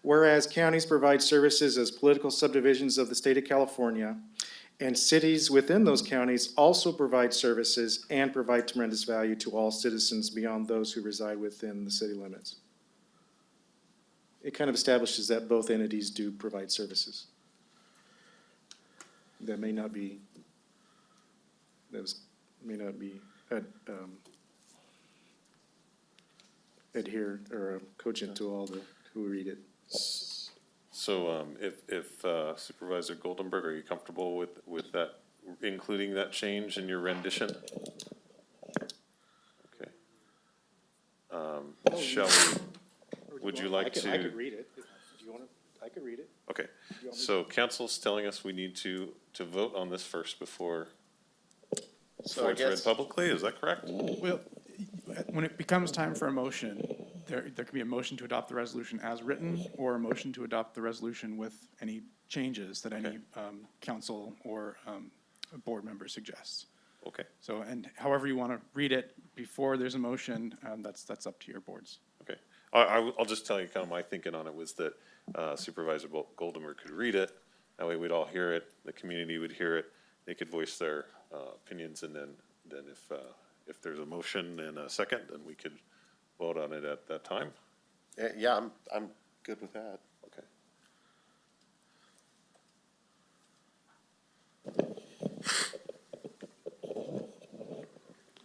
whereas counties provide services as political subdivisions of the state of California, and cities within those counties also provide services and provide tremendous value to all citizens beyond those who reside within the city limits. It kind of establishes that both entities do provide services. That may not be adhere or cogent to all the who read it. So if Supervisor Goldenberg, are you comfortable with that, including that change in your rendition? Okay. Shall we, would you like to? I could read it. Do you want to? I could read it. Okay. So council's telling us we need to vote on this first before it's read publicly. Is that correct? Well, when it becomes time for a motion, there can be a motion to adopt the resolution as written, or a motion to adopt the resolution with any changes that any council or board member suggests. Okay. So, and however you want to read it before there's a motion, that's up to your boards. Okay. I'll just tell you kind of my thinking on it was that Supervisor Goldenberg could read it. That way we'd all hear it. The community would hear it. They could voice their opinions, and then if there's a motion and a second, then we could vote on it at that time. Yeah, I'm good with that. Okay.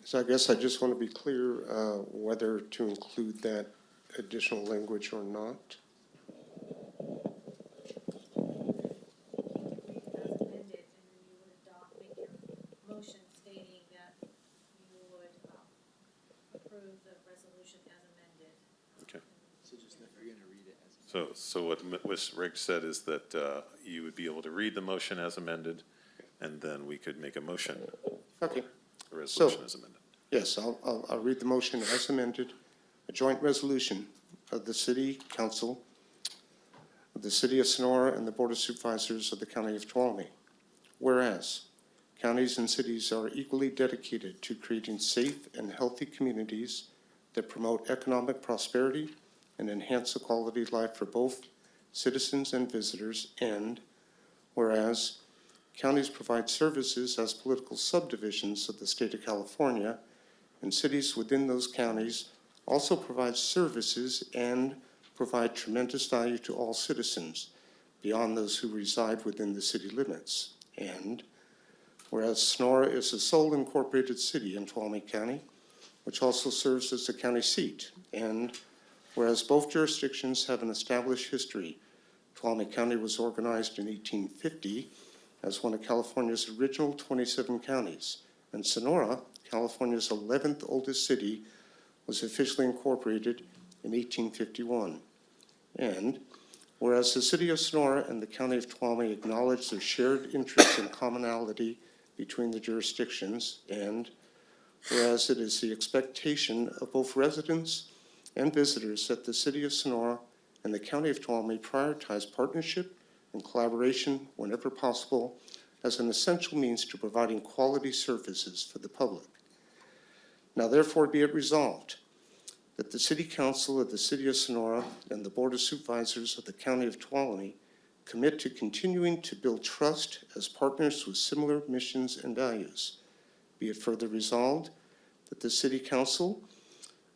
So I guess I just want to be clear whether to include that additional language or not. Motion stating that you would approve the resolution as amended. Okay. So what Ms. Riggs said is that you would be able to read the motion as amended, and then we could make a motion. Okay. The resolution as amended. Yes, I'll read the motion as amended. A joint resolution of the City Council of the City of Sonora and the Board of Supervisors of the County of Tuolumne. Whereas counties and cities are equally dedicated to creating safe and healthy communities that promote economic prosperity and enhance the quality of life for both citizens and visitors. And whereas counties provide services as political subdivisions of the state of California, and cities within those counties also provide services and provide tremendous value to all citizens beyond those who reside within the city limits. And whereas Sonora is the sole incorporated city in Tuolumne County, which also serves as the county seat. And whereas both jurisdictions have an established history, Tuolumne County was organized in 1850 as one of California's original 27 counties. And Sonora, California's 11th oldest city, was officially incorporated in 1851. And whereas the City of Sonora and the County of Tuolumne acknowledge their shared interests and commonality between the jurisdictions, and whereas it is the expectation of both residents and visitors that the City of Sonora and the County of Tuolumne prioritize partnership and collaboration whenever possible as an essential means to providing quality services for the public. Now therefore be it resolved that the City Council of the City of Sonora and the Board of Supervisors of the County of Tuolumne commit to continuing to build trust as partners with similar missions and values. Be it further resolved that the City Council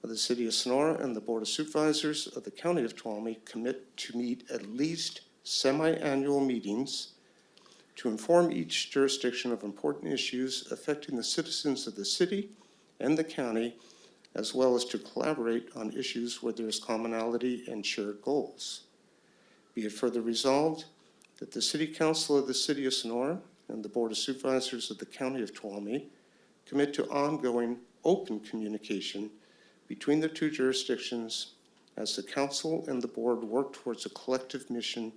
of the City of Sonora and the Board of Supervisors of the County of Tuolumne commit to meet at least semi-annual meetings to inform each jurisdiction of important issues affecting the citizens of the city and the county, as well as to collaborate on issues where there is commonality and shared goals. Be it further resolved that the City Council of the City of Sonora and the Board of Supervisors of the County of Tuolumne commit to ongoing open communication between the two jurisdictions as the Council and the Board work towards a collective mission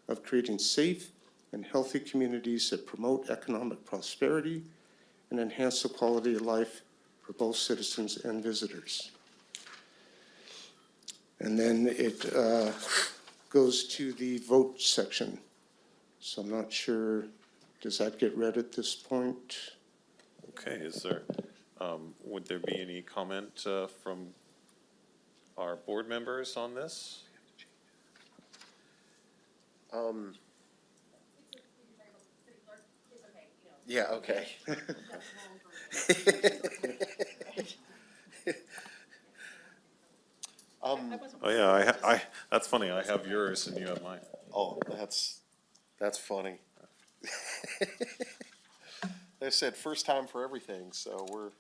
of creating safe and healthy communities that promote economic prosperity and enhance the quality of life for both citizens and visitors. And then it goes to the vote section. So I'm not sure, does that get read at this point? Okay, is there, Would there be any comment from our board members on this? Yeah, okay. Oh, yeah, that's funny. I have yours and you have mine. Oh, that's funny. They said first time for everything, so we're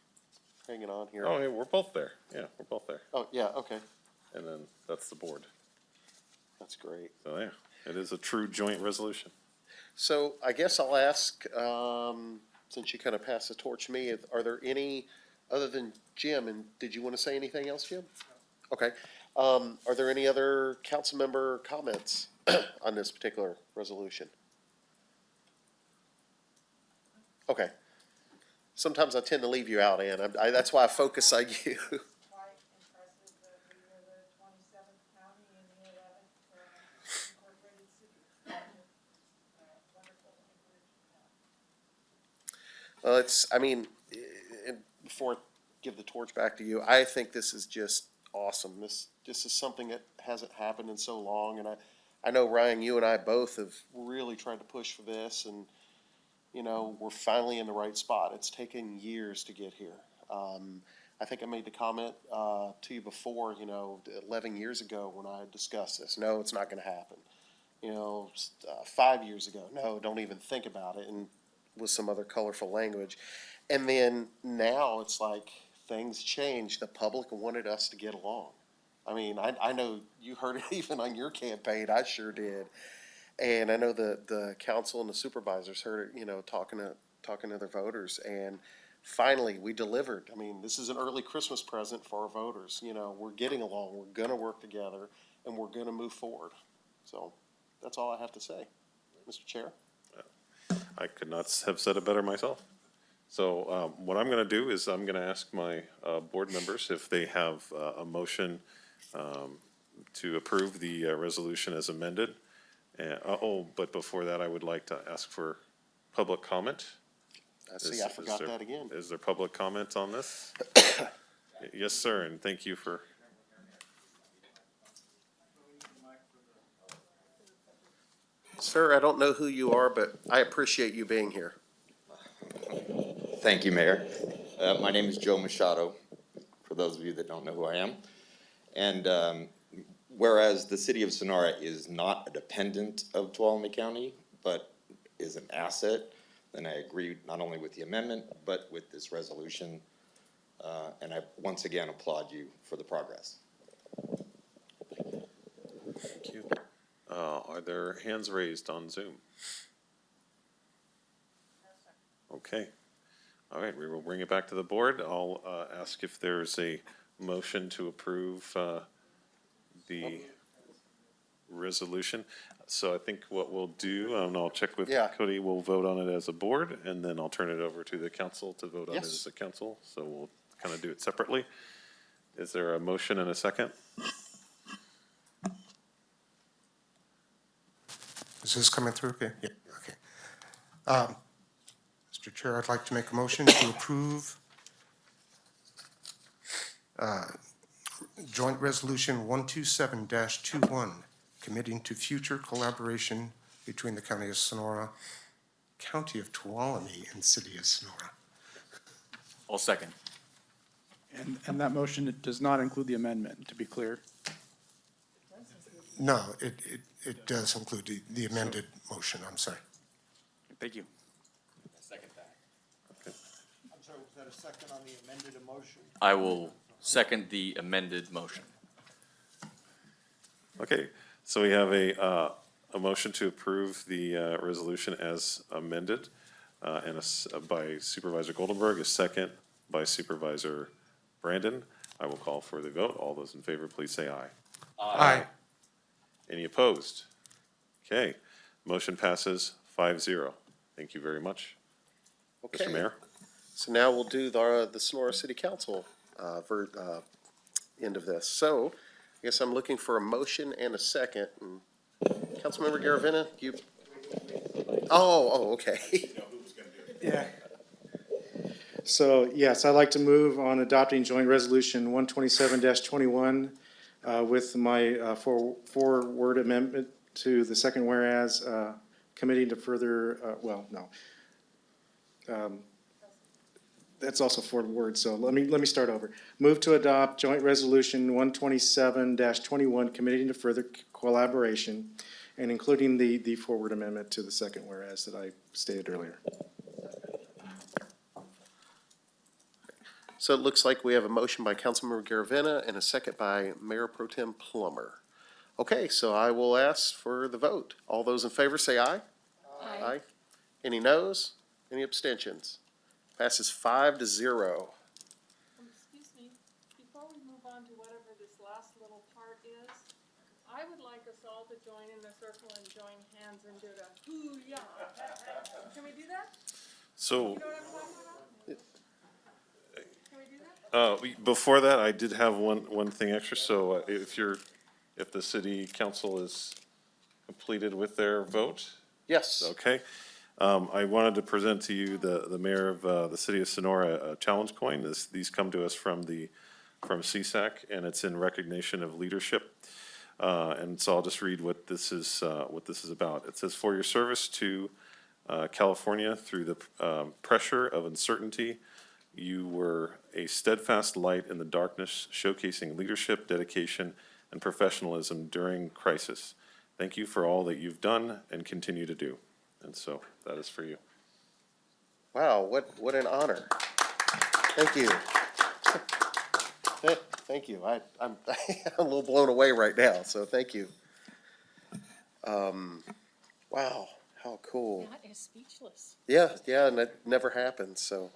hanging on here. Oh, yeah, we're both there. Yeah, we're both there. Oh, yeah, okay. And then that's the board. That's great. So, yeah, it is a true joint resolution. So I guess I'll ask, since you kind of passed the torch to me, are there any, other than Jim, and did you want to say anything else, Jim? Okay. Are there any other council member comments on this particular resolution? Okay. Sometimes I tend to leave you out, Ann. That's why I focus on you. Well, before I give the torch back to you, I think this is just awesome. This is something that hasn't happened in so long, and I know, Ryan, you and I both have really tried to push for this, and, we're finally in the right spot. It's taken years to get here. I think I made the comment to you before, 11 years ago when I discussed this. No, it's not going to happen. 5 years ago, no, don't even think about it. And with some other colorful language. And then now it's like things change. The public wanted us to get along. I mean, I know you heard it even on your campaign. I sure did. And I know the council and the supervisors heard it, talking to their voters. And finally, we delivered. I mean, this is an early Christmas present for our voters. We're getting along. We're going to work together, and we're going to move forward. So that's all I have to say, Mr. Chair. I could not have said it better myself. So what I'm going to do is I'm going to ask my board members if they have a motion to approve the resolution as amended. But before that, I would like to ask for public comment. I forgot that again. Is there public comment on this? Yes, sir, and thank you for. Sir, I don't know who you are, but I appreciate you being here. Thank you, Mayor. My name is Joe Machado, for those of you that don't know who I am. And whereas the City of Sonora is not a dependent of Tuolumne County, but is an asset, then I agree not only with the amendment, but with this resolution. And I once again applaud you for the progress. Thank you. Are there hands raised on Zoom? Okay. All right, we will bring it back to the board. I'll ask if there's a motion to approve the resolution. So I think what we'll do, and I'll check with Cody, we'll vote on it as a board, and then I'll turn it over to the council to vote on it as a council. So we'll kind of do it separately. Is there a motion and a second? Is this coming through? Okay, yeah, okay. Mr. Chair, I'd like to make a motion to approve Joint Resolution 127-21, committing to future collaboration between the County of Sonora, County of Tuolumne, and City of Sonora. I'll second. And that motion does not include the amendment, to be clear. No, it does include the amended motion, I'm sorry. Thank you. Second that. Okay. I'm sorry, was that a second on the amended motion? I will second the amended motion. Okay, so we have a motion to approve the resolution as amended, and by Supervisor Goldenberg, a second by Supervisor Brandon. I will call for the vote. All those in favor, please say aye. Aye. Any opposed? Okay, motion passes 5-0. Thank you very much. Okay. Mr. Mayor? So now we'll do the Sonora City Council end of this. So I guess I'm looking for a motion and a second. And Councilmember Garaventa, you? Oh, okay. Yeah. So, yes, I'd like to move on adopting joint resolution 127-21 with my four-word amendment to the second whereas, committing to further, well, no. That's also 4 words, so let me start over. Move to adopt joint resolution 127-21, committing to further collaboration and including the forward amendment to the second whereas that I stated earlier. So it looks like we have a motion by Councilmember Garaventa and a second by Mayor Pro Tem Plummer. Okay, so I will ask for the vote. All those in favor say aye. Aye. Any noes? Any abstentions? Passes 5-0. Excuse me, before we move on to whatever this last little part is, I would like us all to join in the circle and join hands and do the hoo-yah. Can we do that? So, You know what I'm talking about? Can we do that? before that, I did have one thing extra. So if the city council is completed with their vote, Yes. okay. I wanted to present to you the mayor of the city of Sonora challenge coin. These come to us from CSAC, and it's in recognition of leadership. And so I'll just read what this is about. It says, "For your service to California through the pressure of uncertainty, you were a steadfast light in the darkness, showcasing leadership, dedication, and professionalism during crisis. Thank you for all that you've done and continue to do." And so that is for you. Wow, what an honor. Thank you. Thank you. I'm I'm a little blown away right now, so thank you. Wow, how cool. That is speechless. Yeah, and that never happens, so.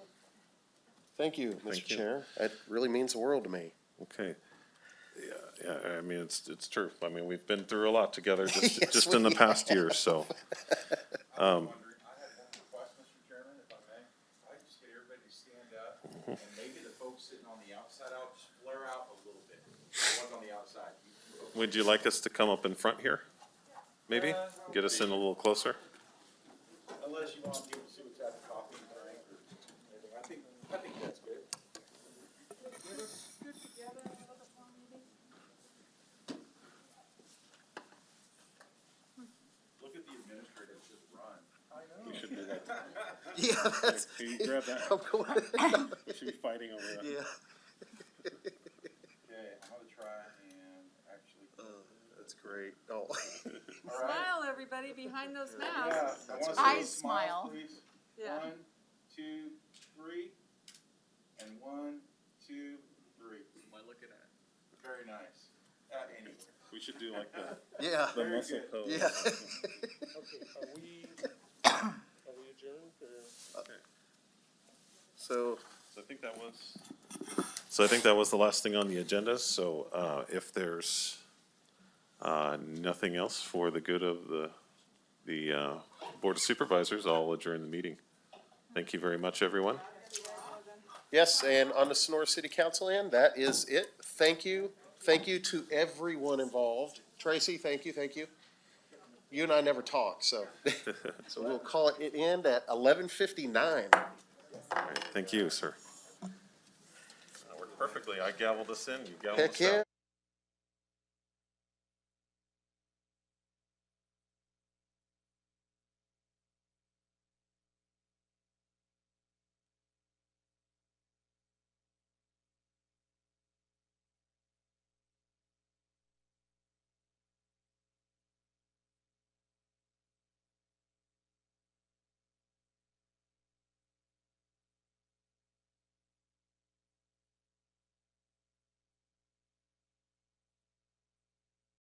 Thank you, Thank Mr. you. Chair. That really means the world to me. Okay. Yeah, I mean, it's true. I mean, we've been through a lot together Yes, just in the we past year, so. I have one request, Mr. Chairman, if I may. I'd like to get everybody to stand up, and maybe the folks sitting on the outside, I'll just flare out a little bit. The ones on the outside. Would you like us to come up in front here? Maybe? Get us in a little closer? Unless you want people to see what's at the coffee and drink or anything. I think that's good. Look at the administrator just run. I know. We should do that. Yeah, that's. Can you grab that? Of course. We should be fighting over that. Yeah. Okay, I'm gonna try and actually. That's great. Oh. Smile, everybody, behind those Yeah, masks. I wanna see Eyes those smiles, smile. please. Yeah. 1, 2, 3, and 1, 2, 3. Am I looking at? Very nice. Anywhere. We should do like the Yeah. muscle pose. Yeah. Are we adjourned or? So, So I think that was the last thing on the agenda, so if there's nothing else for the good of the Board of Supervisors, I'll adjourn the meeting. Thank you very much, everyone. yes, and on the Sonora City Council end, that is it. Thank you. Thank you to everyone involved. Tracy, thank you. You and I never talk, so we'll call it end at 11:59. All right, thank you, sir. Worked perfectly. I gavelled us in, you gavelled Heck us out. yeah.